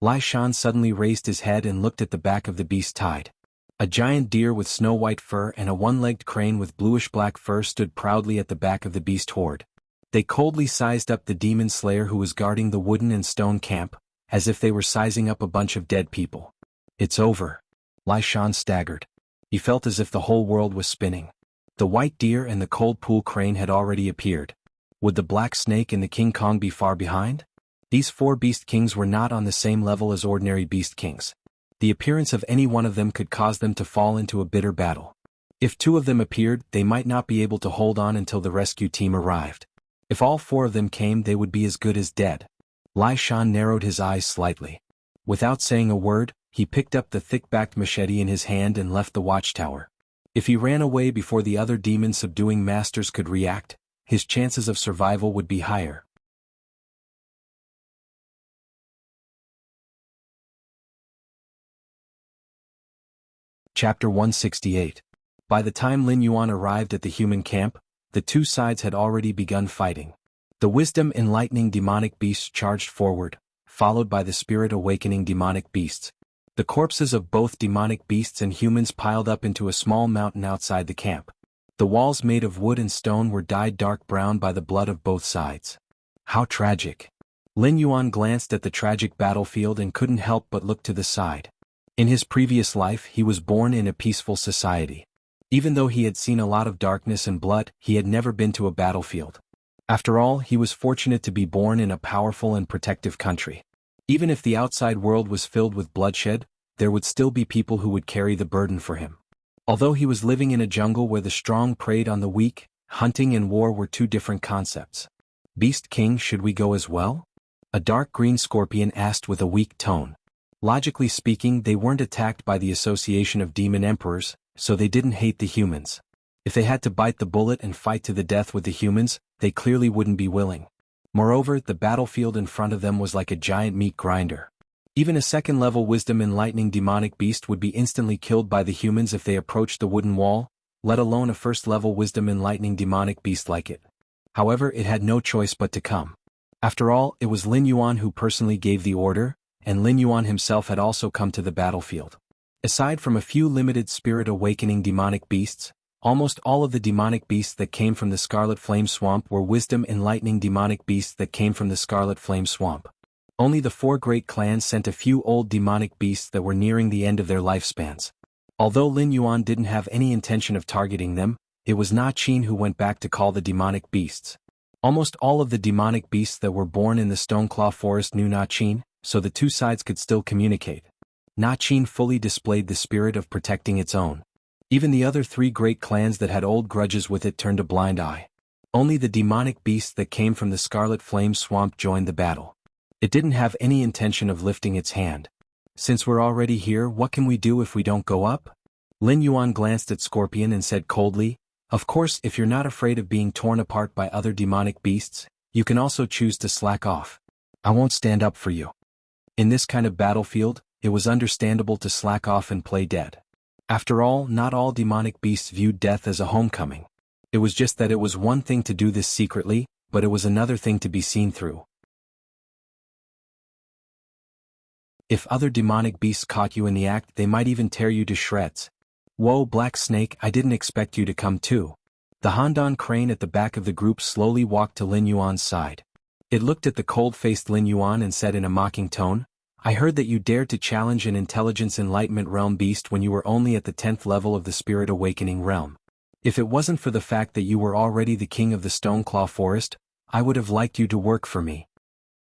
Lai Shan suddenly raised his head and looked at the back of the beast tide. A giant deer with snow-white fur and a one-legged crane with bluish-black fur stood proudly at the back of the beast horde. They coldly sized up the demon slayer who was guarding the wooden and stone camp, as if they were sizing up a bunch of dead people. It's over. Lai Shan staggered. He felt as if the whole world was spinning. The white deer and the cold pool crane had already appeared. Would the black snake and the King Kong be far behind? These 4 beast kings were not on the same level as ordinary beast kings. The appearance of any one of them could cause them to fall into a bitter battle. If 2 of them appeared, they might not be able to hold on until the rescue team arrived. If all 4 of them came, they would be as good as dead. Lai Shan narrowed his eyes slightly. Without saying a word, he picked up the thick-backed machete in his hand and left the watchtower. If he ran away before the other demon-subduing masters could react, his chances of survival would be higher. Chapter 168. By the time Lin Yuan arrived at the human camp, the 2 sides had already begun fighting. The wisdom-enlightening demonic beasts charged forward, followed by the spirit-awakening demonic beasts. The corpses of both demonic beasts and humans piled up into a small mountain outside the camp. The walls made of wood and stone were dyed dark brown by the blood of both sides. How tragic. Lin Yuan glanced at the tragic battlefield and couldn't help but look to the side. In his previous life, he was born in a peaceful society. Even though he had seen a lot of darkness and blood, he had never been to a battlefield. After all, he was fortunate to be born in a powerful and protective country. Even if the outside world was filled with bloodshed, there would still be people who would carry the burden for him. Although he was living in a jungle where the strong preyed on the weak, hunting and war were 2 different concepts. Beast King, should we go as well? A dark green scorpion asked with a weak tone. Logically speaking, they weren't attacked by the Association of Demon Emperors, so they didn't hate the humans. If they had to bite the bullet and fight to the death with the humans, they clearly wouldn't be willing. Moreover, the battlefield in front of them was like a giant meat grinder. Even a second-level wisdom enlightening demonic beast would be instantly killed by the humans if they approached the wooden wall, let alone a first-level wisdom enlightening demonic beast like it. However, it had no choice but to come. After all, it was Lin Yuan who personally gave the order, and Lin Yuan himself had also come to the battlefield. Aside from a few limited spirit-awakening demonic beasts, almost all of the demonic beasts that came from the Scarlet Flame Swamp were wisdom-enlightening demonic beasts that came from the Scarlet Flame Swamp. Only the 4 great clans sent a few old demonic beasts that were nearing the end of their lifespans. Although Lin Yuan didn't have any intention of targeting them, it was Na Qin who went back to call the demonic beasts. Almost all of the demonic beasts that were born in the Stoneclaw Forest knew Na Qin, so the two sides could still communicate. Na Qin fully displayed the spirit of protecting its own. Even the other 3 great clans that had old grudges with it turned a blind eye. Only the demonic beasts that came from the Scarlet Flame Swamp joined the battle. It didn't have any intention of lifting its hand. Since we're already here, what can we do if we don't go up? Lin Yuan glanced at Scorpion and said coldly, "Of course, if you're not afraid of being torn apart by other demonic beasts, you can also choose to slack off. I won't stand up for you." In this kind of battlefield, it was understandable to slack off and play dead. After all, not all demonic beasts viewed death as a homecoming. It was just that it was one thing to do this secretly, but it was another thing to be seen through. If other demonic beasts caught you in the act, they might even tear you to shreds. "Whoa, Black Snake, I didn't expect you to come too." The Handan crane at the back of the group slowly walked to Lin Yuan's side. It looked at the cold-faced Lin Yuan and said in a mocking tone, "I heard that you dared to challenge an intelligence enlightenment realm beast when you were only at the 10th level of the spirit awakening realm. If it wasn't for the fact that you were already the king of the Stoneclaw Forest, I would have liked you to work for me."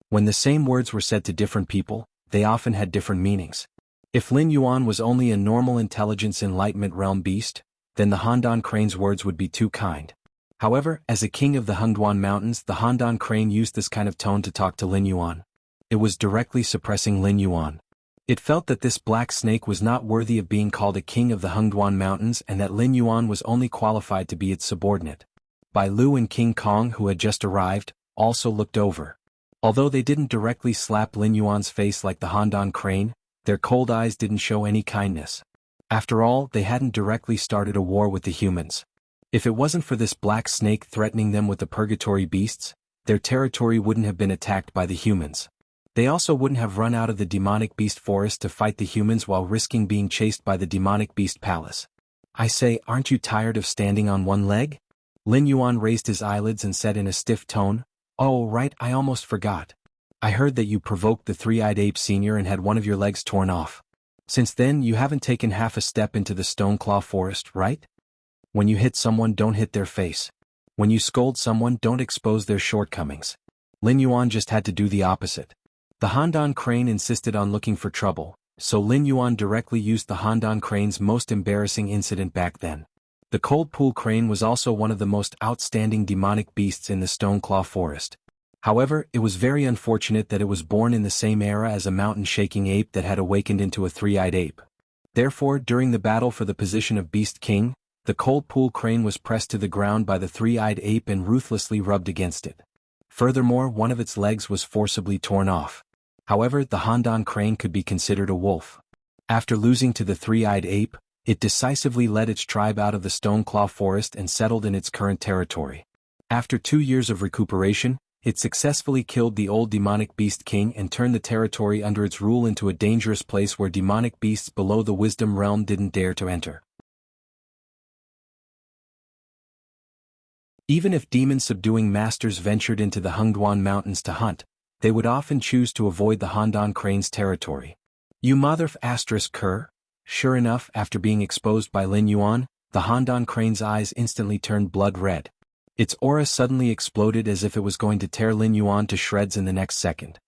When the same words were said to different people, they often had different meanings. If Lin Yuan was only a normal intelligence enlightenment realm beast, then the Handan crane's words would be too kind. However, as a king of the Hengduan Mountains, the Handan crane used this kind of tone to talk to Lin Yuan. It was directly suppressing Lin Yuan. It felt that this black snake was not worthy of being called a king of the Hengduan Mountains and that Lin Yuan was only qualified to be its subordinate. Bai Lu and King Kong, who had just arrived, also looked over. Although they didn't directly slap Lin Yuan's face like the Handan crane, their cold eyes didn't show any kindness. After all, they hadn't directly started a war with the humans. If it wasn't for this black snake threatening them with the purgatory beasts, their territory wouldn't have been attacked by the humans. They also wouldn't have run out of the demonic beast forest to fight the humans while risking being chased by the demonic beast palace. "I say, aren't you tired of standing on one leg?" Lin Yuan raised his eyelids and said in a stiff tone, "Oh right, I almost forgot. I heard that you provoked the three-eyed ape senior and had one of your legs torn off. Since then you haven't taken half a step into the Stoneclaw Forest, right? When you hit someone, don't hit their face. When you scold someone, don't expose their shortcomings." Lin Yuan just had to do the opposite. The Handan crane insisted on looking for trouble, so Lin Yuan directly used the Handan crane's most embarrassing incident back then. The Cold Pool crane was also one of the most outstanding demonic beasts in the Stoneclaw Forest. However, it was very unfortunate that it was born in the same era as a mountain-shaking ape that had awakened into a three-eyed ape. Therefore, during the battle for the position of Beast King, the Cold Pool crane was pressed to the ground by the three-eyed ape and ruthlessly rubbed against it. Furthermore, one of its legs was forcibly torn off. However, the Handan crane could be considered a wolf. After losing to the three-eyed ape, it decisively led its tribe out of the Stoneclaw Forest and settled in its current territory. After 2 years of recuperation, it successfully killed the old demonic beast king and turned the territory under its rule into a dangerous place where demonic beasts below the wisdom realm didn't dare to enter. Even if demon-subduing masters ventured into the Hengduan Mountains to hunt, they would often choose to avoid the Handan crane's territory. "You motherf asterisk cur?" Sure enough, after being exposed by Lin Yuan, the Handan crane's eyes instantly turned blood red. Its aura suddenly exploded as if it was going to tear Lin Yuan to shreds in the next second.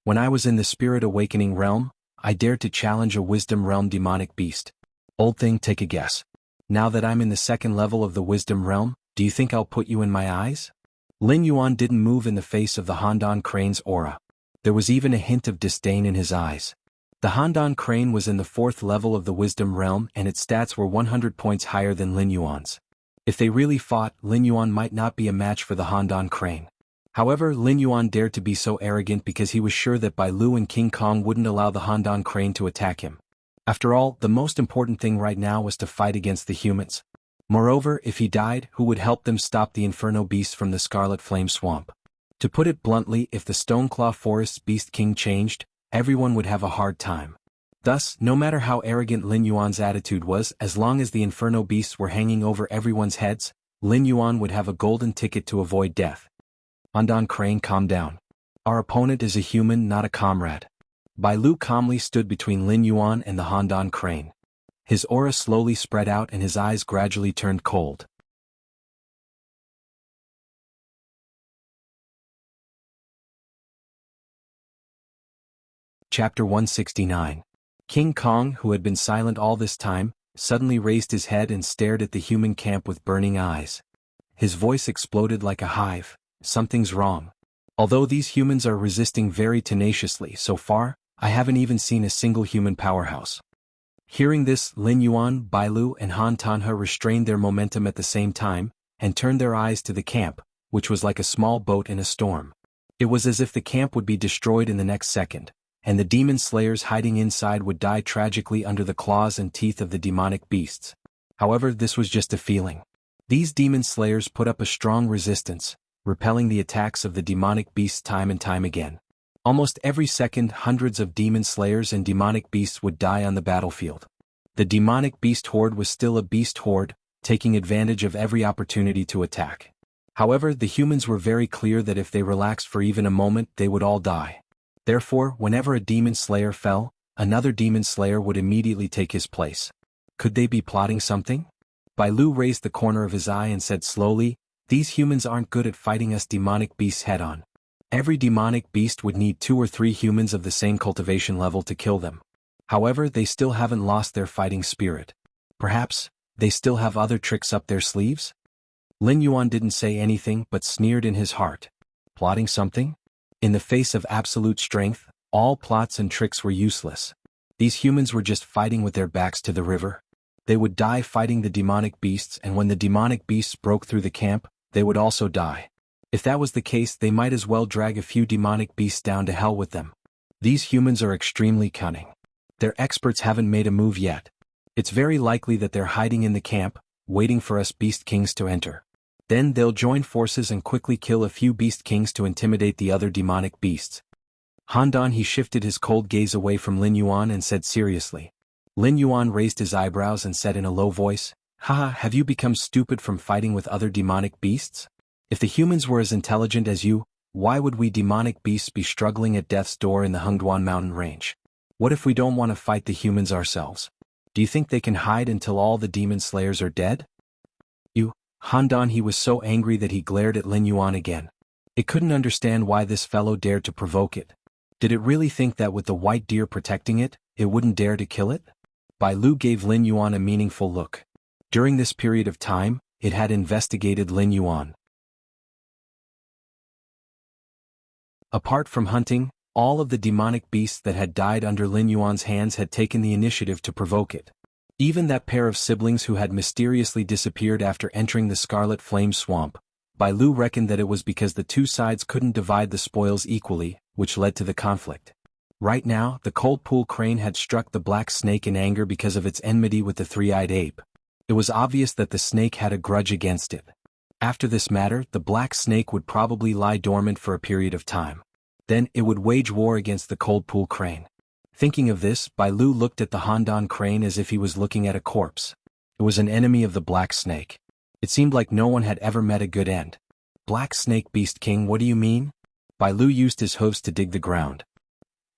"When I was in the Spirit Awakening realm, I dared to challenge a Wisdom realm demonic beast. Old thing, take a guess. Now that I'm in the second level of the Wisdom realm, do you think I'll put you in my eyes?" Lin Yuan didn't move in the face of the Handan crane's aura. There was even a hint of disdain in his eyes. The Handan crane was in the 4th level of the Wisdom realm and its stats were 100 points higher than Lin Yuan's. If they really fought, Lin Yuan might not be a match for the Handan crane. However, Lin Yuan dared to be so arrogant because he was sure that Bai Lu and King Kong wouldn't allow the Handan crane to attack him. After all, the most important thing right now was to fight against the humans. Moreover, if he died, who would help them stop the Inferno Beast from the Scarlet Flame Swamp? To put it bluntly, if the Stoneclaw Forest's Beast King changed, everyone would have a hard time. Thus, no matter how arrogant Lin Yuan's attitude was, as long as the Inferno Beasts were hanging over everyone's heads, Lin Yuan would have a golden ticket to avoid death. Handan Crane, calm down. Our opponent is a human, not a comrade. Bai Lu calmly stood between Lin Yuan and the Handan Crane. His aura slowly spread out and his eyes gradually turned cold. Chapter 169. King Kong, who had been silent all this time, suddenly raised his head and stared at the human camp with burning eyes. His voice exploded like a hive. Something's wrong. Although these humans are resisting very tenaciously so far, I haven't even seen a single human powerhouse. Hearing this, Lin Yuan, Bai Lu and Han Tanhe restrained their momentum at the same time, and turned their eyes to the camp, which was like a small boat in a storm. It was as if the camp would be destroyed in the next second, and the demon slayers hiding inside would die tragically under the claws and teeth of the demonic beasts. However, this was just a feeling. These demon slayers put up a strong resistance, repelling the attacks of the demonic beasts time and time again. Almost every second, hundreds of demon slayers and demonic beasts would die on the battlefield. The demonic beast horde was still a beast horde, taking advantage of every opportunity to attack. However, the humans were very clear that if they relaxed for even a moment, they would all die. Therefore, whenever a demon slayer fell, another demon slayer would immediately take his place. Could they be plotting something? Bai Lu raised the corner of his eye and said slowly, "These humans aren't good at fighting us demonic beasts head-on. Every demonic beast would need 2 or 3 humans of the same cultivation level to kill them. However, they still haven't lost their fighting spirit. Perhaps, they still have other tricks up their sleeves?" Lin Yuan didn't say anything but sneered in his heart. Plotting something? In the face of absolute strength, all plots and tricks were useless. These humans were just fighting with their backs to the river. They would die fighting the demonic beasts, and when the demonic beasts broke through the camp, they would also die. If that was the case, they might as well drag a few demonic beasts down to hell with them. These humans are extremely cunning. Their experts haven't made a move yet. It's very likely that they're hiding in the camp, waiting for us Beast Kings to enter. Then they'll join forces and quickly kill a few Beast Kings to intimidate the other demonic beasts. Handan, he shifted his cold gaze away from Lin Yuan and said seriously. Lin Yuan raised his eyebrows and said in a low voice, "Haha, have you become stupid from fighting with other demonic beasts? If the humans were as intelligent as you, why would we demonic beasts be struggling at death's door in the Hengduan mountain range? What if we don't want to fight the humans ourselves? Do you think they can hide until all the demon slayers are dead?" Handan, he was so angry that he glared at Lin Yuan again. It couldn't understand why this fellow dared to provoke it. Did it really think that with the white deer protecting it, it wouldn't dare to kill it? Bai Lu gave Lin Yuan a meaningful look. During this period of time, it had investigated Lin Yuan. Apart from hunting, all of the demonic beasts that had died under Lin Yuan's hands had taken the initiative to provoke it. Even that pair of siblings who had mysteriously disappeared after entering the Scarlet Flame Swamp, Bai Lu reckoned that it was because the two sides couldn't divide the spoils equally, which led to the conflict. Right now, the Cold Pool Crane had struck the Black Snake in anger because of its enmity with the Three-Eyed Ape. It was obvious that the snake had a grudge against it. After this matter, the Black Snake would probably lie dormant for a period of time. Then, it would wage war against the Cold Pool Crane. Thinking of this, Bai Lu looked at the Handan Crane as if he was looking at a corpse. It was an enemy of the Black Snake. It seemed like no one had ever met a good end. "Black Snake Beast King, what do you mean?" Bai Lu used his hooves to dig the ground.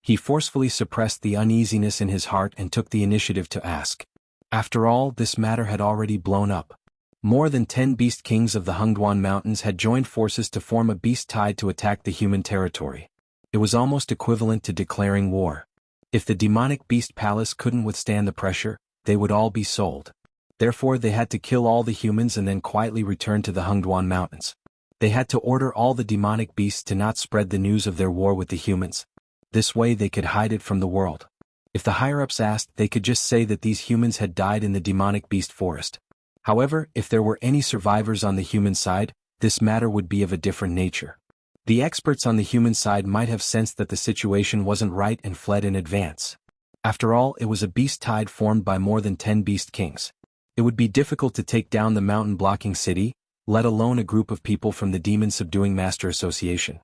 He forcefully suppressed the uneasiness in his heart and took the initiative to ask. After all, this matter had already blown up. More than 10 Beast Kings of the Hengduan Mountains had joined forces to form a beast tide to attack the human territory. It was almost equivalent to declaring war. If the demonic beast palace couldn't withstand the pressure, they would all be sold. Therefore, they had to kill all the humans and then quietly return to the Hengduan Mountains. They had to order all the demonic beasts to not spread the news of their war with the humans. This way they could hide it from the world. If the higher-ups asked, they could just say that these humans had died in the demonic beast forest. However, if there were any survivors on the human side, this matter would be of a different nature. The experts on the human side might have sensed that the situation wasn't right and fled in advance. After all, it was a beast tide formed by more than 10 beast kings. It would be difficult to take down the mountain-blocking city, let alone a group of people from the demon-subduing master association.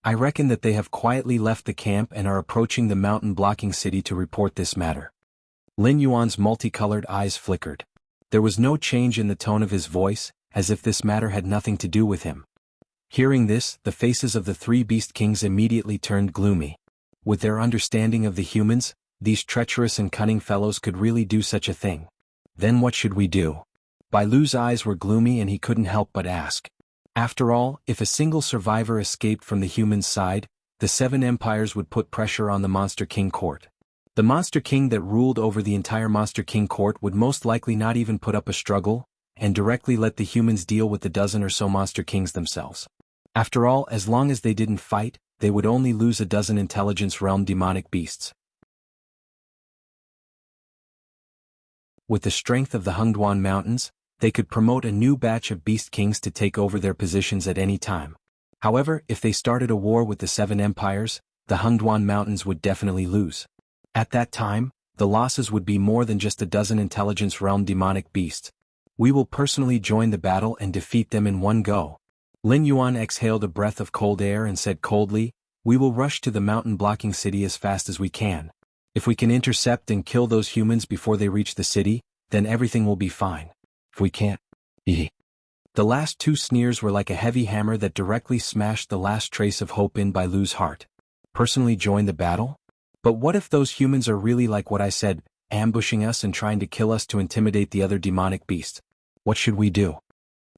I reckon that they have quietly left the camp and are approaching the mountain-blocking city to report this matter. Lin Yuan's multicolored eyes flickered. There was no change in the tone of his voice, as if this matter had nothing to do with him. Hearing this, the faces of the 3 beast kings immediately turned gloomy. With their understanding of the humans, these treacherous and cunning fellows could really do such a thing. Then what should we do? Bai Lu's eyes were gloomy and he couldn't help but ask. After all, if a single survivor escaped from the humans' side, the 7 empires would put pressure on the Monster King court. The Monster King that ruled over the entire Monster King court would most likely not even put up a struggle, and directly let the humans deal with the dozen or so Monster Kings themselves. After all, as long as they didn't fight, they would only lose a dozen intelligence realm demonic beasts. With the strength of the Hengduan Mountains, they could promote a new batch of beast kings to take over their positions at any time. However, if they started a war with the 7 empires, the Hengduan Mountains would definitely lose. At that time, the losses would be more than just a dozen intelligence realm demonic beasts. We will personally join the battle and defeat them in one go. Lin Yuan exhaled a breath of cold air and said coldly, we will rush to the mountain-blocking city as fast as we can. If we can intercept and kill those humans before they reach the city, then everything will be fine. If we can't, The last 2 sneers were like a heavy hammer that directly smashed the last trace of hope in Bai Lu's heart. Personally join the battle? But what if those humans are really like what I said, ambushing us and trying to kill us to intimidate the other demonic beasts? What should we do?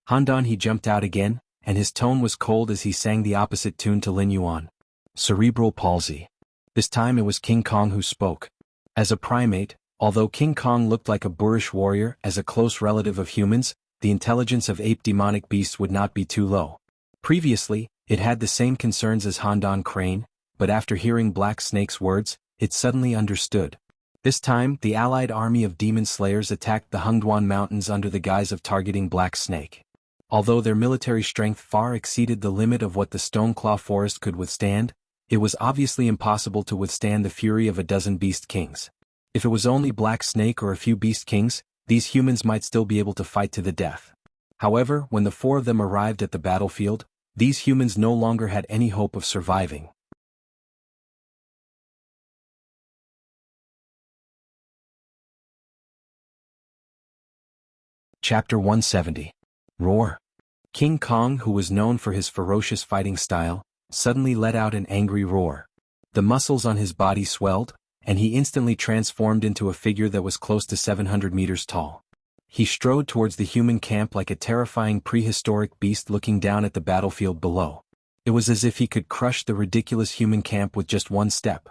Handan he jumped out again, and his tone was cold as he sang the opposite tune to Lin Yuan. Cerebral palsy. This time it was King Kong who spoke. As a primate, although King Kong looked like a boorish warrior as a close relative of humans, the intelligence of ape demonic beasts would not be too low. Previously, it had the same concerns as Handan Crane, but after hearing Black Snake's words, it suddenly understood. This time, the allied army of demon slayers attacked the Hengduan Mountains under the guise of targeting Black Snake. Although their military strength far exceeded the limit of what the Stoneclaw Forest could withstand, it was obviously impossible to withstand the fury of a dozen beast kings. If it was only Black Snake or a few beast kings, these humans might still be able to fight to the death. However, when the 4 of them arrived at the battlefield, these humans no longer had any hope of surviving. Chapter 170. Roar. King Kong, who was known for his ferocious fighting style, suddenly let out an angry roar. The muscles on his body swelled, and he instantly transformed into a figure that was close to 700 meters tall. He strode towards the human camp like a terrifying prehistoric beast looking down at the battlefield below. It was as if he could crush the ridiculous human camp with just one step.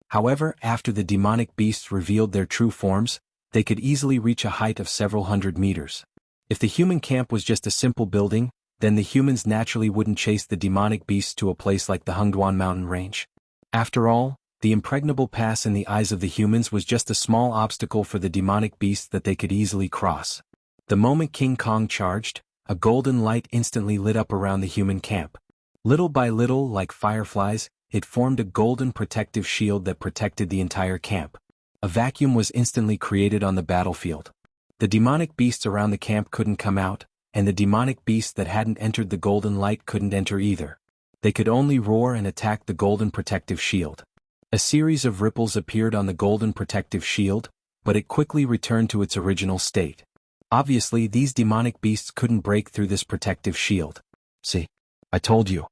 However, after the demonic beasts revealed their true forms, they could easily reach a height of several hundred meters. If the human camp was just a simple building, then the humans naturally wouldn't chase the demonic beasts to a place like the Hengduan mountain range. After all, the impregnable pass in the eyes of the humans was just a small obstacle for the demonic beasts that they could easily cross. The moment King Kong charged, a golden light instantly lit up around the human camp. Little by little, like fireflies, it formed a golden protective shield that protected the entire camp. A vacuum was instantly created on the battlefield. The demonic beasts around the camp couldn't come out, and the demonic beasts that hadn't entered the golden light couldn't enter either. They could only roar and attack the golden protective shield. A series of ripples appeared on the golden protective shield, but it quickly returned to its original state. Obviously, these demonic beasts couldn't break through this protective shield. See? I told you.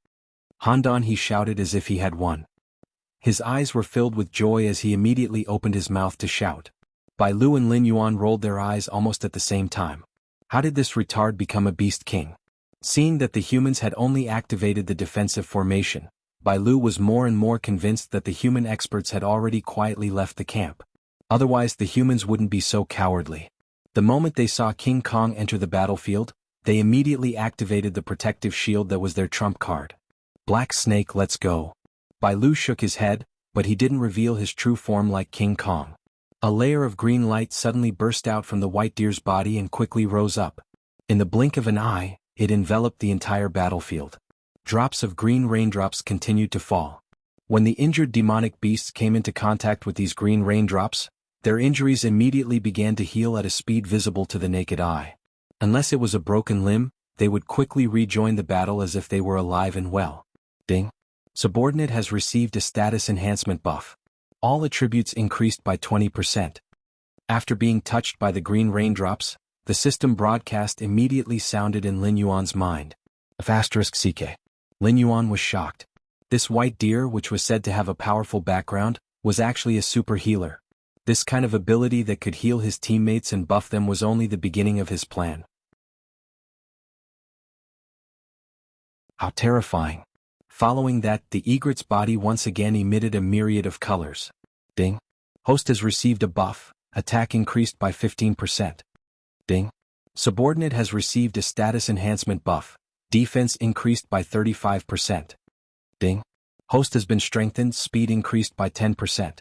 Handan he shouted as if he had won. His eyes were filled with joy as he immediately opened his mouth to shout. Bai Lu and Lin Yuan rolled their eyes almost at the same time. How did this retard become a beast king? Seeing that the humans had only activated the defensive formation, Bai Lu was more and more convinced that the human experts had already quietly left the camp. Otherwise the humans wouldn't be so cowardly. The moment they saw King Kong enter the battlefield, they immediately activated the protective shield that was their trump card. Black Snake, let's go. Bai Lu shook his head, but he didn't reveal his true form like King Kong. A layer of green light suddenly burst out from the white deer's body and quickly rose up. In the blink of an eye, it enveloped the entire battlefield. Drops of green raindrops continued to fall. When the injured demonic beasts came into contact with these green raindrops, their injuries immediately began to heal at a speed visible to the naked eye. Unless it was a broken limb, they would quickly rejoin the battle as if they were alive and well. Ding. Subordinate has received a status enhancement buff. All attributes increased by 20%. After being touched by the green raindrops, the system broadcast immediately sounded in Lin Yuan's mind. *CK. Lin Yuan was shocked. This white deer, which was said to have a powerful background, was actually a super healer. This kind of ability that could heal his teammates and buff them was only the beginning of his plan. How terrifying. Following that, the egret's body once again emitted a myriad of colors. Ding. Host has received a buff, attack increased by 15%. Ding. Subordinate has received a status enhancement buff, defense increased by 35%. Ding. Host has been strengthened, speed increased by 10%.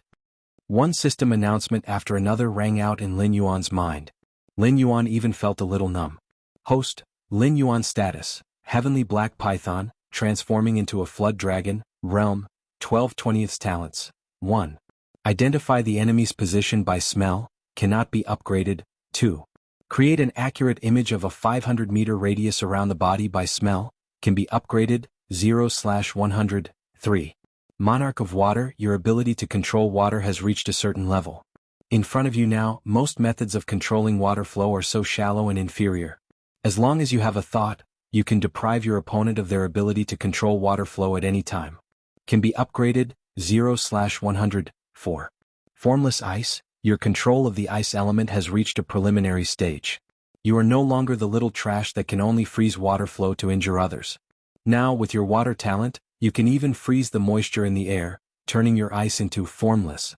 One system announcement after another rang out in Lin Yuan's mind. Lin Yuan even felt a little numb. Host, Lin Yuan status, Heavenly Black Python, transforming into a Flood Dragon, Realm, 12/20 talents. 1. Identify the enemy's position by smell, cannot be upgraded. 2. Create an accurate image of a 500-meter radius around the body by smell, can be upgraded. 0/100. 3. Monarch of Water, your ability to control water has reached a certain level. In front of you now, most methods of controlling water flow are so shallow and inferior. As long as you have a thought, you can deprive your opponent of their ability to control water flow at any time. Can be upgraded. 0/100. 4. Formless Ice, your control of the ice element has reached a preliminary stage. You are no longer the little trash that can only freeze water flow to injure others. Now, with your water talent, you can even freeze the moisture in the air, turning your ice into formless.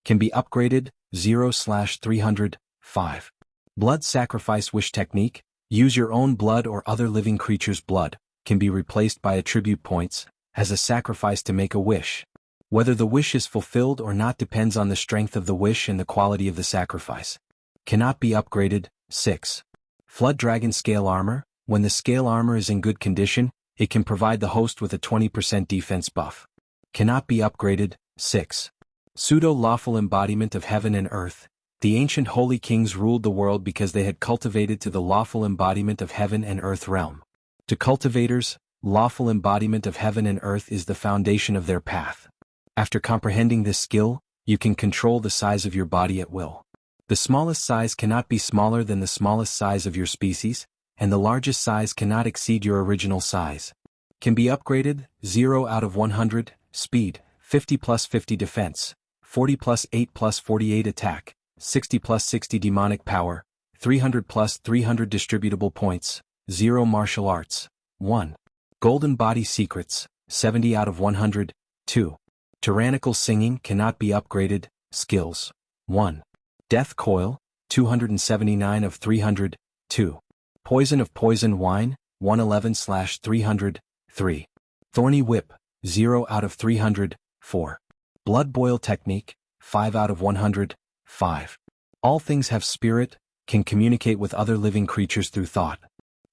Can be upgraded. 0/300. 5. Blood Sacrifice Wish Technique, use your own blood or other living creature's blood, can be replaced by attribute points, as a sacrifice to make a wish. Whether the wish is fulfilled or not depends on the strength of the wish and the quality of the sacrifice. Cannot be upgraded. 6. Flood Dragon Scale Armor, when the scale armor is in good condition, it can provide the host with a 20% defense buff. Cannot be upgraded. 6. Pseudo-lawful embodiment of heaven and earth, the ancient holy kings ruled the world because they had cultivated to the lawful embodiment of heaven and earth realm. To cultivators, lawful embodiment of heaven and earth is the foundation of their path. After comprehending this skill, you can control the size of your body at will. The smallest size cannot be smaller than the smallest size of your species, and the largest size cannot exceed your original size. Can be upgraded. 0/100, speed, 50+50 defense, 40+8+48 attack, 60+60 demonic power, 300+300 distributable points, 0 martial arts. 1. Golden Body Secrets, 70/100. 2. Tyrannical Singing cannot be upgraded, skills. 1. Death Coil, 279/300. 2. Poison of Poison Wine, 111/300. 3. Thorny Whip, 0/300. 4. Blood Boil Technique, 5/100. 5. All things have spirit, can communicate with other living creatures through thought.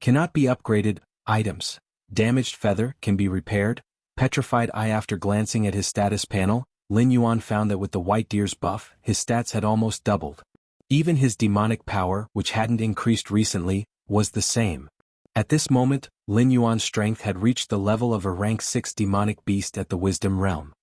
Cannot be upgraded. Items. Damaged Feather can be repaired. Petrified Eye. After glancing at his status panel, Lin Yuan found that with the white deer's buff, his stats had almost doubled. Even his demonic power, which hadn't increased recently, was the same. At this moment, Lin Yuan's strength had reached the level of a rank 6 demonic beast at the Wisdom Realm.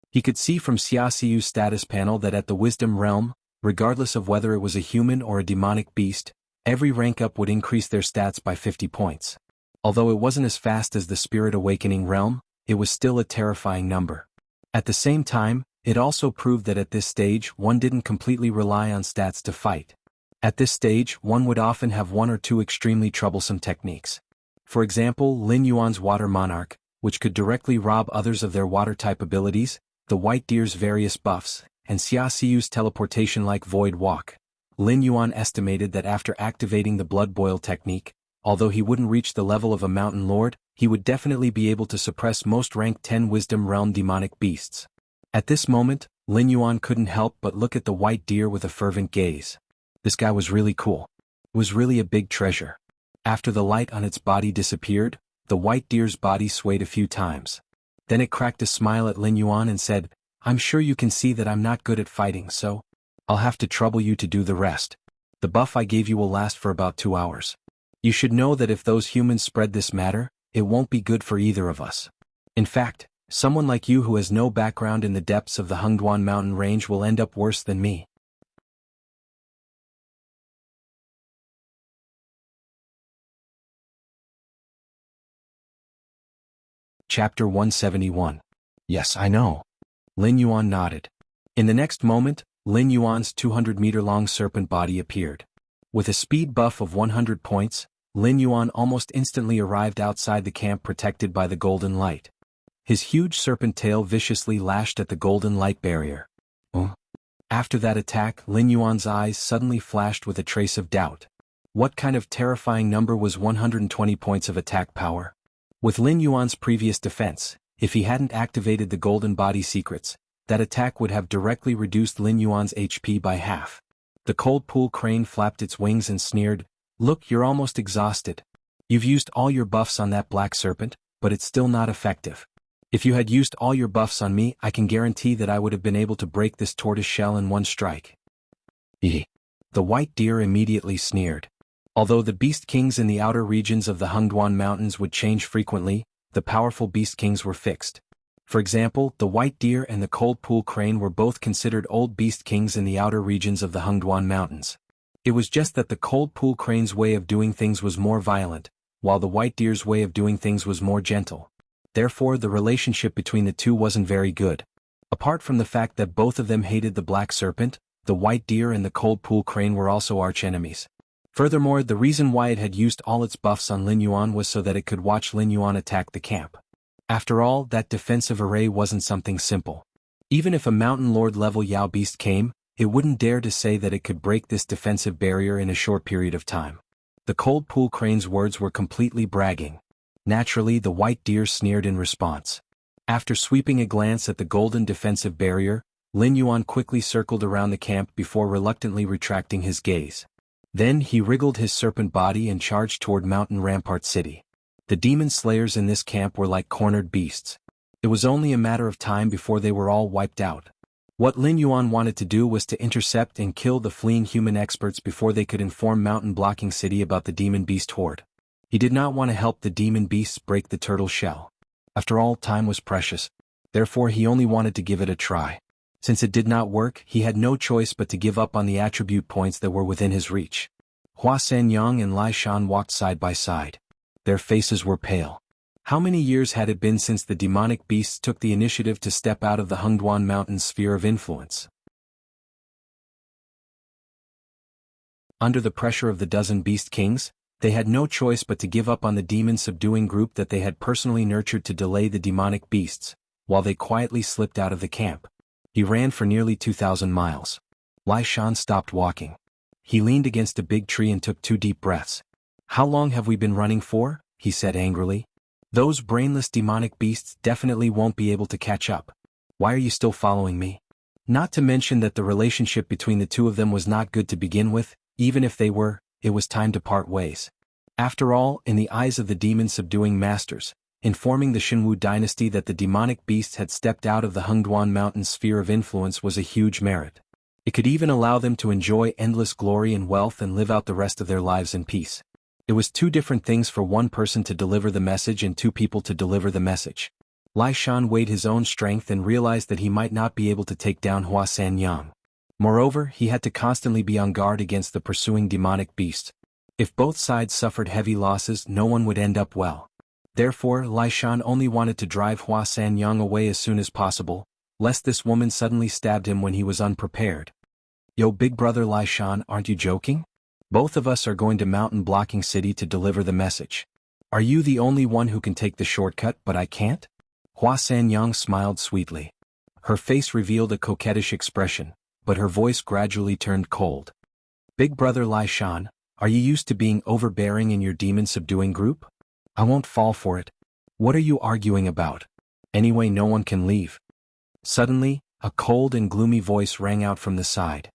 He could see from Xiaoxiu's status panel that at the Wisdom Realm, regardless of whether it was a human or a demonic beast, every rank up would increase their stats by 50 points. Although it wasn't as fast as the Spirit Awakening realm, it was still a terrifying number. At the same time, it also proved that at this stage one didn't completely rely on stats to fight. At this stage, one would often have one or two extremely troublesome techniques. For example, Lin Yuan's Water Monarch, which could directly rob others of their water-type abilities, the White Deer's various buffs, and Xiaoxiu's teleportation-like Void Walk. Lin Yuan estimated that after activating the Blood Boil technique, although he wouldn't reach the level of a mountain lord, he would definitely be able to suppress most rank 10 Wisdom Realm demonic beasts. At this moment, Lin Yuan couldn't help but look at the white deer with a fervent gaze. This guy was really cool. It was really a big treasure. After the light on its body disappeared, the white deer's body swayed a few times. Then it cracked a smile at Lin Yuan and said, "I'm sure you can see that I'm not good at fighting, so I'll have to trouble you to do the rest. The buff I gave you will last for about 2 hours. You should know that if those humans spread this matter, it won't be good for either of us. In fact, someone like you who has no background in the depths of the Hengduan mountain range will end up worse than me." Chapter 171. Yes, I know. Lin Yuan nodded. In the next moment, Lin Yuan's 200-meter-long serpent body appeared. With a speed buff of 100 points, Lin Yuan almost instantly arrived outside the camp protected by the golden light. His huge serpent tail viciously lashed at the golden light barrier. After that attack, Lin Yuan's eyes suddenly flashed with a trace of doubt. What kind of terrifying number was 120 points of attack power? With Lin Yuan's previous defense, if he hadn't activated the golden body secrets, that attack would have directly reduced Lin Yuan's HP by half. The cold pool crane flapped its wings and sneered, "Look, you're almost exhausted. You've used all your buffs on that black serpent, but it's still not effective. If you had used all your buffs on me, I can guarantee that I would have been able to break this tortoise shell in one strike." The white deer immediately sneered. Although the beast kings in the outer regions of the Hengduan mountains would change frequently, the powerful beast kings were fixed. For example, the white deer and the cold pool crane were both considered old beast kings in the outer regions of the Hengduan mountains. It was just that the cold pool crane's way of doing things was more violent, while the white deer's way of doing things was more gentle. Therefore, the relationship between the two wasn't very good. Apart from the fact that both of them hated the black serpent, the white deer and the cold pool crane were also archenemies. Furthermore, the reason why it had used all its buffs on Lin Yuan was so that it could watch Lin Yuan attack the camp. After all, that defensive array wasn't something simple. Even if a mountain lord level Yao beast came, it wouldn't dare to say that it could break this defensive barrier in a short period of time. The cold pool crane's words were completely bragging. Naturally, the white deer sneered in response. After sweeping a glance at the golden defensive barrier, Lin Yuan quickly circled around the camp before reluctantly retracting his gaze. Then he wriggled his serpent body and charged toward Mountain Rampart City. The demon slayers in this camp were like cornered beasts. It was only a matter of time before they were all wiped out. What Lin Yuan wanted to do was to intercept and kill the fleeing human experts before they could inform Mountain Blocking City about the demon beast horde. He did not want to help the demon beasts break the turtle shell. After all, time was precious. Therefore, he only wanted to give it a try. Since it did not work, he had no choice but to give up on the attribute points that were within his reach. Hua Sanyang and Lai Shan walked side by side. Their faces were pale. How many years had it been since the demonic beasts took the initiative to step out of the Hengduan Mountain's sphere of influence? Under the pressure of the dozen beast kings, they had no choice but to give up on the demon-subduing group that they had personally nurtured to delay the demonic beasts, while they quietly slipped out of the camp. He ran for nearly 2,000 miles. Lai Shan stopped walking. He leaned against a big tree and took 2 deep breaths. "How long have we been running for?" he said angrily. "Those brainless demonic beasts definitely won't be able to catch up. Why are you still following me?" Not to mention that the relationship between the two of them was not good to begin with. Even if they were, it was time to part ways. After all, in the eyes of the demon-subduing masters, informing the Xinwu dynasty that the demonic beasts had stepped out of the Hengduan Mountain's sphere of influence was a huge merit. It could even allow them to enjoy endless glory and wealth and live out the rest of their lives in peace. It was 2 different things for one person to deliver the message and 2 people to deliver the message. Lai Shan weighed his own strength and realized that he might not be able to take down Hua Sanyang. Moreover, he had to constantly be on guard against the pursuing demonic beast. If both sides suffered heavy losses, no one would end up well. Therefore, Lai Shan only wanted to drive Hua Sanyang away as soon as possible, lest this woman suddenly stabbed him when he was unprepared. "Yo, big brother Lai Shan, aren't you joking? Both of us are going to Mountain Blocking City to deliver the message. Are you the only one who can take the shortcut, but I can't?" Hua Sanyang smiled sweetly. Her face revealed a coquettish expression, but her voice gradually turned cold. "Big brother Lai Shan, are you used to being overbearing in your demon-subduing group? I won't fall for it. What are you arguing about? Anyway, no one can leave." Suddenly, a cold and gloomy voice rang out from the side.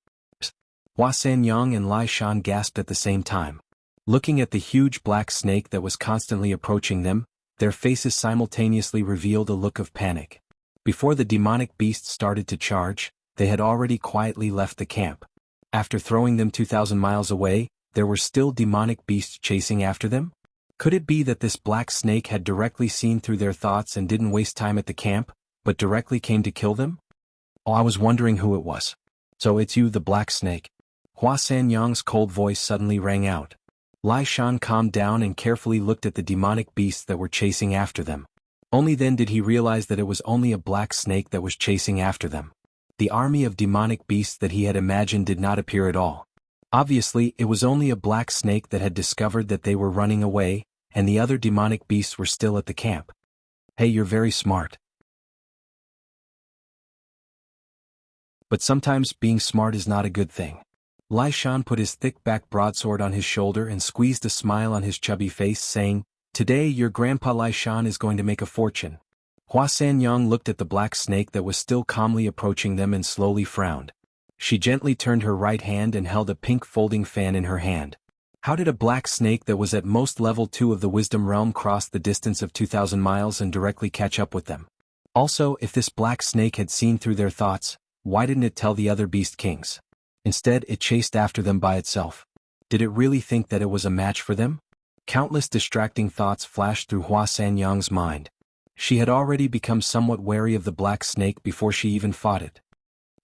Hua Sanyang and Lai Shan gasped at the same time. Looking at the huge black snake that was constantly approaching them, their faces simultaneously revealed a look of panic. Before the demonic beast started to charge, they had already quietly left the camp. After throwing them 2,000 miles away, there were still demonic beasts chasing after them? Could it be that this black snake had directly seen through their thoughts and didn't waste time at the camp, but directly came to kill them? Oh, I was wondering who it was. So it's you, the black snake. Hua Sanyang's cold voice suddenly rang out. Lai Shan calmed down and carefully looked at the demonic beasts that were chasing after them. Only then did he realize that it was only a black snake that was chasing after them. The army of demonic beasts that he had imagined did not appear at all. Obviously, it was only a black snake that had discovered that they were running away, and the other demonic beasts were still at the camp. Hey, you're very smart. But sometimes being smart is not a good thing. Lai Shan put his thick back broadsword on his shoulder and squeezed a smile on his chubby face, saying, "Today your grandpa Lai Shan is going to make a fortune." Hua Sanyang looked at the black snake that was still calmly approaching them and slowly frowned. She gently turned her right hand and held a pink folding fan in her hand. How did a black snake that was at most level 2 of the wisdom realm cross the distance of 2,000 miles and directly catch up with them? Also, if this black snake had seen through their thoughts, why didn't it tell the other beast kings? Instead, it chased after them by itself. Did it really think that it was a match for them? Countless distracting thoughts flashed through Hua Sanyang's mind. She had already become somewhat wary of the black snake before she even fought it.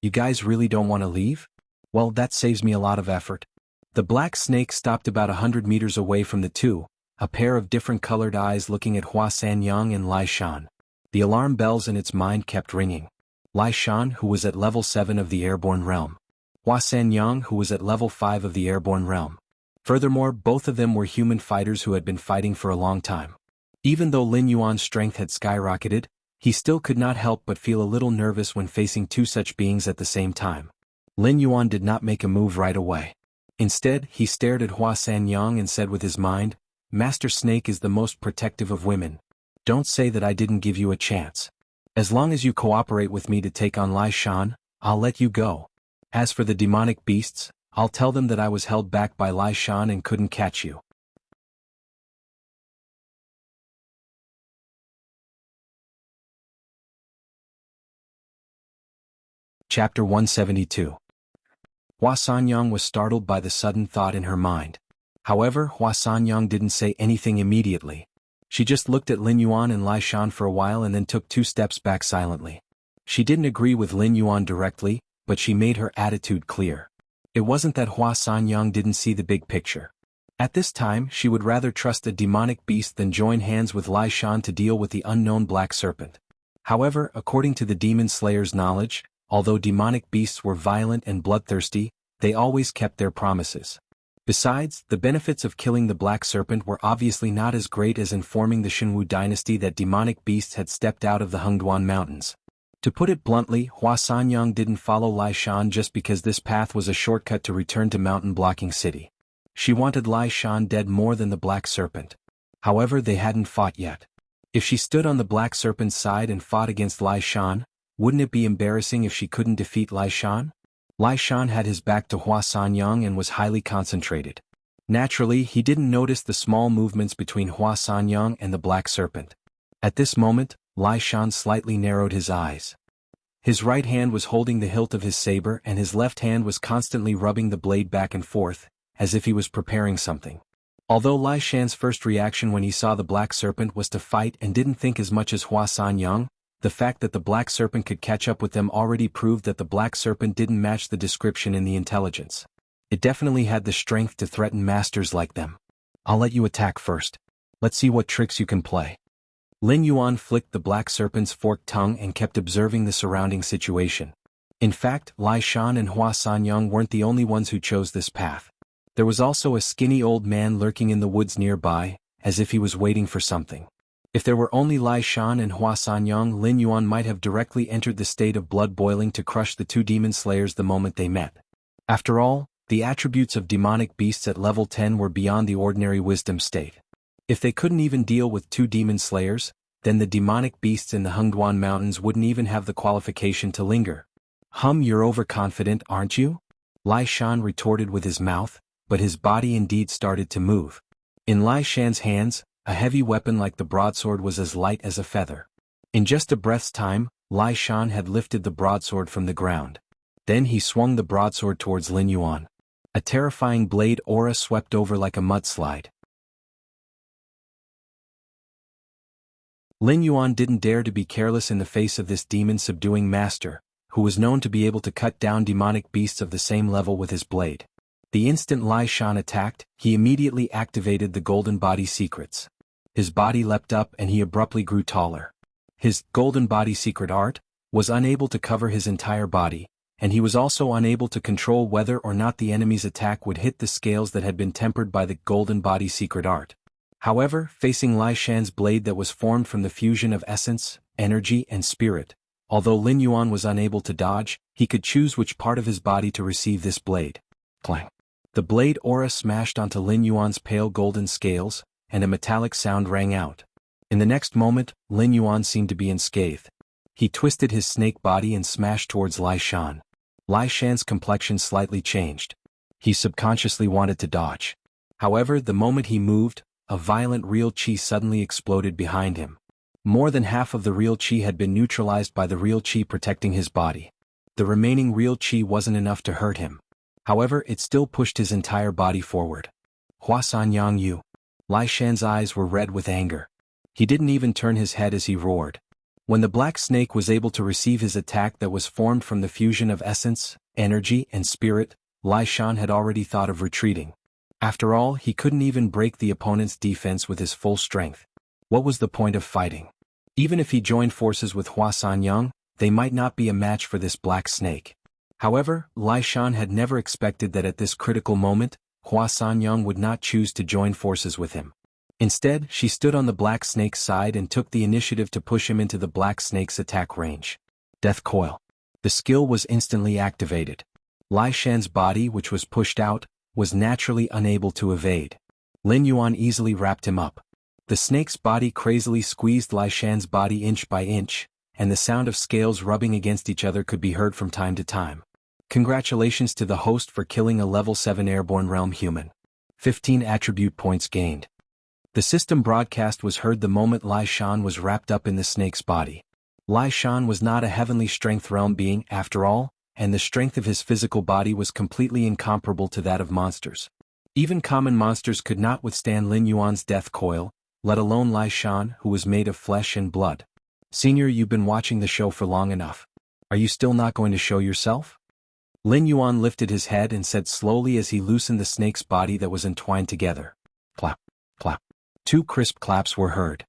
You guys really don't want to leave? Well, that saves me a lot of effort. The black snake stopped about 100 meters away from the two, a pair of different colored eyes looking at Hua Sanyang and Lai Shan. The alarm bells in its mind kept ringing. Lai Shan, who was at level 7 of the airborne realm. Hua Sanyang, who was at level 5 of the airborne realm. Furthermore, both of them were human fighters who had been fighting for a long time. Even though Lin Yuan's strength had skyrocketed, he still could not help but feel a little nervous when facing two such beings at the same time. Lin Yuan did not make a move right away. Instead, he stared at Hua Sanyang and said with his mind, "Master Snake is the most protective of women. Don't say that I didn't give you a chance. As long as you cooperate with me to take on Lai Shan, I'll let you go. As for the demonic beasts, I'll tell them that I was held back by Lai Shan and couldn't catch you." Chapter 172. Hua Sanyang was startled by the sudden thought in her mind. However, Hua Sanyang didn't say anything immediately. She just looked at Lin Yuan and Lai Shan for a while and then took 2 steps back silently. She didn't agree with Lin Yuan directly, but she made her attitude clear. It wasn't that Hua Sanyang didn't see the big picture. At this time, she would rather trust a demonic beast than join hands with Lai Shan to deal with the unknown black serpent. However, according to the demon slayer's knowledge, although demonic beasts were violent and bloodthirsty, they always kept their promises. Besides, the benefits of killing the black serpent were obviously not as great as informing the Xinwu dynasty that demonic beasts had stepped out of the Hengduan mountains. To put it bluntly, Hua Sanyang didn't follow Lai Shan just because this path was a shortcut to return to Mountain Blocking City. She wanted Lai Shan dead more than the black serpent. However, they hadn't fought yet. If she stood on the black serpent's side and fought against Lai Shan, wouldn't it be embarrassing if she couldn't defeat Lai Shan? Lai Shan had his back to Hua Sanyang and was highly concentrated. Naturally, he didn't notice the small movements between Hua Sanyang and the black serpent. At this moment, Lai Shan slightly narrowed his eyes. His right hand was holding the hilt of his saber and his left hand was constantly rubbing the blade back and forth, as if he was preparing something. Although Lai Shan's first reaction when he saw the black serpent was to fight and didn't think as much as Hua Sanyang, the fact that the black serpent could catch up with them already proved that the black serpent didn't match the description in the intelligence. It definitely had the strength to threaten masters like them. I'll let you attack first. Let's see what tricks you can play. Lin Yuan flicked the black serpent's forked tongue and kept observing the surrounding situation. In fact, Lai Shan and Hua Sanyang weren't the only ones who chose this path. There was also a skinny old man lurking in the woods nearby, as if he was waiting for something. If there were only Lai Shan and Hua Sanyang, Lin Yuan might have directly entered the state of blood boiling to crush the two demon slayers the moment they met. After all, the attributes of demonic beasts at level 10 were beyond the ordinary wisdom state. If they couldn't even deal with two demon slayers, then the demonic beasts in the Hengduan mountains wouldn't even have the qualification to linger. You're overconfident, aren't you? Lai Shan retorted with his mouth, but his body indeed started to move. In Lai Shan's hands, a heavy weapon like the broadsword was as light as a feather. In just a breath's time, Lai Shan had lifted the broadsword from the ground. Then he swung the broadsword towards Lin Yuan. A terrifying blade aura swept over like a mudslide. Lin Yuan didn't dare to be careless in the face of this demon-subduing master, who was known to be able to cut down demonic beasts of the same level with his blade. The instant Lai Shan attacked, he immediately activated the golden body secrets. His body leapt up and he abruptly grew taller. His golden body secret art was unable to cover his entire body, and he was also unable to control whether or not the enemy's attack would hit the scales that had been tempered by the golden body secret art. However, facing Lai Shan's blade that was formed from the fusion of essence, energy and spirit, although Lin Yuan was unable to dodge, he could choose which part of his body to receive this blade. Clang. The blade aura smashed onto Lin Yuan's pale golden scales, and a metallic sound rang out. In the next moment, Lin Yuan seemed to be unscathed. He twisted his snake body and smashed towards Lai Shan. Lai Shan's complexion slightly changed. He subconsciously wanted to dodge. However, the moment he moved, a violent real chi suddenly exploded behind him. More than half of the real chi had been neutralized by the real chi protecting his body. The remaining real chi wasn't enough to hurt him. However, it still pushed his entire body forward. Huasan Yang Yu. Lai Shan's eyes were red with anger. He didn't even turn his head as he roared. When the black snake was able to receive his attack that was formed from the fusion of essence, energy and spirit, Lai Shan had already thought of retreating. After all, he couldn't even break the opponent's defense with his full strength. What was the point of fighting? Even if he joined forces with Huasan Yang, they might not be a match for this black snake. However, Lai Shan had never expected that at this critical moment, Huasan Yang would not choose to join forces with him. Instead, she stood on the black snake's side and took the initiative to push him into the black snake's attack range. Death Coil. The skill was instantly activated. Lai Shan's body, which was pushed out, was naturally unable to evade. Lin Yuan easily wrapped him up. The snake's body crazily squeezed Lai Shan's body inch by inch, and the sound of scales rubbing against each other could be heard from time to time. Congratulations to the host for killing a level 7 airborne realm human. 15 attribute points gained. The system broadcast was heard the moment Lai Shan was wrapped up in the snake's body. Lai Shan was not a heavenly strength realm being, after all, and the strength of his physical body was completely incomparable to that of monsters. Even common monsters could not withstand Lin Yuan's death coil, let alone Lai Shan, who was made of flesh and blood. Senior, you've been watching the show for long enough. Are you still not going to show yourself? Lin Yuan lifted his head and said slowly as he loosened the snake's body that was entwined together. Clap, clap. 2 crisp claps were heard.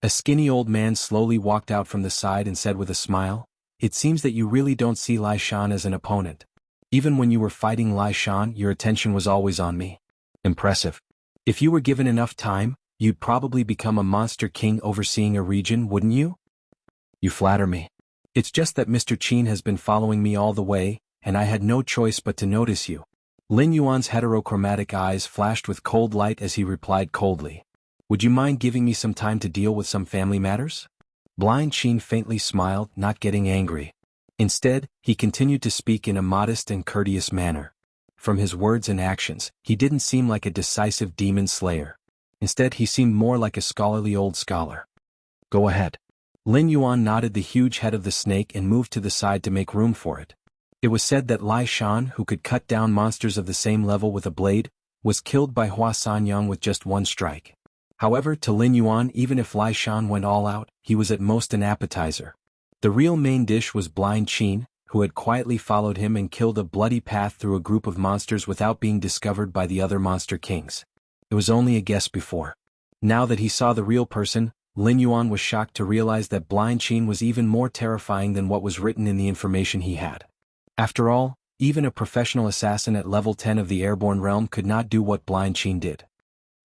A skinny old man slowly walked out from the side and said with a smile, "It seems that you really don't see Lai Shan as an opponent. Even when you were fighting Lai Shan, your attention was always on me. Impressive. If you were given enough time, you'd probably become a monster king overseeing a region, wouldn't you?" "You flatter me. It's just that Mr. Qin has been following me all the way, and I had no choice but to notice you." Lin Yuan's heterochromatic eyes flashed with cold light as he replied coldly, "Would you mind giving me some time to deal with some family matters?" Blind Qin faintly smiled, not getting angry. Instead, he continued to speak in a modest and courteous manner. From his words and actions, he didn't seem like a decisive demon slayer. Instead, he seemed more like a scholarly old scholar. "Go ahead." Lin Yuan nodded the huge head of the snake and moved to the side to make room for it. It was said that Lai Shan, who could cut down monsters of the same level with a blade, was killed by Huasan Yang with just one strike. However, to Lin Yuan, even if Lai Shan went all out, he was at most an appetizer. The real main dish was Blind Qin, who had quietly followed him and killed a bloody path through a group of monsters without being discovered by the other monster kings. It was only a guess before. Now that he saw the real person, Lin Yuan was shocked to realize that Blind Qin was even more terrifying than what was written in the information he had. After all, even a professional assassin at level 10 of the airborne realm could not do what Blind Qin did.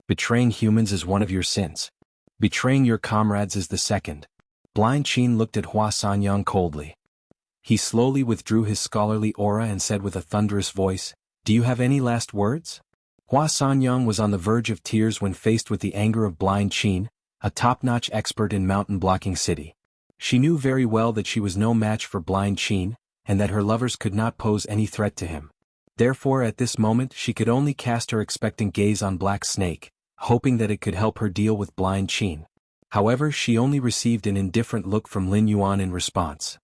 Betraying humans is one of your sins. Betraying your comrades is the second. Blind Qin looked at Huasan Yang coldly. He slowly withdrew his scholarly aura and said with a thunderous voice, "Do you have any last words?" Huasan Yang was on the verge of tears when faced with the anger of Blind Qin, a top-notch expert in mountain blocking city. She knew very well that she was no match for Blind Qin, and that her lovers could not pose any threat to him. Therefore at this moment she could only cast her expectant gaze on Black Snake, hoping that it could help her deal with blind Qin. However, she only received an indifferent look from Lin Yuan in response.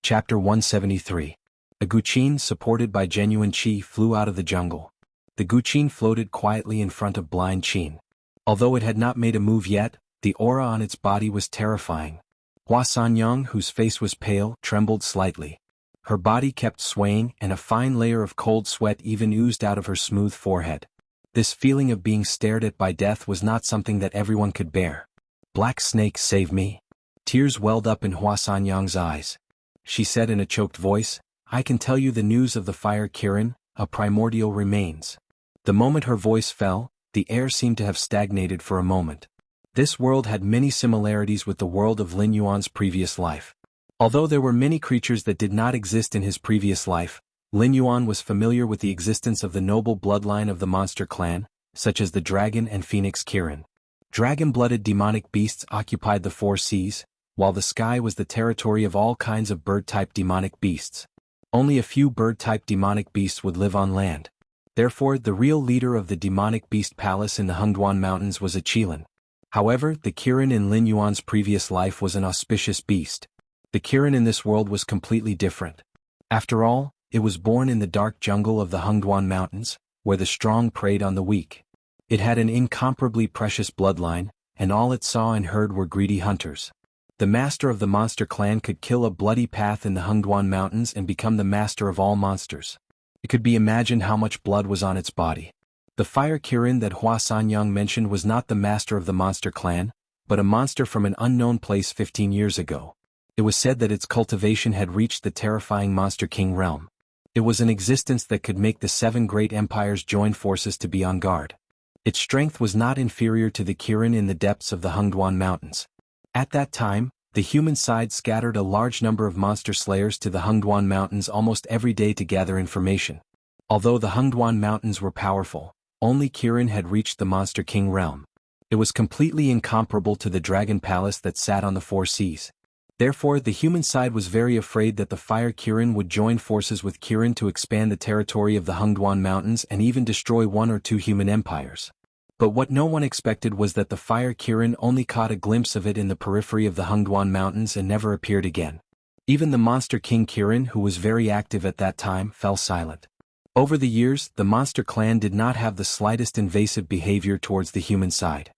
Chapter 173. A Guqin supported by genuine Qi flew out of the jungle. The Guqin floated quietly in front of blind Qin. Although it had not made a move yet, the aura on its body was terrifying. Hua Sanyang, whose face was pale, trembled slightly. Her body kept swaying and a fine layer of cold sweat even oozed out of her smooth forehead. This feeling of being stared at by death was not something that everyone could bear. Black Snake, save me. Tears welled up in Hua Sanyang's eyes. She said in a choked voice, I can tell you the news of the fire Kirin, a primordial remains. The moment her voice fell, the air seemed to have stagnated for a moment. This world had many similarities with the world of Lin Yuan's previous life. Although there were many creatures that did not exist in his previous life, Lin Yuan was familiar with the existence of the noble bloodline of the monster clan, such as the dragon and phoenix Kirin. Dragon-blooded demonic beasts occupied the four seas, while the sky was the territory of all kinds of bird-type demonic beasts. Only a few bird-type demonic beasts would live on land. Therefore, the real leader of the demonic beast palace in the Hengduan Mountains was a Qilin. However, the Kirin in Lin Yuan's previous life was an auspicious beast. The Kirin in this world was completely different. After all, it was born in the dark jungle of the Hengduan Mountains, where the strong preyed on the weak. It had an incomparably precious bloodline, and all it saw and heard were greedy hunters. The master of the monster clan could kill a bloody path in the Hengduan Mountains and become the master of all monsters. It could be imagined how much blood was on its body. The fire Kirin that Hua Sanyang mentioned was not the master of the monster clan, but a monster from an unknown place 15 years ago. It was said that its cultivation had reached the terrifying Monster King realm. It was an existence that could make the 7 great empires join forces to be on guard. Its strength was not inferior to the Kirin in the depths of the Hengduan Mountains. At that time, the human side scattered a large number of monster slayers to the Hengduan Mountains almost every day to gather information. Although the Hengduan Mountains were powerful, only Kirin had reached the Monster King realm. It was completely incomparable to the Dragon Palace that sat on the four seas. Therefore, the human side was very afraid that the fire Kirin would join forces with Kirin to expand the territory of the Hengduan Mountains and even destroy 1 or 2 human empires. But what no one expected was that the fire Kirin only caught a glimpse of it in the periphery of the Hengduan Mountains and never appeared again. Even the Monster King Kirin, who was very active at that time, fell silent. Over the years, the monster clan did not have the slightest invasive behavior towards the human side.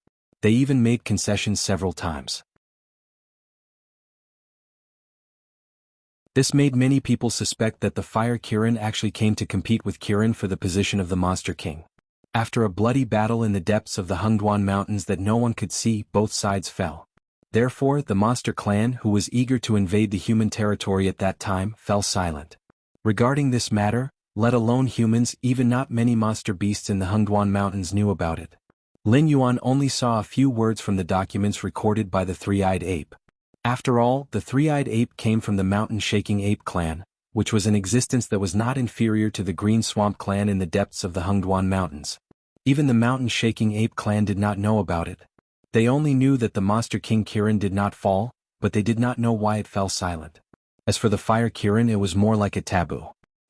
They even made concessions several times. This made many people suspect that the fire Kirin actually came to compete with Kirin for the position of the Monster King. After a bloody battle in the depths of the Hengduan Mountains that no one could see, both sides fell. Therefore, the monster clan, who was eager to invade the human territory at that time, fell silent. Regarding this matter, let alone humans, even not many monster beasts in the Hengduan Mountains knew about it. Lin Yuan only saw a few words from the documents recorded by the three-eyed ape. After all, the three-eyed ape came from the mountain-shaking ape clan, which was an existence that was not inferior to the Green Swamp clan in the depths of the Hengduan Mountains. Even the mountain-shaking ape clan did not know about it. They only knew that the Monster King Kirin did not fall, but they did not know why it fell silent. As for the fire Kirin, it was more like a taboo.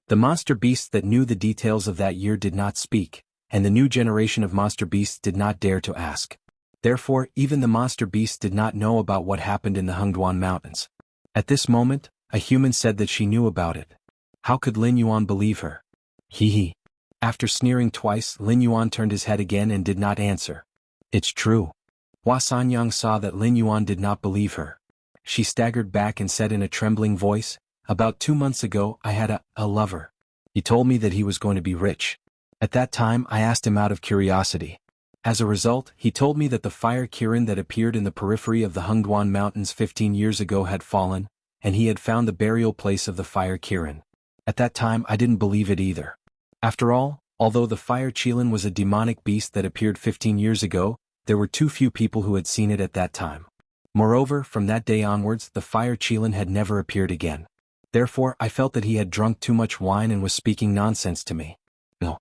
The monster beasts that knew the details of that year did not speak, and the new generation of monster beasts did not dare to ask. Therefore, even the monster beasts did not know about what happened in the Hengduan Mountains. At this moment, a human said that she knew about it. How could Lin Yuan believe her? Hee. After sneering twice, Lin Yuan turned his head again and did not answer. It's true. Hua Sanyang saw that Lin Yuan did not believe her. She staggered back and said in a trembling voice, About 2 months ago I had a lover. He told me that he was going to be rich. At that time I asked him out of curiosity. As a result, he told me that the fire Kirin that appeared in the periphery of the Hengduan Mountains 15 years ago had fallen, and he had found the burial place of the fire Kirin. At that time I didn't believe it either. After all, although the fire Qilin was a demonic beast that appeared 15 years ago, there were too few people who had seen it at that time. Moreover, from that day onwards the fire Qilin had never appeared again. Therefore I felt that he had drunk too much wine and was speaking nonsense to me. No.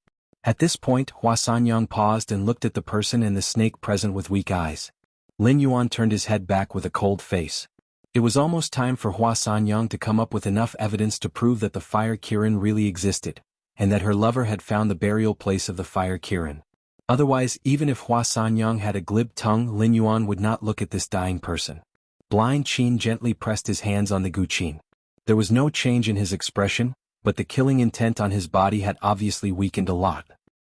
At this point, Hua Sanyang paused and looked at the person and the snake present with weak eyes. Lin Yuan turned his head back with a cold face. It was almost time for Hua Sanyang to come up with enough evidence to prove that the fire Kirin really existed, and that her lover had found the burial place of the fire Kirin. Otherwise, even if Hua Sanyang had a glib tongue, Lin Yuan would not look at this dying person. Blind Qin gently pressed his hands on the guqin. There was no change in his expression, but the killing intent on his body had obviously weakened a lot.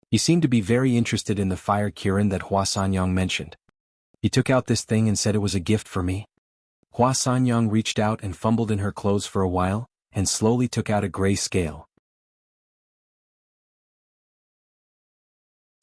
He seemed to be very interested in the fire Kirin that Hua Sanyang mentioned. He took out this thing and said it was a gift for me. Hua Sanyang reached out and fumbled in her clothes for a while, and slowly took out a gray scale.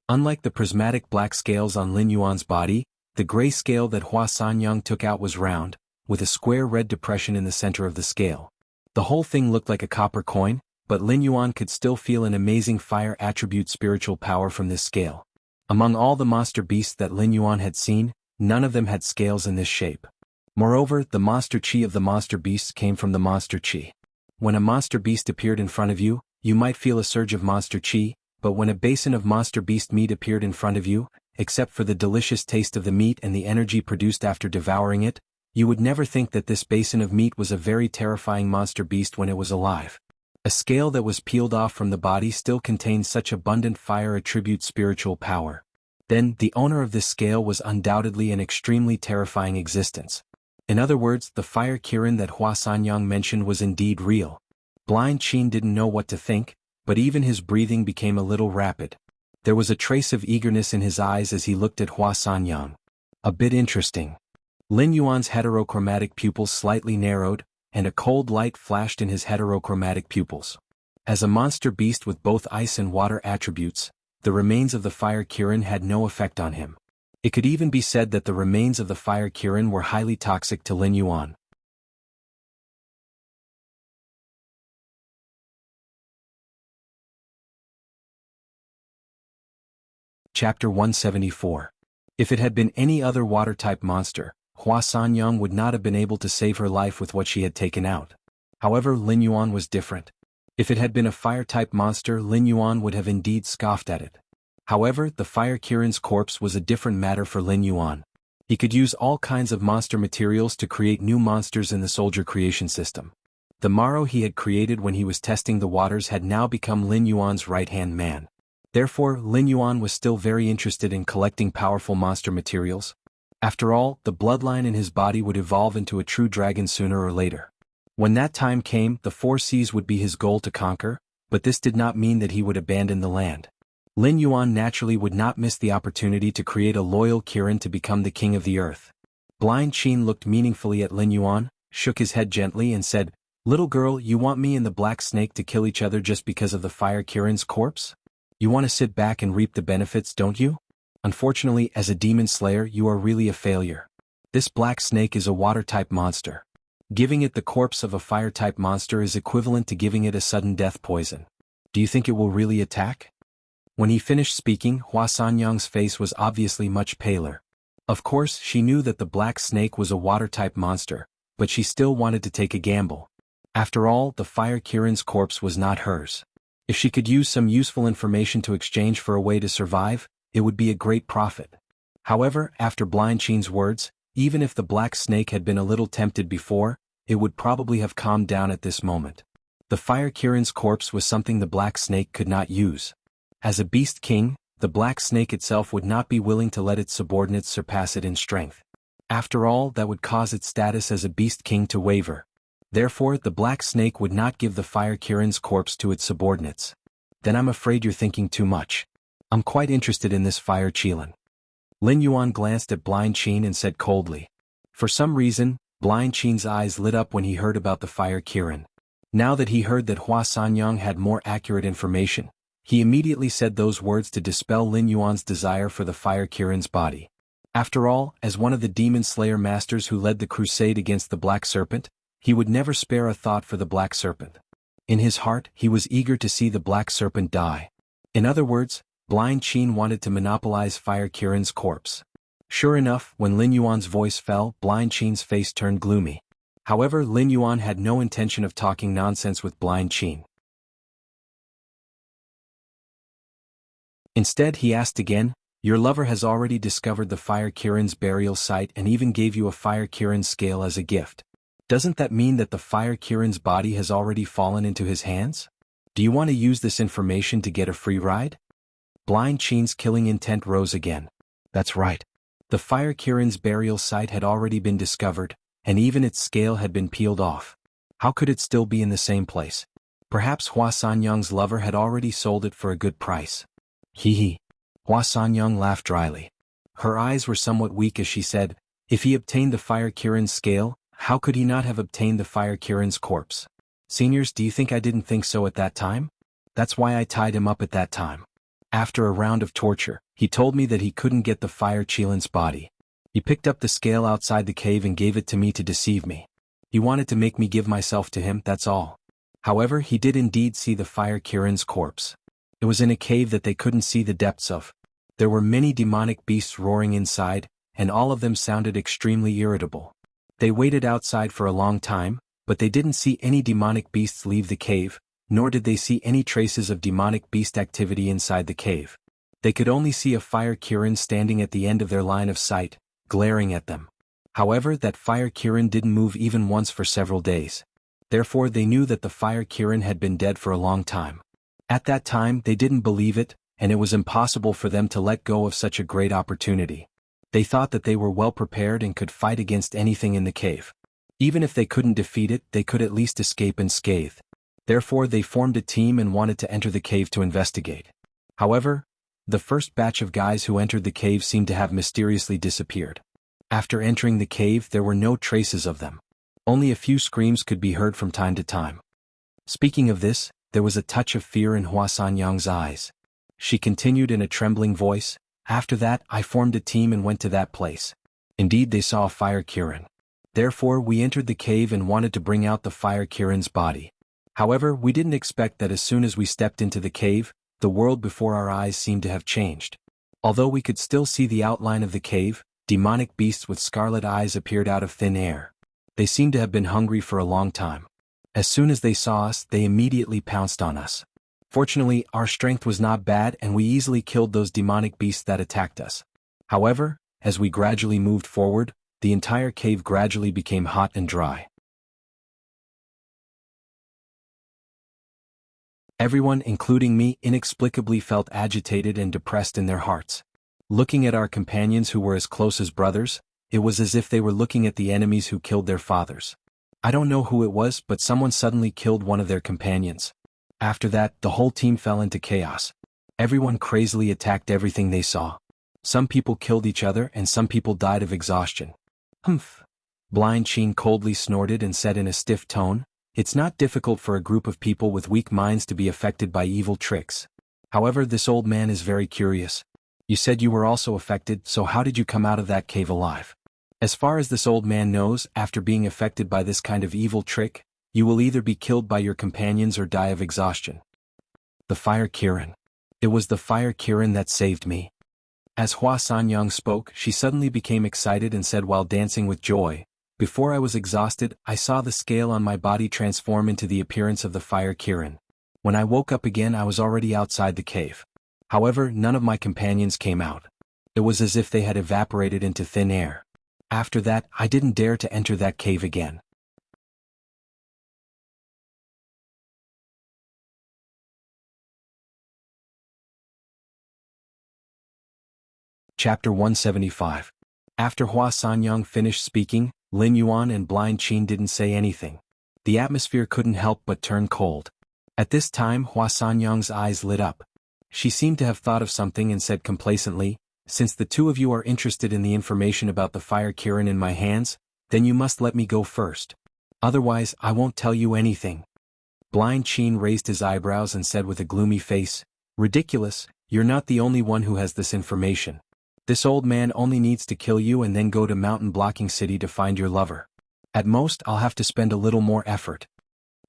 Unlike the prismatic black scales on Lin Yuan's body, the gray scale that Hua Sanyang took out was round, with a square red depression in the center of the scale. The whole thing looked like a copper coin, but Lin Yuan could still feel an amazing fire attribute spiritual power from this scale. Among all the monster beasts that Lin Yuan had seen, none of them had scales in this shape. Moreover, the monster chi of the monster beasts came from the monster chi. When a monster beast appeared in front of you, you might feel a surge of monster chi, but when a basin of monster beast meat appeared in front of you, except for the delicious taste of the meat and the energy produced after devouring it, you would never think that this basin of meat was a very terrifying monster beast when it was alive. A scale that was peeled off from the body still contained such abundant fire attribute spiritual power. Then, the owner of this scale was undoubtedly an extremely terrifying existence. In other words, the fire Kirin that Hua Sanyang mentioned was indeed real. Blind Qin didn't know what to think, but even his breathing became a little rapid. There was a trace of eagerness in his eyes as he looked at Hua Sanyang. A bit interesting. Lin Yuan's heterochromatic pupils slightly narrowed, and a cold light flashed in his heterochromatic pupils. As a monster beast with both ice and water attributes, the remains of the fire Kirin had no effect on him. It could even be said that the remains of the fire Kirin were highly toxic to Lin Yuan. Chapter 174. If it had been any other water-type monster, Hua Sanyang would not have been able to save her life with what she had taken out. However, Lin Yuan was different. If it had been a fire-type monster, Lin Yuan would have indeed scoffed at it. However, the fire Kirin's corpse was a different matter for Lin Yuan. He could use all kinds of monster materials to create new monsters in the soldier creation system. The Maro he had created when he was testing the waters had now become Lin Yuan's right-hand man. Therefore, Lin Yuan was still very interested in collecting powerful monster materials. After all, the bloodline in his body would evolve into a true dragon sooner or later. When that time came, the 4 seas would be his goal to conquer, but this did not mean that he would abandon the land. Lin Yuan naturally would not miss the opportunity to create a loyal Kirin to become the king of the earth. Blind Qin looked meaningfully at Lin Yuan, shook his head gently and said, "Little girl, you want me and the black snake to kill each other just because of the fire Kirin's corpse? You want to sit back and reap the benefits, don't you? Unfortunately, as a demon slayer, you are really a failure. This black snake is a water-type monster. Giving it the corpse of a fire-type monster is equivalent to giving it a sudden death poison. Do you think it will really attack?" When he finished speaking, Hua Sanyang's face was obviously much paler. Of course, she knew that the black snake was a water-type monster, but she still wanted to take a gamble. After all, the fire Kirin's corpse was not hers. If she could use some useful information to exchange for a way to survive, it would be a great profit. However, after Blind Qin's words, even if the black snake had been a little tempted before, it would probably have calmed down at this moment. The fire Kirin's corpse was something the black snake could not use. As a beast king, the black snake itself would not be willing to let its subordinates surpass it in strength. After all, that would cause its status as a beast king to waver. Therefore, the black snake would not give the fire Kirin's corpse to its subordinates. Then I'm afraid you're thinking too much. I'm quite interested in this fire Qilin. Lin Yuan glanced at Blind Qin and said coldly. For some reason, Blind Qin's eyes lit up when he heard about the fire Kirin. Now that he heard that Hua Sanyang had more accurate information, he immediately said those words to dispel Lin Yuan's desire for the fire Kirin's body. After all, as one of the demon slayer masters who led the crusade against the Black Serpent, he would never spare a thought for the Black Serpent. In his heart, he was eager to see the Black Serpent die. In other words, Blind Qin wanted to monopolize fire Kirin's corpse. Sure enough, when Lin Yuan's voice fell, Blind Qin's face turned gloomy. However, Lin Yuan had no intention of talking nonsense with Blind Qin. Instead he asked again, "Your lover has already discovered the Fire Kirin's burial site and even gave you a Fire Kirin scale as a gift. Doesn't that mean that the Fire Kirin's body has already fallen into his hands? Do you want to use this information to get a free ride?" Blind Qin's killing intent rose again. That's right. The Fire Kirin's burial site had already been discovered, and even its scale had been peeled off. How could it still be in the same place? Perhaps Hua Sanyang's lover had already sold it for a good price. Hee hee. Hua Sanyang laughed dryly. Her eyes were somewhat weak as she said, "If he obtained the Fire Kirin's scale, how could he not have obtained the Fire Kirin's corpse? Seniors, do you think I didn't think so at that time? That's why I tied him up at that time. After a round of torture, he told me that he couldn't get the Fire Qilin's body. He picked up the scale outside the cave and gave it to me to deceive me. He wanted to make me give myself to him, that's all. However, he did indeed see the Fire Kirin's corpse. It was in a cave that they couldn't see the depths of. There were many demonic beasts roaring inside, and all of them sounded extremely irritable. They waited outside for a long time, but they didn't see any demonic beasts leave the cave, nor did they see any traces of demonic beast activity inside the cave. They could only see a Fire Kirin standing at the end of their line of sight, glaring at them. However, that Fire Kirin didn't move even once for several days. Therefore they knew that the Fire Kirin had been dead for a long time. At that time they didn't believe it, and it was impossible for them to let go of such a great opportunity. They thought that they were well prepared and could fight against anything in the cave. Even if they couldn't defeat it, they could at least escape unscathed. Therefore they formed a team and wanted to enter the cave to investigate. However, the first batch of guys who entered the cave seemed to have mysteriously disappeared. After entering the cave there were no traces of them. Only a few screams could be heard from time to time. Speaking of this, there was a touch of fear in Hua Sanyang's eyes. She continued in a trembling voice, "After that I formed a team and went to that place. Indeed they saw a Fire Kirin. Therefore we entered the cave and wanted to bring out the Fire Kirin's body. However, we didn't expect that as soon as we stepped into the cave, the world before our eyes seemed to have changed. Although we could still see the outline of the cave, demonic beasts with scarlet eyes appeared out of thin air. They seemed to have been hungry for a long time. As soon as they saw us, they immediately pounced on us. Fortunately, our strength was not bad and we easily killed those demonic beasts that attacked us. However, as we gradually moved forward, the entire cave gradually became hot and dry. Everyone, including me, inexplicably felt agitated and depressed in their hearts. Looking at our companions who were as close as brothers, it was as if they were looking at the enemies who killed their fathers. I don't know who it was, but someone suddenly killed one of their companions. After that, the whole team fell into chaos. Everyone crazily attacked everything they saw. Some people killed each other and some people died of exhaustion. Humph. Blind Qin coldly snorted and said in a stiff tone, "It's not difficult for a group of people with weak minds to be affected by evil tricks. However, this old man is very curious. You said you were also affected, so how did you come out of that cave alive? As far as this old man knows, after being affected by this kind of evil trick, you will either be killed by your companions or die of exhaustion." The Fire Kirin. It was the Fire Kirin that saved me. As Hua Sanyang spoke, she suddenly became excited and said while dancing with joy, "Before I was exhausted, I saw the scale on my body transform into the appearance of the Fire Kirin. When I woke up again I was already outside the cave. However, none of my companions came out. It was as if they had evaporated into thin air. After that, I didn't dare to enter that cave again." Chapter 175. After Hua Sanyang finished speaking, Lin Yuan and Blind Qin didn't say anything. The atmosphere couldn't help but turn cold. At this time Hua Sanyang's eyes lit up. She seemed to have thought of something and said complacently, "Since the two of you are interested in the information about the Fire Kirin in my hands, then you must let me go first. Otherwise I won't tell you anything." Blind Qin raised his eyebrows and said with a gloomy face, "Ridiculous, you're not the only one who has this information. This old man only needs to kill you and then go to Mountain Blocking City to find your lover. At most I'll have to spend a little more effort."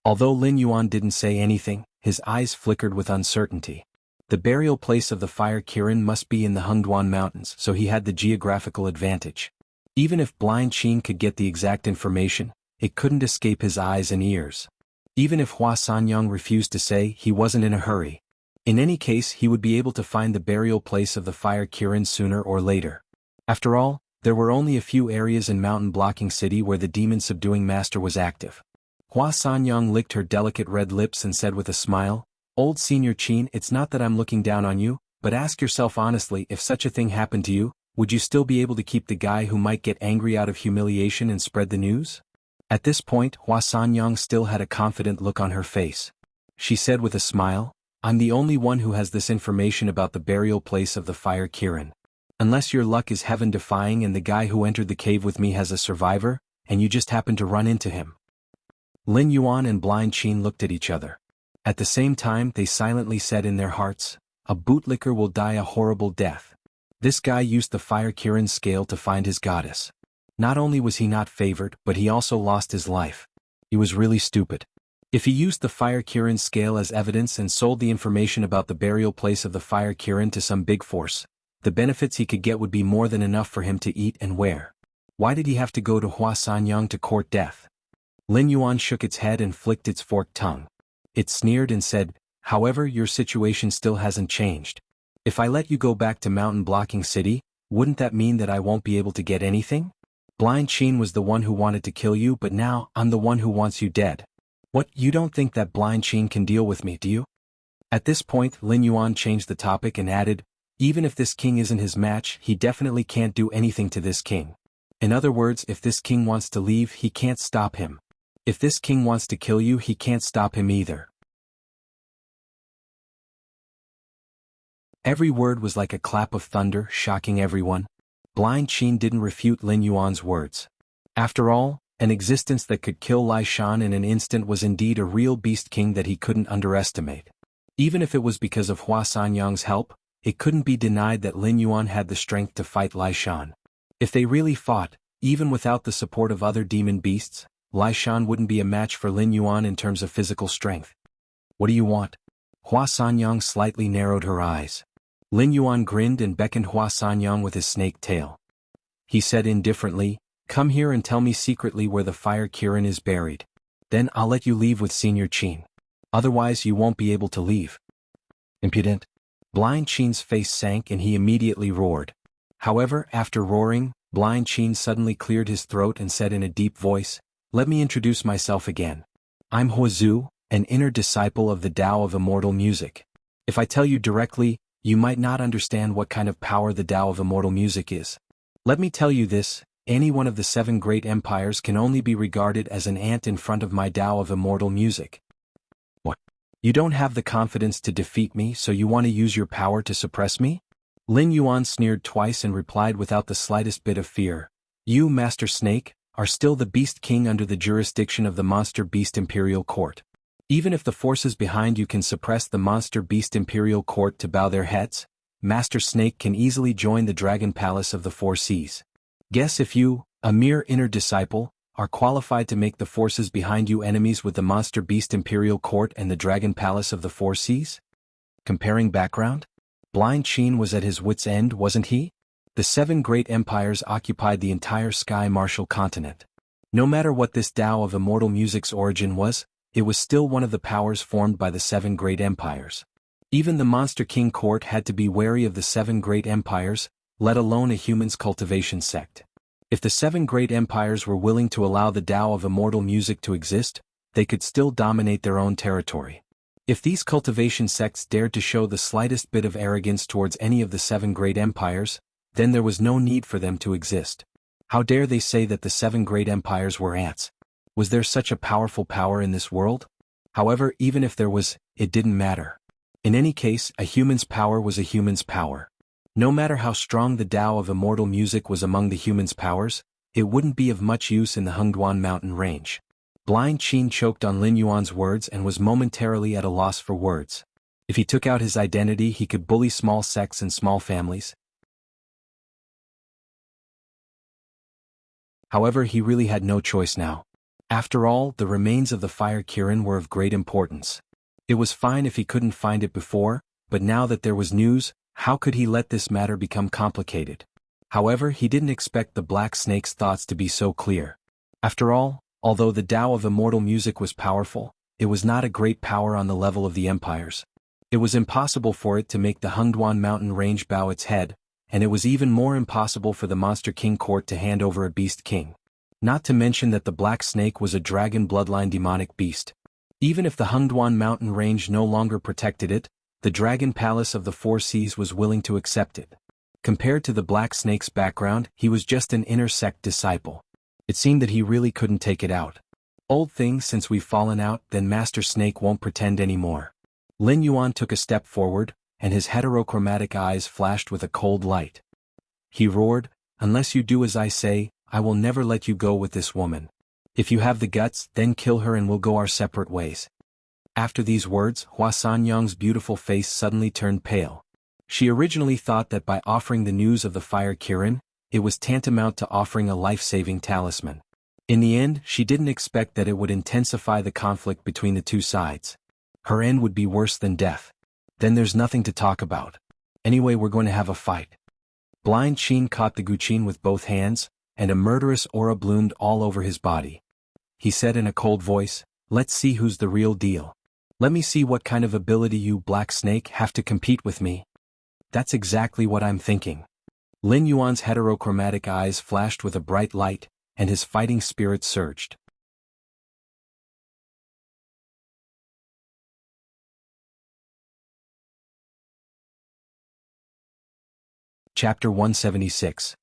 Although Lin Yuan didn't say anything, his eyes flickered with uncertainty. The burial place of the Fire Kirin must be in the Hengduan Mountains, so he had the geographical advantage. Even if Blind Qin could get the exact information, it couldn't escape his eyes and ears. Even if Hua Sanyang refused to say, he wasn't in a hurry. In any case, he would be able to find the burial place of the fire Kirin sooner or later. After all, there were only a few areas in Mountain Blocking City where the demon-subduing master was active. Hua Sanyang licked her delicate red lips and said with a smile, "Old Senior Qin, it's not that I'm looking down on you, but ask yourself honestly, if such a thing happened to you, would you still be able to keep the guy who might get angry out of humiliation and spread the news?" At this point, Hua Sanyang still had a confident look on her face. She said with a smile, "I'm the only one who has this information about the burial place of the fire Kirin. Unless your luck is heaven-defying and the guy who entered the cave with me has a survivor, and you just happen to run into him." Lin Yuan and Blind Qin looked at each other. At the same time, they silently said in their hearts, "A bootlicker will die a horrible death. This guy used the fire Kirin scale to find his goddess. Not only was he not favored, but he also lost his life. He was really stupid. If he used the fire Kirin scale as evidence and sold the information about the burial place of the fire Kirin to some big force, the benefits he could get would be more than enough for him to eat and wear. Why did he have to go to Hua Sanyang to court death?" Lin Yuan shook its head and flicked its forked tongue. It sneered and said, "However, your situation still hasn't changed. If I let you go back to Mountain Blocking City, wouldn't that mean that I won't be able to get anything? Blind Qin was the one who wanted to kill you, but now I'm the one who wants you dead. What, you don't think that Blind Qin can deal with me, do you?" At this point, Lin Yuan changed the topic and added, "Even if this king isn't his match, he definitely can't do anything to this king. In other words, if this king wants to leave, he can't stop him. If this king wants to kill you, he can't stop him either." Every word was like a clap of thunder, shocking everyone. Blind Qin didn't refute Lin Yuan's words. After all, an existence that could kill Lai Shan in an instant was indeed a real beast king that he couldn't underestimate. Even if it was because of Hua Sanyang's help, it couldn't be denied that Lin Yuan had the strength to fight Lai Shan. If they really fought, even without the support of other demon beasts, Lai Shan wouldn't be a match for Lin Yuan in terms of physical strength. "What do you want?" Hua Sanyang slightly narrowed her eyes. Lin Yuan grinned and beckoned Hua Sanyang with his snake tail. He said indifferently, "Come here and tell me secretly where the fire Kirin is buried. Then I'll let you leave with Senior Qin. Otherwise you won't be able to leave." "Impudent." Blind Qin's face sank and he immediately roared. However, after roaring, Blind Qin suddenly cleared his throat and said in a deep voice, "Let me introduce myself again. I'm Huazhu, an inner disciple of the Tao of Immortal Music. If I tell you directly, you might not understand what kind of power the Tao of Immortal Music is. Let me tell you this, any one of the 7 great empires can only be regarded as an ant in front of my Tao of Immortal Music." "What? You don't have the confidence to defeat me, so you want to use your power to suppress me?" Lin Yuan sneered twice and replied without the slightest bit of fear, "You, Master Snake, are still the Beast King under the jurisdiction of the Monster Beast Imperial Court. Even if the forces behind you can suppress the Monster Beast Imperial Court to bow their heads, Master Snake can easily join the Dragon Palace of the Four Seas. Guess if you, a mere inner disciple, are qualified to make the forces behind you enemies with the Monster Beast Imperial Court and the Dragon Palace of the Four Seas?" Comparing background? Blind Qin was at his wit's end, wasn't he? The 7 great empires occupied the entire Sky Martial continent. No matter what this Tao of Immortal Music's origin was, it was still one of the powers formed by the 7 great empires. Even the Monster King Court had to be wary of the 7 great empires, let alone a human's cultivation sect. If the 7 great empires were willing to allow the Tao of Immortal Music to exist, they could still dominate their own territory. If these cultivation sects dared to show the slightest bit of arrogance towards any of the 7 great empires, then there was no need for them to exist. How dare they say that the 7 great empires were ants? Was there such a powerful power in this world? However, even if there was, it didn't matter. In any case, a human's power was a human's power. No matter how strong the Tao of Immortal Music was among the human's powers, it wouldn't be of much use in the Hengduan mountain range. Blind Qin choked on Lin Yuan's words and was momentarily at a loss for words. If he took out his identity, he could bully small sects and small families. However, he really had no choice now. After all, the remains of the fire Kirin were of great importance. It was fine if he couldn't find it before, but now that there was news, how could he let this matter become complicated? However, he didn't expect the Black Snake's thoughts to be so clear. After all, although the Tao of Immortal Music was powerful, it was not a great power on the level of the empires. It was impossible for it to make the Hengduan mountain range bow its head, and it was even more impossible for the Monster King court to hand over a beast king. Not to mention that the black snake was a dragon bloodline demonic beast. Even if the Hengduan mountain range no longer protected it, the dragon palace of the Four Seas was willing to accept it. Compared to the black snake's background, he was just an inner sect disciple. It seemed that he really couldn't take it out. Old thing, since we've fallen out, then Master Snake won't pretend anymore. Lin Yuan took a step forward, and his heterochromatic eyes flashed with a cold light. He roared, "Unless you do as I say, I will never let you go with this woman. If you have the guts, then kill her and we'll go our separate ways." After these words, Hua Sanyang's beautiful face suddenly turned pale. She originally thought that by offering the news of the fire Kirin, it was tantamount to offering a life-saving talisman. In the end, she didn't expect that it would intensify the conflict between the two sides. Her end would be worse than death. Then there's nothing to talk about. Anyway, we're going to have a fight. Blind Qin caught the Guqin with both hands, and a murderous aura bloomed all over his body. He said in a cold voice, "Let's see who's the real deal. Let me see what kind of ability you, Black Snake, have to compete with me." "That's exactly what I'm thinking." Lin Yuan's heterochromatic eyes flashed with a bright light, and his fighting spirit surged. Chapter 176.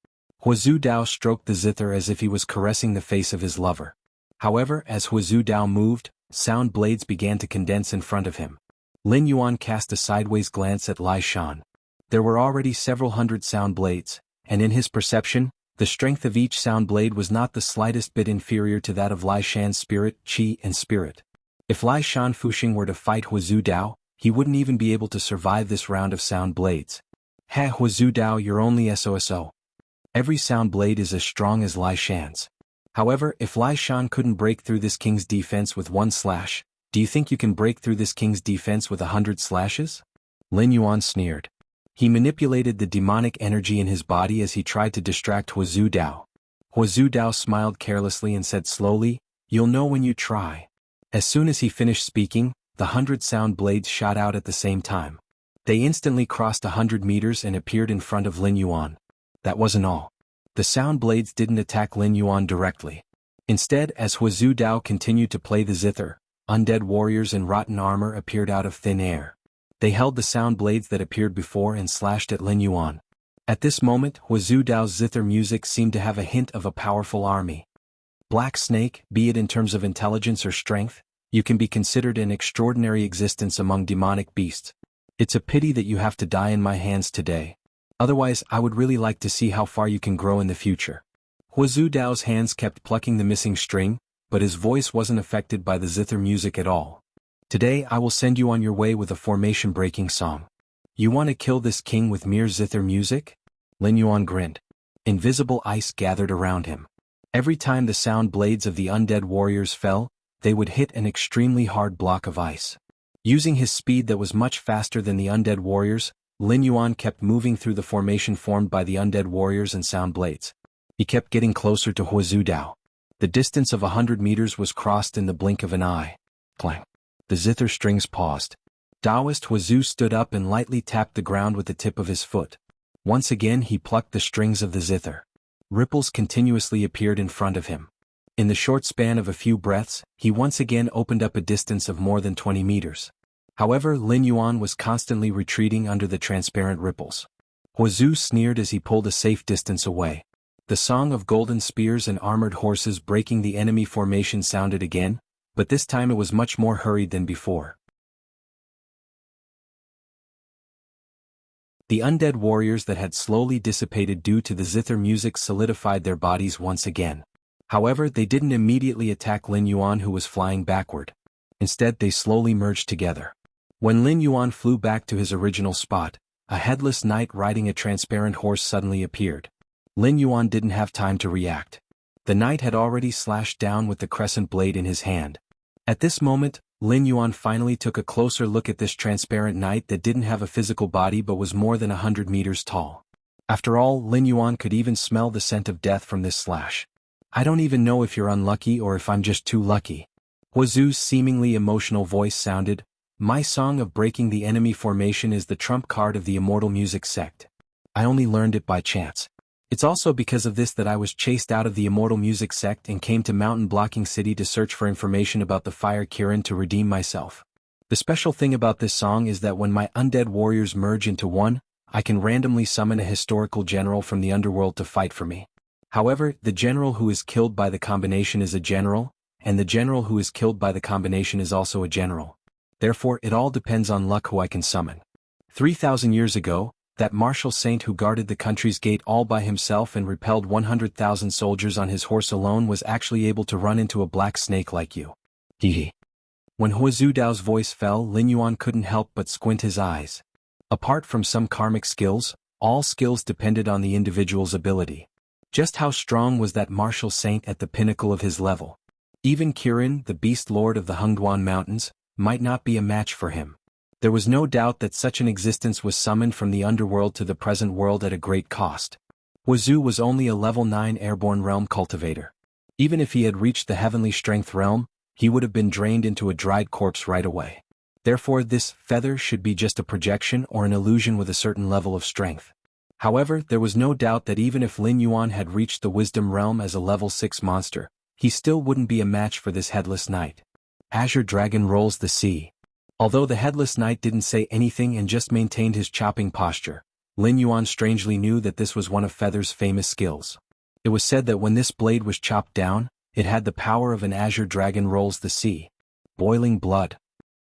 Huazhu Dao stroked the zither as if he was caressing the face of his lover. However, as Huazhu Dao moved, sound blades began to condense in front of him. Lin Yuan cast a sideways glance at Lai Shan. There were already several hundred sound blades, and in his perception, the strength of each sound blade was not the slightest bit inferior to that of Lai Shan's spirit, qi, and spirit. If Lai Shan Fuxing were to fight Huazhu Dao, he wouldn't even be able to survive this round of sound blades. "Ha, Huazhu Dao, you're only SOSO. Every sound blade is as strong as Lai Shan's. However, if Lai Shan couldn't break through this king's defense with one slash, do you think you can break through this king's defense with 100 slashes?" Lin Yuan sneered. He manipulated the demonic energy in his body as he tried to distract Huazhu Dao. Huazhu Dao smiled carelessly and said slowly, "You'll know when you try." As soon as he finished speaking, the 100 sound blades shot out at the same time. They instantly crossed 100 meters and appeared in front of Lin Yuan. That wasn't all. The sound blades didn't attack Lin Yuan directly. Instead, as Huazhu Dao continued to play the zither, undead warriors in rotten armor appeared out of thin air. They held the sound blades that appeared before and slashed at Lin Yuan. At this moment, Huazhu Dao's zither music seemed to have a hint of a powerful army. Black Snake, be it in terms of intelligence or strength, you can be considered an extraordinary existence among demonic beasts. It's a pity that you have to die in my hands today. Otherwise, I would really like to see how far you can grow in the future. Huazhu Dao's hands kept plucking the missing string, but his voice wasn't affected by the zither music at all. "Today I will send you on your way with a formation-breaking song. You want to kill this king with mere zither music?" Lin Yuan grinned. Invisible ice gathered around him. Every time the sound blades of the undead warriors fell, they would hit an extremely hard block of ice. Using his speed that was much faster than the undead warriors, Lin Yuan kept moving through the formation formed by the undead warriors and sound blades. He kept getting closer to Huazhu Dao. The distance of 100 meters was crossed in the blink of an eye. Clang. The zither strings paused. Taoist Huazhu stood up and lightly tapped the ground with the tip of his foot. Once again he plucked the strings of the zither. Ripples continuously appeared in front of him. In the short span of a few breaths, he once again opened up a distance of more than 20 meters. However, Lin Yuan was constantly retreating under the transparent ripples. Huazhu sneered as he pulled a safe distance away. The song of golden spears and armored horses breaking the enemy formation sounded again, but this time it was much more hurried than before. The undead warriors that had slowly dissipated due to the zither music solidified their bodies once again. However, they didn't immediately attack Lin Yuan, who was flying backward. Instead, they slowly merged together. When Lin Yuan flew back to his original spot, a headless knight riding a transparent horse suddenly appeared. Lin Yuan didn't have time to react. The knight had already slashed down with the crescent blade in his hand. At this moment, Lin Yuan finally took a closer look at this transparent knight that didn't have a physical body but was more than 100 meters tall. After all, Lin Yuan could even smell the scent of death from this slash. "I don't even know if you're unlucky or if I'm just too lucky." Huazhu's seemingly emotional voice sounded, My song of breaking the enemy formation is the trump card of the immortal music sect. I only learned it by chance. It's also because of this that I was chased out of the immortal music sect and came to Mountain Blocking City to search for information about the Fire Kirin to redeem myself. The special thing about this song is that when my undead warriors merge into one, I can randomly summon a historical general from the underworld to fight for me. However, the general who is killed by the combination is a general, and the general who is killed by the combination is also a general. Therefore, it all depends on luck who I can summon. 3,000 years ago, that martial saint who guarded the country's gate all by himself and repelled 100,000 soldiers on his horse alone was actually able to run into a black snake like you. Hehe. When Huazhu Dao's voice fell, Lin Yuan couldn't help but squint his eyes. Apart from some karmic skills, all skills depended on the individual's ability. Just how strong was that martial saint at the pinnacle of his level? Even Kirin, the beast lord of the Hengduan Mountains, might not be a match for him. There was no doubt that such an existence was summoned from the underworld to the present world at a great cost. Huazhu was only a level 9 airborne realm cultivator. Even if he had reached the heavenly strength realm, he would have been drained into a dried corpse right away. Therefore, this feather should be just a projection or an illusion with a certain level of strength. However, there was no doubt that even if Lin Yuan had reached the wisdom realm as a level 6 monster, he still wouldn't be a match for this headless knight. Azure Dragon rolls the sea. Although the headless knight didn't say anything and just maintained his chopping posture, Lin Yuan strangely knew that this was one of Feather's famous skills. It was said that when this blade was chopped down, it had the power of an azure dragon rolls the sea. Boiling blood.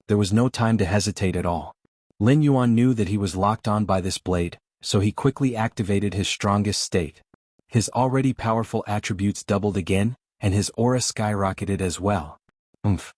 There was no time to hesitate at all. Lin Yuan knew that he was locked on by this blade, so he quickly activated his strongest state. His already powerful attributes doubled again, and his aura skyrocketed as well. Oomph.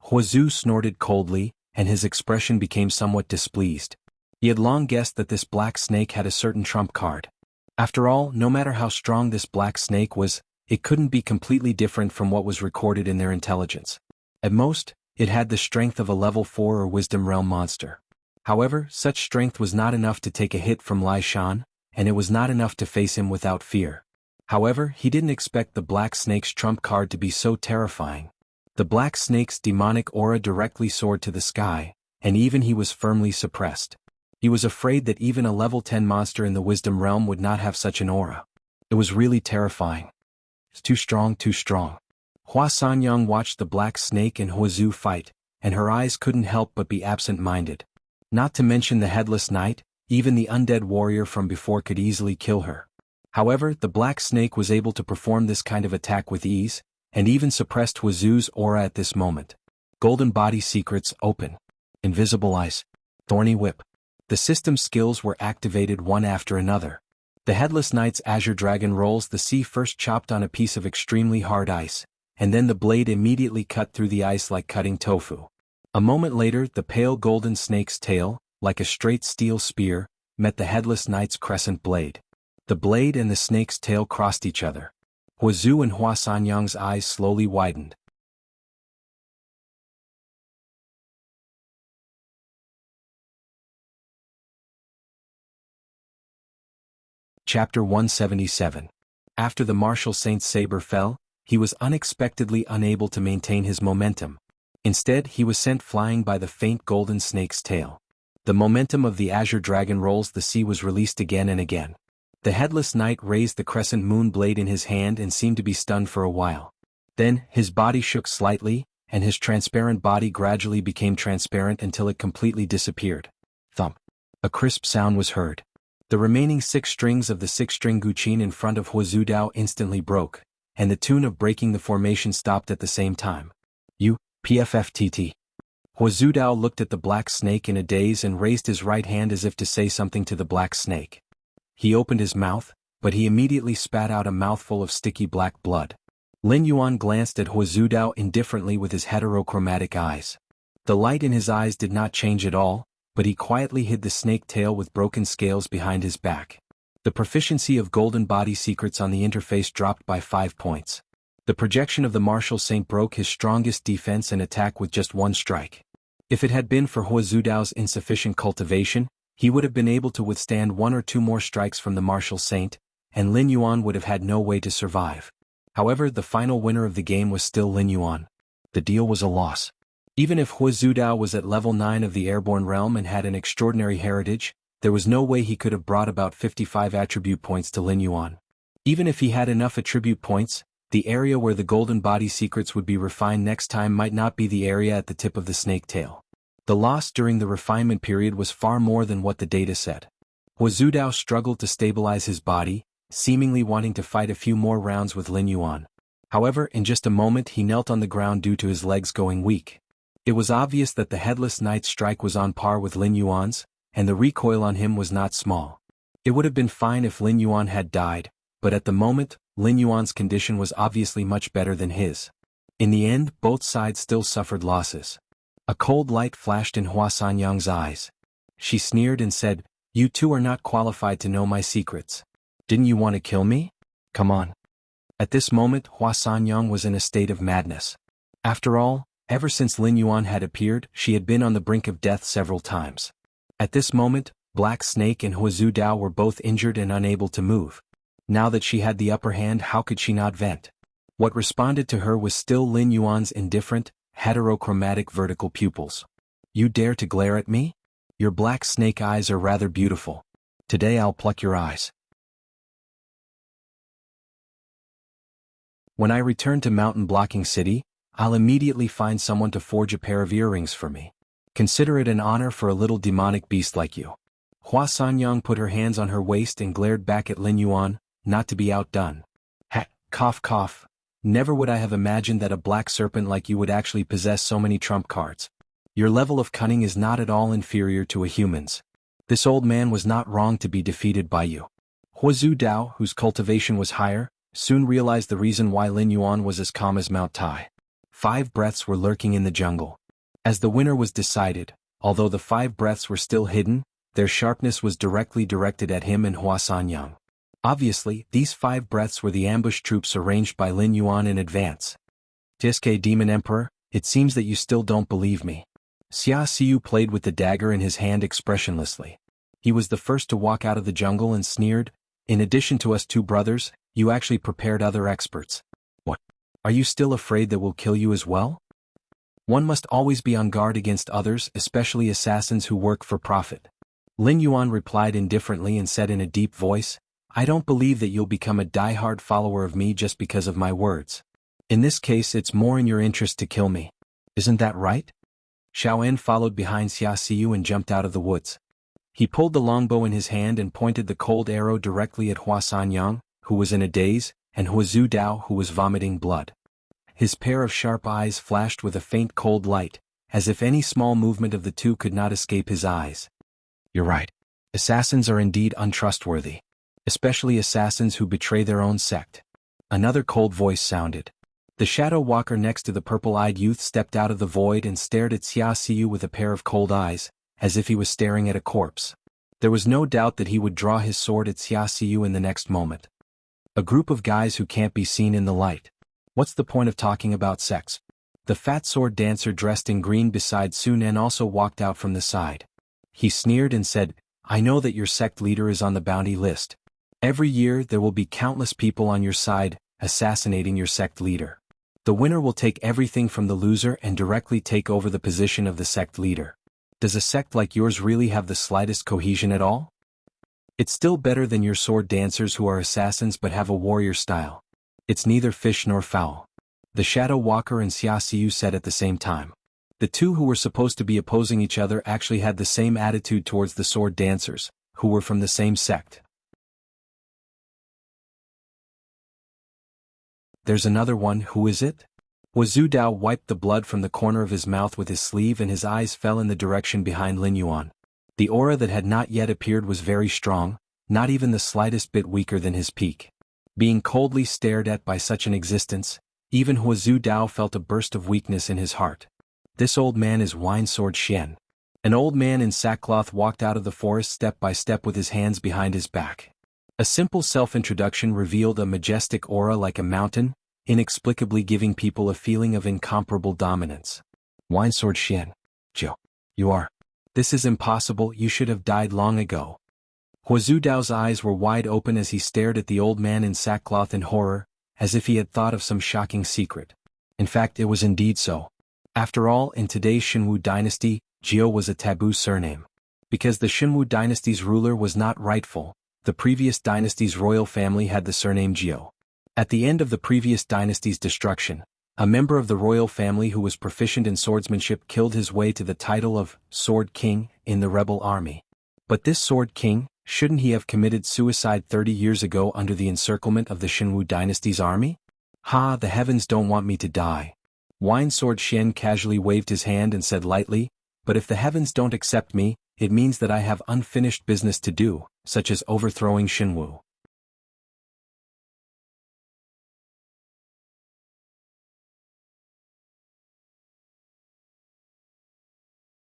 Huazhu snorted coldly, and his expression became somewhat displeased. He had long guessed that this black snake had a certain trump card. After all, no matter how strong this black snake was, it couldn't be completely different from what was recorded in their intelligence. At most, it had the strength of a level 4 or wisdom realm monster. However, such strength was not enough to take a hit from Lai Shan, and it was not enough to face him without fear. However, he didn't expect the black snake's trump card to be so terrifying. The black snake's demonic aura directly soared to the sky, and even he was firmly suppressed. He was afraid that even a level 10 monster in the wisdom realm would not have such an aura. It was really terrifying. It's too strong, too strong. Hua Sanyang watched the black snake and Huazhu fight, and her eyes couldn't help but be absent-minded. Not to mention the headless knight, even the undead warrior from before could easily kill her. However, the black snake was able to perform this kind of attack with ease, and even suppressed Huazhu's aura at this moment. Golden body secrets open. Invisible eyes. Thorny whip. The system skills were activated one after another. The headless knight's azure dragon rolls the sea first chopped on a piece of extremely hard ice, and then the blade immediately cut through the ice like cutting tofu. A moment later, the pale golden snake's tail, like a straight steel spear, met the headless knight's crescent blade. The blade and the snake's tail crossed each other. Huazhu and Hua Sanyang's eyes slowly widened. Chapter 177. After the martial saint's saber fell, he was unexpectedly unable to maintain his momentum. Instead, he was sent flying by the faint golden snake's tail. The momentum of the azure dragon rolls the sea was released again and again. The headless knight raised the crescent moon blade in his hand and seemed to be stunned for a while. Then, his body shook slightly, and his transparent body gradually became transparent until it completely disappeared. Thump. A crisp sound was heard. The remaining 6 strings of the 6-string guqin in front of Huazhu Dao instantly broke, and the tune of breaking the formation stopped at the same time. PFFTT. Huazhu Dao looked at the black snake in a daze and raised his right hand as if to say something to the black snake. He opened his mouth, but he immediately spat out a mouthful of sticky black blood. Lin Yuan glanced at Huazhu Dao indifferently with his heterochromatic eyes. The light in his eyes did not change at all, but he quietly hid the snake tail with broken scales behind his back. The proficiency of golden body secrets on the interface dropped by 5 points. The projection of the martial saint broke his strongest defense and attack with just 1 strike. If it had been for Huazhu Dao's insufficient cultivation, he would have been able to withstand 1 or 2 more strikes from the martial saint, and Lin Yuan would have had no way to survive. However, the final winner of the game was still Lin Yuan. The deal was a loss. Even if Hua Zudao was at level 9 of the airborne realm and had an extraordinary heritage, there was no way he could have brought about 55 attribute points to Lin Yuan. Even if he had enough attribute points, the area where the golden body secrets would be refined next time might not be the area at the tip of the snake tail. The loss during the refinement period was far more than what the data said. Hua Zudao struggled to stabilize his body, seemingly wanting to fight a few more rounds with Lin Yuan. However, in just a moment he knelt on the ground due to his legs going weak. It was obvious that the Headless Knight's strike was on par with Lin Yuan's, and the recoil on him was not small. It would have been fine if Lin Yuan had died, but at the moment, Lin Yuan's condition was obviously much better than his. In the end, both sides still suffered losses. A cold light flashed in Hua Sanyang's eyes. She sneered and said, "You two are not qualified to know my secrets. Didn't you want to kill me? Come on." At this moment, Hua Sanyang was in a state of madness. After all, ever since Lin Yuan had appeared, she had been on the brink of death several times. At this moment, Black Snake and Hua Zudao were both injured and unable to move. Now that she had the upper hand, how could she not vent? What responded to her was still Lin Yuan's indifferent, heterochromatic vertical pupils. "You dare to glare at me? Your black snake eyes are rather beautiful. Today I'll pluck your eyes." When I return to Mountain Blocking City, I'll immediately find someone to forge a pair of earrings for me. Consider it an honor for a little demonic beast like you. Hua Sanyang put her hands on her waist and glared back at Lin Yuan, not to be outdone. Cough cough. Never would I have imagined that a black serpent like you would actually possess so many trump cards. Your level of cunning is not at all inferior to a human's. This old man was not wrong to be defeated by you. Hua Zudao, whose cultivation was higher, soon realized the reason why Lin Yuan was as calm as Mount Tai. 5 breaths were lurking in the jungle. As the winner was decided, although the 5 breaths were still hidden, their sharpness was directly directed at him and Hua Sanyang. Obviously, these 5 breaths were the ambush troops arranged by Lin Yuan in advance. "Tiske Demon Emperor, it seems that you still don't believe me." Xia Xiu played with the dagger in his hand expressionlessly. He was the first to walk out of the jungle and sneered, "In addition to us 2 brothers, you actually prepared other experts. What? Are you still afraid that we'll kill you as well?" One must always be on guard against others, especially assassins who work for profit. Lin Yuan replied indifferently and said in a deep voice, "I don't believe that you'll become a die-hard follower of me just because of my words. In this case it's more in your interest to kill me. Isn't that right?" Xiao En followed behind Xia Xiu and jumped out of the woods. He pulled the longbow in his hand and pointed the cold arrow directly at Hua Sanyang, who was in a daze, and Hua Zudao, who was vomiting blood. His pair of sharp eyes flashed with a faint cold light, as if any small movement of the two could not escape his eyes. "You're right. Assassins are indeed untrustworthy. Especially assassins who betray their own sect." Another cold voice sounded. The shadow walker next to the purple-eyed youth stepped out of the void and stared at Xia Xiu with a pair of cold eyes, as if he was staring at a corpse. There was no doubt that he would draw his sword at Xia Xiu in the next moment. A group of guys who can't be seen in the light. What's the point of talking about sex? The fat sword dancer dressed in green beside Sun En also walked out from the side. He sneered and said, "I know that your sect leader is on the bounty list. Every year there will be countless people on your side, assassinating your sect leader. The winner will take everything from the loser and directly take over the position of the sect leader. Does a sect like yours really have the slightest cohesion at all? It's still better than your sword dancers who are assassins but have a warrior style. It's neither fish nor fowl." The Shadow Walker and Xia Xiu said at the same time. The two who were supposed to be opposing each other actually had the same attitude towards the sword dancers, who were from the same sect. "There's another one, who is it?" Hua Zudao wiped the blood from the corner of his mouth with his sleeve and his eyes fell in the direction behind Lin Yuan. The aura that had not yet appeared was very strong, not even the slightest bit weaker than his peak. Being coldly stared at by such an existence, even Hua Zudao felt a burst of weakness in his heart. This old man is Wine Sword Xian. An old man in sackcloth walked out of the forest step by step with his hands behind his back. A simple self-introduction revealed a majestic aura like a mountain, inexplicably giving people a feeling of incomparable dominance. "Wine Sword Xian. Joe. You are. This is impossible, you should have died long ago." Hua Zudao's eyes were wide open as he stared at the old man in sackcloth in horror, as if he had thought of some shocking secret. In fact, it was indeed so. After all, in today's Xinwu dynasty, Jiao was a taboo surname. Because the Xinwu dynasty's ruler was not rightful, the previous dynasty's royal family had the surname Jiao. At the end of the previous dynasty's destruction, a member of the royal family who was proficient in swordsmanship killed his way to the title of Sword King in the rebel army. But this Sword King, shouldn't he have committed suicide 30 years ago under the encirclement of the Xinwu dynasty's army? Ha, the heavens don't want me to die. Wine Sword Xian casually waved his hand and said lightly, but if the heavens don't accept me, it means that I have unfinished business to do, such as overthrowing Xinwu.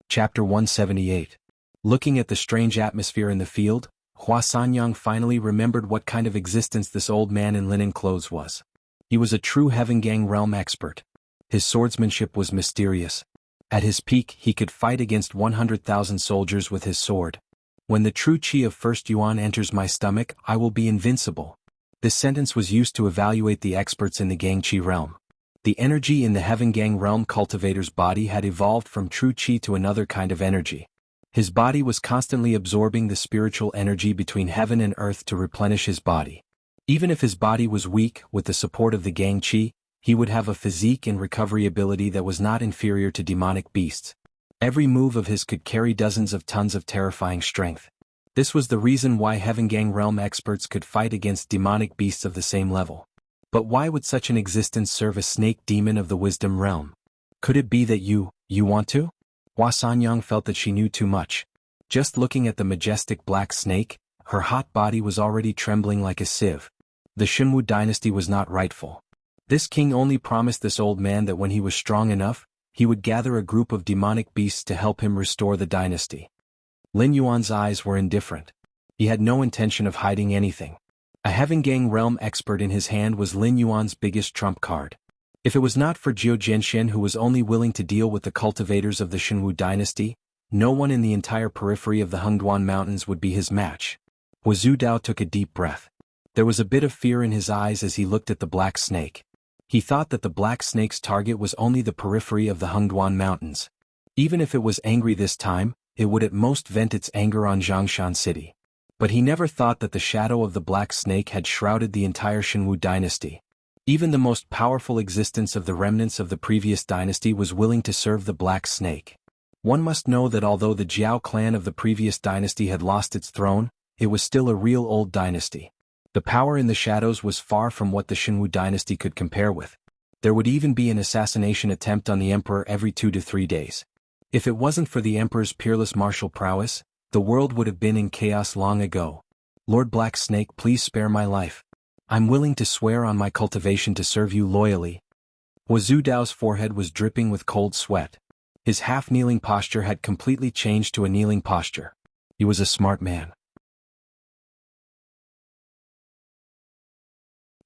Chapter 178. Looking at the strange atmosphere in the field, Hua Sanyang finally remembered what kind of existence this old man in linen clothes was. He was a true Heavengang realm expert. His swordsmanship was mysterious. At his peak, he could fight against 100,000 soldiers with his sword. When the true chi of First Yuan enters my stomach, I will be invincible. This sentence was used to evaluate the experts in the Gangqi realm. The energy in the Heavengang realm cultivator's body had evolved from true qi to another kind of energy. His body was constantly absorbing the spiritual energy between heaven and earth to replenish his body. Even if his body was weak, with the support of the Gangqi, he would have a physique and recovery ability that was not inferior to demonic beasts. Every move of his could carry dozens of tons of terrifying strength. This was the reason why Heavengang realm experts could fight against demonic beasts of the same level. But why would such an existence serve a snake demon of the wisdom realm? Could it be that you want to? Hua Sanyang felt that she knew too much. Just looking at the majestic black snake, her hot body was already trembling like a sieve. The Xinwu dynasty was not rightful. This king only promised this old man that when he was strong enough, he would gather a group of demonic beasts to help him restore the dynasty. Lin Yuan's eyes were indifferent. He had no intention of hiding anything. A Heavengang realm expert in his hand was Lin Yuan's biggest trump card. If it was not for Jiao Jianxian, who was only willing to deal with the cultivators of the Xinwu dynasty, no one in the entire periphery of the Hengduan Mountains would be his match. Hu Dao took a deep breath. There was a bit of fear in his eyes as he looked at the black snake. He thought that the black snake's target was only the periphery of the Hengduan Mountains. Even if it was angry this time, it would at most vent its anger on Zhongshan City. But he never thought that the shadow of the black snake had shrouded the entire Xinwu dynasty. Even the most powerful existence of the remnants of the previous dynasty was willing to serve the black snake. One must know that although the Jiao clan of the previous dynasty had lost its throne, it was still a real old dynasty. The power in the shadows was far from what the Xinwu dynasty could compare with. There would even be an assassination attempt on the emperor every 2 to 3 days. If it wasn't for the emperor's peerless martial prowess, the world would have been in chaos long ago. Lord Black Snake, please spare my life. I'm willing to swear on my cultivation to serve you loyally. Hu Dao's forehead was dripping with cold sweat. His half-kneeling posture had completely changed to a kneeling posture. He was a smart man.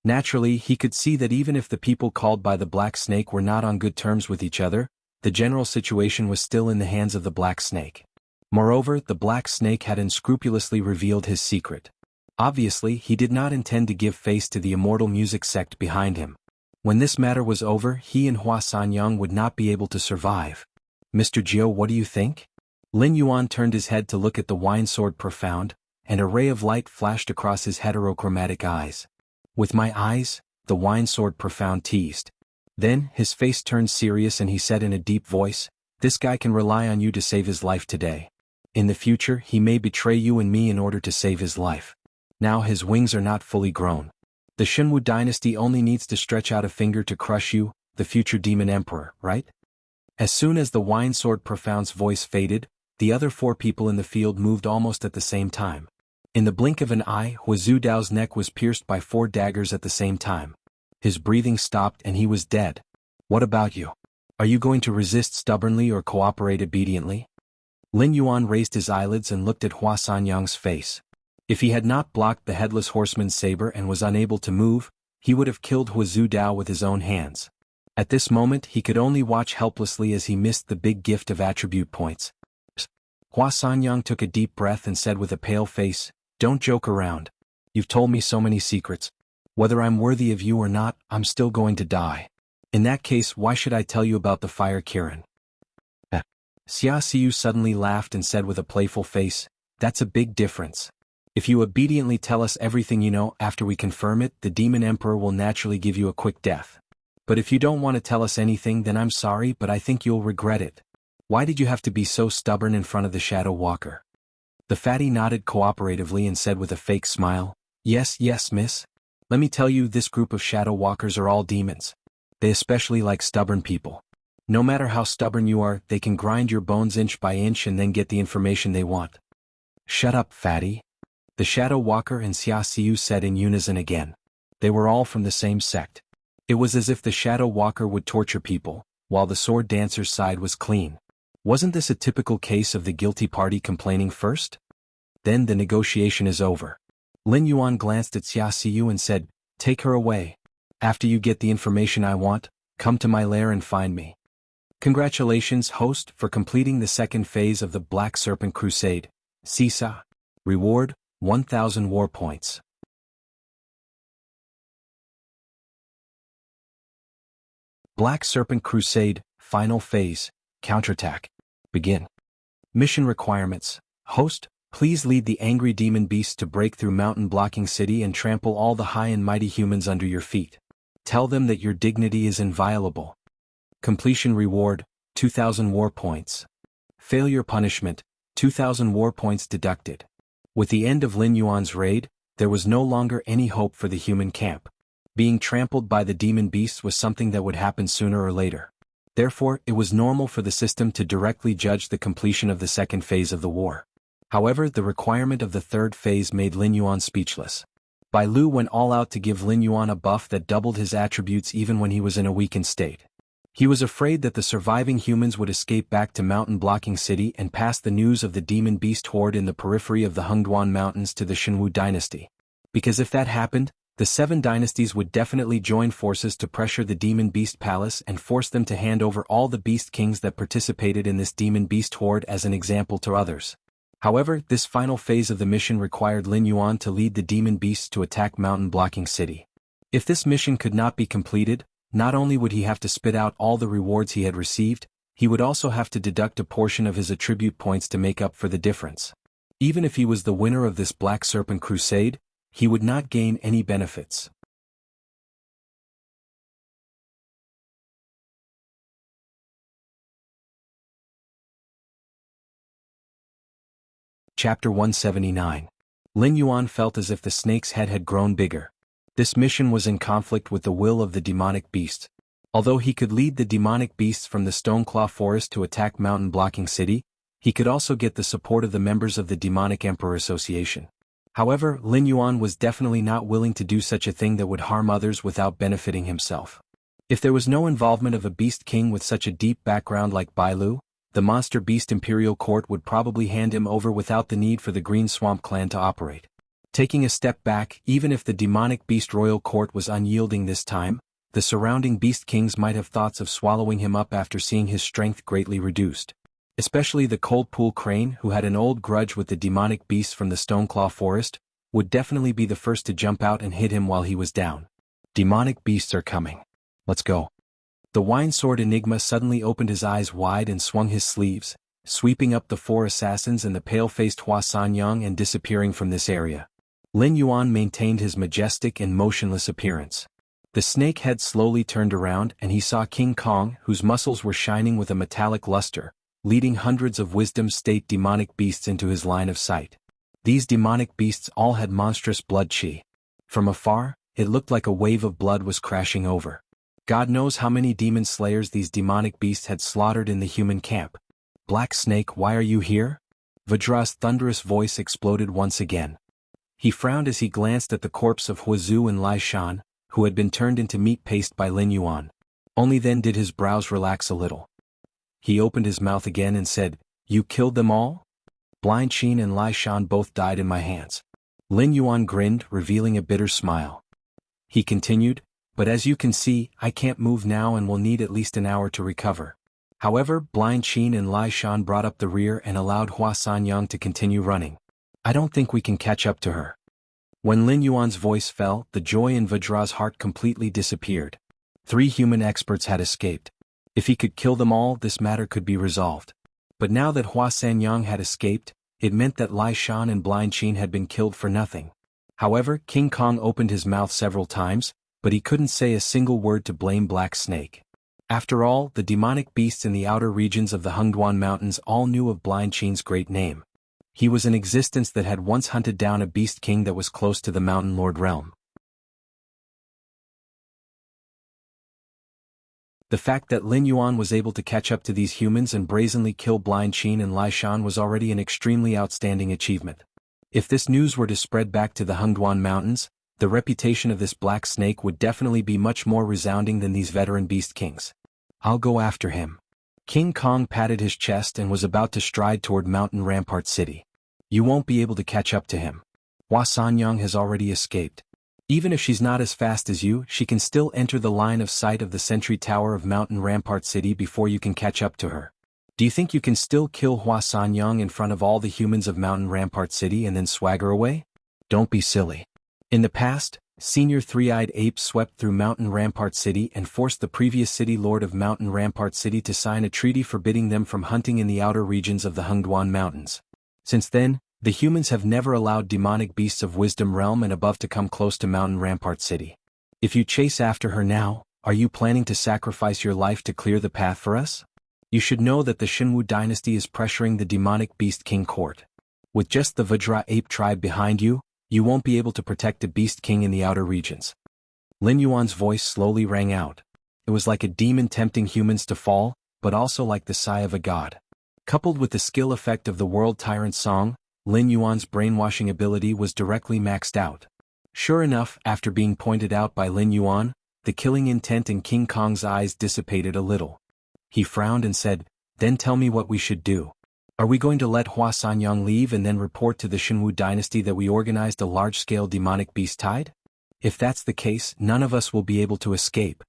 Naturally, he could see that even if the people called by the Black Snake were not on good terms with each other, the general situation was still in the hands of the Black Snake. Moreover, the Black Snake had unscrupulously revealed his secret. Obviously, he did not intend to give face to the immortal music sect behind him. When this matter was over, he and Hua Sanyang would not be able to survive. Mr. Jiao, what do you think? Lin Yuan turned his head to look at the wine sword profound, and a ray of light flashed across his heterochromatic eyes. With my eyes, the wine sword profound teased. Then, his face turned serious and he said in a deep voice, this guy can rely on you to save his life today. In the future, he may betray you and me in order to save his life. Now his wings are not fully grown. The Xinwu dynasty only needs to stretch out a finger to crush you, the future demon emperor, right? As soon as the wine sword profound's voice faded, the other 4 people in the field moved almost at the same time. In the blink of an eye, Hu Dao's neck was pierced by 4 daggers at the same time. His breathing stopped and he was dead. What about you? Are you going to resist stubbornly or cooperate obediently? Lin Yuan raised his eyelids and looked at Hua Sanyang's face. If he had not blocked the headless horseman's saber and was unable to move, he would have killed Hu Dao with his own hands. At this moment, he could only watch helplessly as he missed the big gift of attribute points. Hua Sanyang took a deep breath and said with a pale face, don't joke around. You've told me so many secrets. Whether I'm worthy of you or not, I'm still going to die. In that case, why should I tell you about the fire, Kiran? Xia Xiu suddenly laughed and said with a playful face, "That's a big difference. If you obediently tell us everything you know after we confirm it, the Demon Emperor will naturally give you a quick death. But if you don't want to tell us anything, then I'm sorry, but I think you'll regret it. Why did you have to be so stubborn in front of the Shadow Walker?" The fatty nodded cooperatively and said with a fake smile, "Yes, miss. Let me tell you, this group of Shadow Walkers are all demons. They especially like stubborn people. No matter how stubborn you are, they can grind your bones inch by inch and then get the information they want." "Shut up, fatty," the Shadow Walker and Xia Xiu said in unison again. They were all from the same sect. It was as if the Shadow Walker would torture people, while the Sword Dancer's side was clean. Wasn't this a typical case of the guilty party complaining first? "Then the negotiation is over." Lin Yuan glanced at Xia Xiu and said, "Take her away. After you get the information I want, come to my lair and find me." Congratulations, host, for completing the second phase of the Black Serpent Crusade. Sisa. Reward, 1,000 war points. Black Serpent Crusade, Final Phase, Counterattack. Begin. Mission requirements. Host, please lead the angry demon beasts to break through Mountain Blocking City and trample all the high and mighty humans under your feet. Tell them that your dignity is inviolable. Completion reward, 2,000 war points. Failure punishment, 2,000 war points deducted. With the end of Lin Yuan's raid, there was no longer any hope for the human camp. Being trampled by the demon beasts was something that would happen sooner or later. Therefore, it was normal for the system to directly judge the completion of the second phase of the war. However, the requirement of the third phase made Lin Yuan speechless. Bai Lu went all out to give Lin Yuan a buff that doubled his attributes even when he was in a weakened state. He was afraid that the surviving humans would escape back to Mountain Blocking City and pass the news of the demon beast horde in the periphery of the Hengduan Mountains to the Shenwu dynasty. Because if that happened, the 7 dynasties would definitely join forces to pressure the demon beast palace and force them to hand over all the beast kings that participated in this demon beast horde as an example to others. However, this final phase of the mission required Lin Yuan to lead the demon beasts to attack Mountain Blocking City. If this mission could not be completed, not only would he have to spit out all the rewards he had received, he would also have to deduct a portion of his attribute points to make up for the difference. Even if he was the winner of this Black Serpent Crusade, he would not gain any benefits. Chapter 179. Lin Yuan felt as if the snake's head had grown bigger. This mission was in conflict with the will of the demonic beast. Although he could lead the demonic beasts from the Stoneclaw Forest to attack Mountain Blocking City, he could also get the support of the members of the Demonic Emperor Association. However, Lin Yuan was definitely not willing to do such a thing that would harm others without benefiting himself. If there was no involvement of a beast king with such a deep background like Bai Lu, the Monster Beast Imperial Court would probably hand him over without the need for the Green Swamp clan to operate. Taking a step back, even if the Demonic Beast Royal Court was unyielding this time, the surrounding beast kings might have thoughts of swallowing him up after seeing his strength greatly reduced. Especially the Cold Pool Crane, who had an old grudge with the demonic beasts from the Stoneclaw Forest, would definitely be the first to jump out and hit him while he was down. Demonic beasts are coming. Let's go. The Wine Sword Enigma suddenly opened his eyes wide and swung his sleeves, sweeping up the 4 assassins and the pale-faced Hua Sanyang and disappearing from this area. Lin Yuan maintained his majestic and motionless appearance. The snake head slowly turned around and he saw King Kong, whose muscles were shining with a metallic luster, leading hundreds of Wisdom State demonic beasts into his line of sight. These demonic beasts all had monstrous blood chi. From afar, it looked like a wave of blood was crashing over. God knows how many demon slayers these demonic beasts had slaughtered in the human camp. "Black Snake, why are you here?" Vajra's thunderous voice exploded once again. He frowned as he glanced at the corpse of Huazhu and Lai Shan, who had been turned into meat paste by Lin Yuan. Only then did his brows relax a little. He opened his mouth again and said, "You killed them all?" "Blind Qin and Lai Shan both died in my hands." Lin Yuan grinned, revealing a bitter smile. He continued, "But as you can see, I can't move now and will need at least an hour to recover." However, Blind Qin and Lai Shan brought up the rear and allowed Hua Sanyang to continue running. "I don't think we can catch up to her." When Lin Yuan's voice fell, the joy in Vajra's heart completely disappeared. 3 human experts had escaped. If he could kill them all, this matter could be resolved. But now that Hua Sanyang had escaped, it meant that Lai Shan and Blind Qin had been killed for nothing. However, King Kong opened his mouth several times, but he couldn't say a single word to blame Black Snake. After all, the demonic beasts in the outer regions of the Hengduan Mountains all knew of Blind Qin's great name. He was an existence that had once hunted down a beast king that was close to the Mountain Lord realm. The fact that Lin Yuan was able to catch up to these humans and brazenly kill Blind Qin and Lai Shan was already an extremely outstanding achievement. If this news were to spread back to the Hengduan Mountains, the reputation of this Black Snake would definitely be much more resounding than these veteran beast kings. I'll go after him. King Kong patted his chest and was about to stride toward Mountain Rampart City. You won't be able to catch up to him. Hua Sanyang has already escaped. Even if she's not as fast as you, she can still enter the line of sight of the sentry tower of Mountain Rampart City before you can catch up to her. Do you think you can still kill Hua Sanyang in front of all the humans of Mountain Rampart City and then swagger away? Don't be silly. In the past, Senior Three-Eyed Ape swept through Mountain Rampart City and forced the previous city lord of Mountain Rampart City to sign a treaty forbidding them from hunting in the outer regions of the Hengduan Mountains. Since then, the humans have never allowed demonic beasts of Wisdom Realm and above to come close to Mountain Rampart City. If you chase after her now, are you planning to sacrifice your life to clear the path for us? You should know that the Shenwu dynasty is pressuring the demonic beast king court. With just the Vajra ape tribe behind you, you won't be able to protect the beast king in the outer regions. Lin Yuan's voice slowly rang out. It was like a demon tempting humans to fall, but also like the sigh of a god. Coupled with the skill effect of the World Tyrant song, Lin Yuan's brainwashing ability was directly maxed out. Sure enough, after being pointed out by Lin Yuan, the killing intent in King Kong's eyes dissipated a little. He frowned and said, "Then tell me what we should do. Are we going to let Hua Sanyang leave and then report to the Shenwu dynasty that we organized a large-scale demonic beast tide? If that's the case, none of us will be able to escape."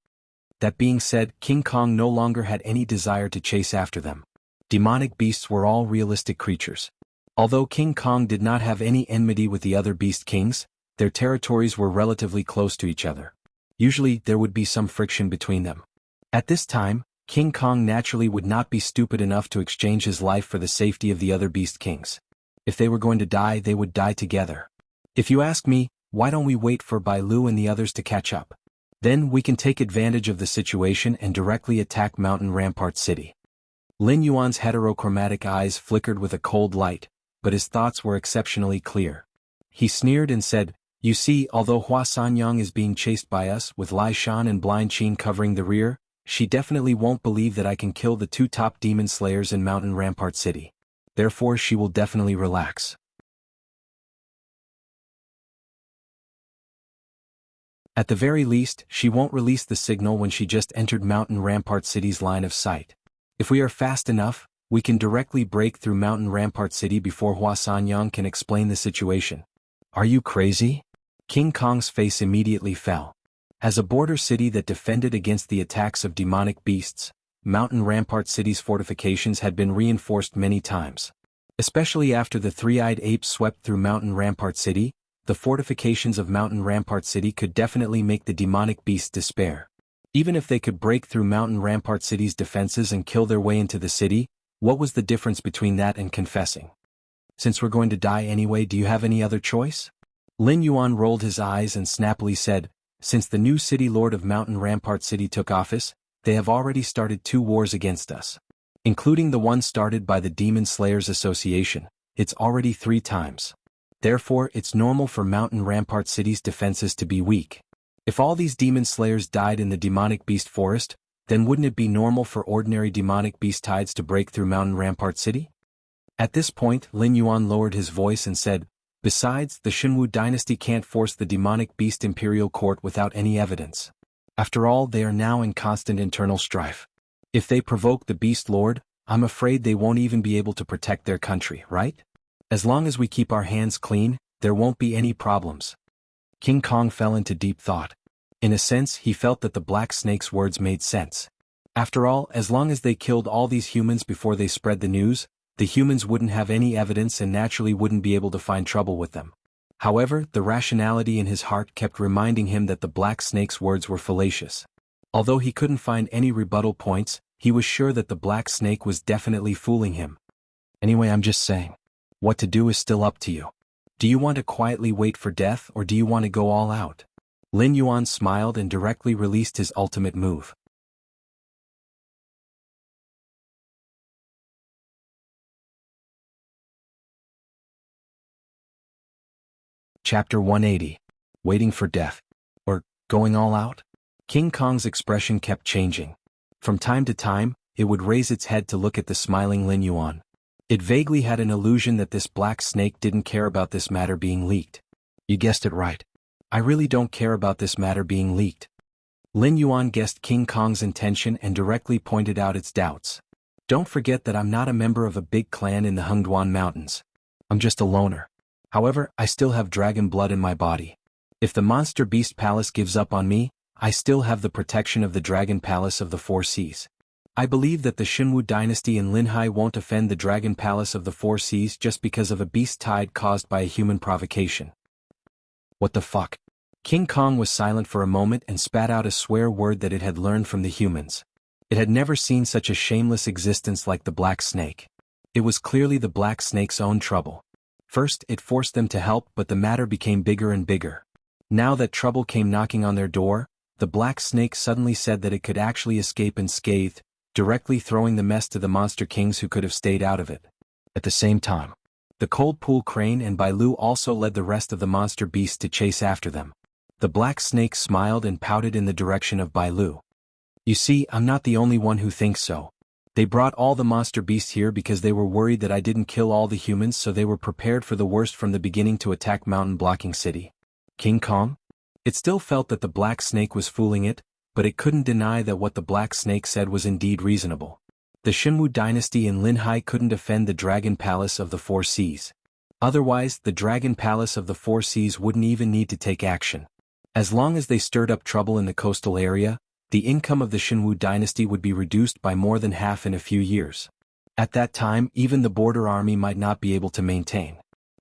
That being said, King Kong no longer had any desire to chase after them. Demonic beasts were all realistic creatures. Although King Kong did not have any enmity with the other beast kings, their territories were relatively close to each other. Usually, there would be some friction between them. At this time, King Kong naturally would not be stupid enough to exchange his life for the safety of the other beast kings. If they were going to die, they would die together. If you ask me, why don't we wait for Bai Lu and the others to catch up? Then we can take advantage of the situation and directly attack Mountain Rampart City. Lin Yuan's heterochromatic eyes flickered with a cold light, but his thoughts were exceptionally clear. He sneered and said, "You see, although Hua Sanyang is being chased by us with Lai Shan and Blind Qin covering the rear, she definitely won't believe that I can kill the 2 top demon slayers in Mountain Rampart City. Therefore she will definitely relax. At the very least, she won't release the signal when she just entered Mountain Rampart City's line of sight. If we are fast enough, we can directly break through Mountain Rampart City before Hua Sanyang can explain the situation." Are you crazy? King Kong's face immediately fell. As a border city that defended against the attacks of demonic beasts, Mountain Rampart City's fortifications had been reinforced many times. Especially after the Three-Eyed Ape swept through Mountain Rampart City, the fortifications of Mountain Rampart City could definitely make the demonic beasts despair. Even if they could break through Mountain Rampart City's defenses and kill their way into the city, what was the difference between that and confessing? Since we're going to die anyway, do you have any other choice? Lin Yuan rolled his eyes and snappily said, "Since the new city lord of Mountain Rampart City took office, they have already started 2 wars against us. Including the one started by the Demon Slayers Association, it's already 3 times. Therefore, it's normal for Mountain Rampart City's defenses to be weak. If all these demon slayers died in the demonic beast forest, then wouldn't it be normal for ordinary demonic beast tides to break through Mountain Rampart City?" At this point, Lin Yuan lowered his voice and said, "Besides, the Shenwu dynasty can't force the demonic beast imperial court without any evidence. After all, they are now in constant internal strife. If they provoke the beast lord, I'm afraid they won't even be able to protect their country, right? As long as we keep our hands clean, there won't be any problems." King Kong fell into deep thought. In a sense, he felt that the Black Snake's words made sense. After all, as long as they killed all these humans before they spread the news, the humans wouldn't have any evidence and naturally wouldn't be able to find trouble with them. However, the rationality in his heart kept reminding him that the Black Snake's words were fallacious. Although he couldn't find any rebuttal points, he was sure that the black snake was definitely fooling him. Anyway, I'm just saying. What to do is still up to you. Do you want to quietly wait for death or do you want to go all out? Lin Yuan smiled and directly released his ultimate move. Chapter 180. Waiting for death. Or, going all out? King Kong's expression kept changing. From time to time, it would raise its head to look at the smiling Lin Yuan. It vaguely had an illusion that this black snake didn't care about this matter being leaked. You guessed it right. I really don't care about this matter being leaked. Lin Yuan guessed King Kong's intention and directly pointed out its doubts. Don't forget that I'm not a member of a big clan in the Hengduan Mountains. I'm just a loner. However, I still have dragon blood in my body. If the Monster Beast Palace gives up on me, I still have the protection of the Dragon Palace of the Four Seas. I believe that the Xinwu dynasty in Linhai won't offend the Dragon Palace of the Four Seas just because of a beast tide caused by a human provocation. What the fuck? King Kong was silent for a moment and spat out a swear word that it had learned from the humans. It had never seen such a shameless existence like the Black Snake. It was clearly the Black Snake's own trouble. First, it forced them to help, but the matter became bigger and bigger. Now that trouble came knocking on their door, the Black Snake suddenly said that it could actually escape unscathed, directly throwing the mess to the monster kings who could have stayed out of it. At the same time, the Cold Pool Crane and Bailu also led the rest of the monster beasts to chase after them. The Black Snake smiled and pouted in the direction of Bailu. You see, I'm not the only one who thinks so. They brought all the monster beasts here because they were worried that I didn't kill all the humans, so they were prepared for the worst from the beginning to attack Mountain Blocking City. King Kong? It still felt that the Black Snake was fooling it, but it couldn't deny that what the Black Snake said was indeed reasonable. The Xinwu dynasty in Linhai couldn't defend the Dragon Palace of the Four Seas. Otherwise, the Dragon Palace of the Four Seas wouldn't even need to take action. As long as they stirred up trouble in the coastal area, the income of the Xinwu dynasty would be reduced by more than half in a few years. At that time, even the border army might not be able to maintain.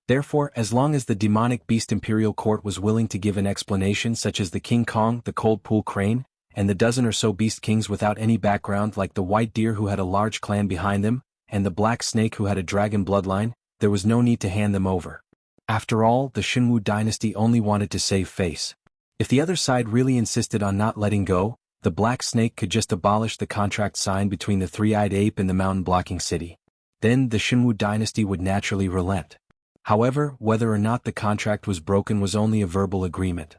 Therefore, as long as the demonic beast imperial court was willing to give an explanation such as the King Kong, the Cold Pool Crane, and the dozen or so beast kings without any background like the White Deer who had a large clan behind them, and the Black Snake who had a dragon bloodline, there was no need to hand them over. After all, the Xinwu dynasty only wanted to save face. If the other side really insisted on not letting go, the Black Snake could just abolish the contract signed between the Three-Eyed Ape and the Mountain Blocking City. Then the Xinwu dynasty would naturally relent. However, whether or not the contract was broken was only a verbal agreement.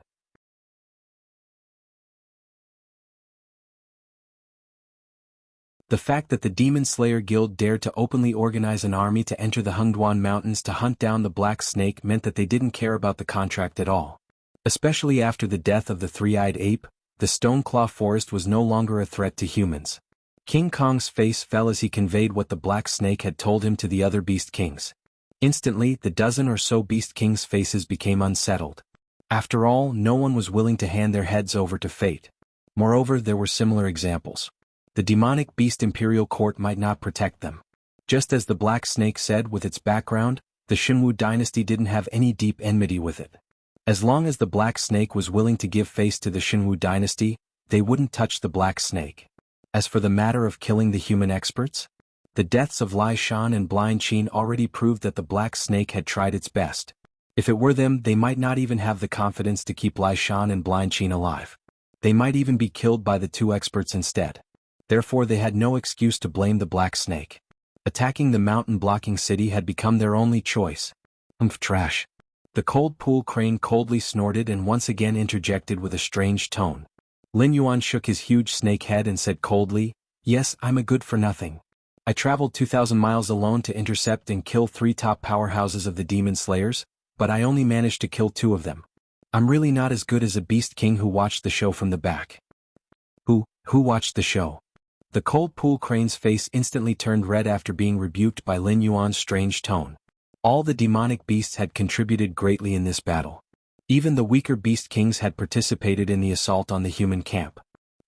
The fact that the Demon Slayer Guild dared to openly organize an army to enter the Hengduan Mountains to hunt down the Black Snake meant that they didn't care about the contract at all. Especially after the death of the Three-Eyed Ape, the Stoneclaw Forest was no longer a threat to humans. King Kong's face fell as he conveyed what the Black Snake had told him to the other Beast Kings. Instantly, the dozen or so Beast Kings' faces became unsettled. After all, no one was willing to hand their heads over to fate. Moreover, there were similar examples. The demonic beast imperial court might not protect them. Just as the Black Snake said with its background, the Xinwu dynasty didn't have any deep enmity with it. As long as the Black Snake was willing to give face to the Xinwu dynasty, they wouldn't touch the Black Snake. As for the matter of killing the human experts, the deaths of Lai Shan and Blind Qin already proved that the Black Snake had tried its best. If it were them, they might not even have the confidence to keep Lai Shan and Blind Qin alive. They might even be killed by the two experts instead. Therefore they had no excuse to blame the Black Snake. Attacking the Mountain Blocking City had become their only choice. Trash. The Cold Pool Crane coldly snorted and once again interjected with a strange tone. Lin Yuan shook his huge snake head and said coldly, "Yes, I'm a good-for-nothing. I traveled 2,000 miles alone to intercept and kill 3 top powerhouses of the Demon Slayers, but I only managed to kill 2 of them. I'm really not as good as a Beast King who watched the show from the back." Who watched the show? The Cold Pool Crane's face instantly turned red after being rebuked by Lin Yuan's strange tone. All the demonic beasts had contributed greatly in this battle. Even the weaker Beast Kings had participated in the assault on the human camp.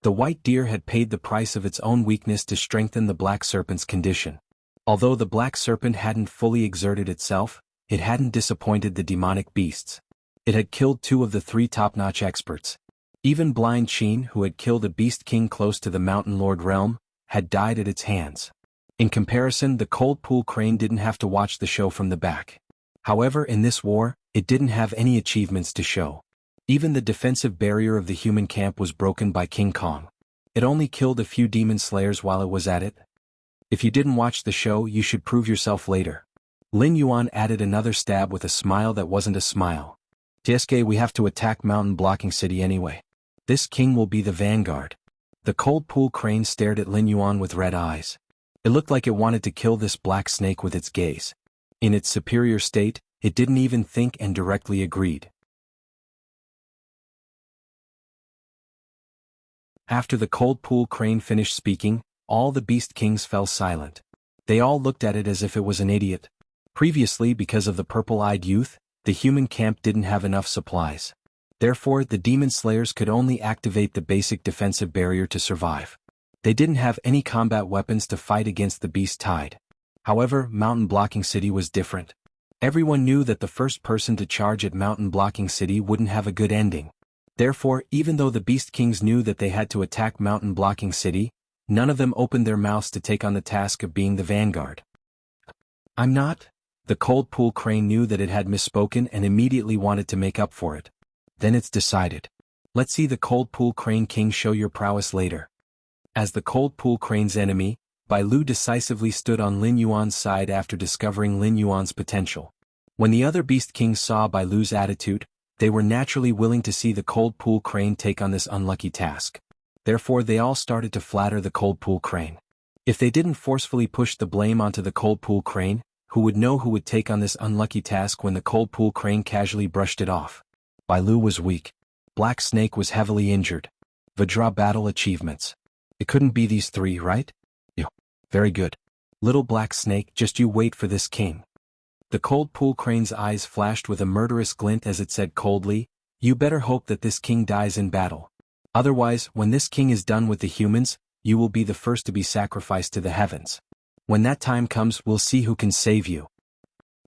The White Deer had paid the price of its own weakness to strengthen the Black Serpent's condition. Although the Black Serpent hadn't fully exerted itself, it hadn't disappointed the demonic beasts. It had killed 2 of the 3 top-notch experts. Even Blind Qin, who had killed a beast king close to the Mountain Lord realm, had died at its hands. In comparison, the Cold Pool Crane didn't have to watch the show from the back. However, in this war, it didn't have any achievements to show. Even the defensive barrier of the human camp was broken by King Kong. It only killed a few demon slayers while it was at it. If you didn't watch the show, you should prove yourself later. Lin Yuan added another stab with a smile that wasn't a smile. Tsk, we have to attack Mountain Blocking City anyway. This king will be the vanguard. The Cold Pool Crane stared at Lin Yuan with red eyes. It looked like it wanted to kill this black snake with its gaze. In its superior state, it didn't even think and directly agreed. After the Cold Pool Crane finished speaking, all the Beast Kings fell silent. They all looked at it as if it was an idiot. Previously, because of the purple-eyed youth, the human camp didn't have enough supplies. Therefore, the demon slayers could only activate the basic defensive barrier to survive. They didn't have any combat weapons to fight against the beast tide. However, Mountain Blocking City was different. Everyone knew that the first person to charge at Mountain Blocking City wouldn't have a good ending. Therefore, even though the Beast Kings knew that they had to attack Mountain Blocking City, none of them opened their mouths to take on the task of being the vanguard. I'm not. The Cold Pool Crane knew that it had misspoken and immediately wanted to make up for it. Then it's decided. Let's see the Cold Pool Crane King show your prowess later. As the Cold Pool Crane's enemy, Bai Lu decisively stood on Lin Yuan's side after discovering Lin Yuan's potential. When the other Beast Kings saw Bai Lu's attitude, they were naturally willing to see the Cold Pool Crane take on this unlucky task. Therefore, they all started to flatter the Cold Pool Crane. If they didn't forcefully push the blame onto the Cold Pool Crane, who would know who would take on this unlucky task when the Cold Pool Crane casually brushed it off? Bai Lu was weak. Black Snake was heavily injured. Vajra Battle achievements. It couldn't be these three, right? Yeah. Very good. Little Black Snake, just you wait for this king. The Cold Pool Crane's eyes flashed with a murderous glint as it said coldly, you better hope that this king dies in battle. Otherwise, when this king is done with the humans, you will be the first to be sacrificed to the heavens. When that time comes, we'll see who can save you.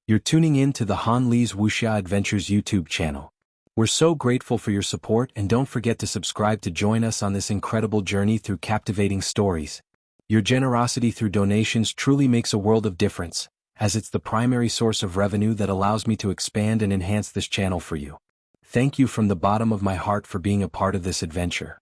You're tuning in to the Han Li's Wuxia Adventures YouTube channel. We're so grateful for your support, and don't forget to subscribe to join us on this incredible journey through captivating stories. Your generosity through donations truly makes a world of difference, as it's the primary source of revenue that allows me to expand and enhance this channel for you. Thank you from the bottom of my heart for being a part of this adventure.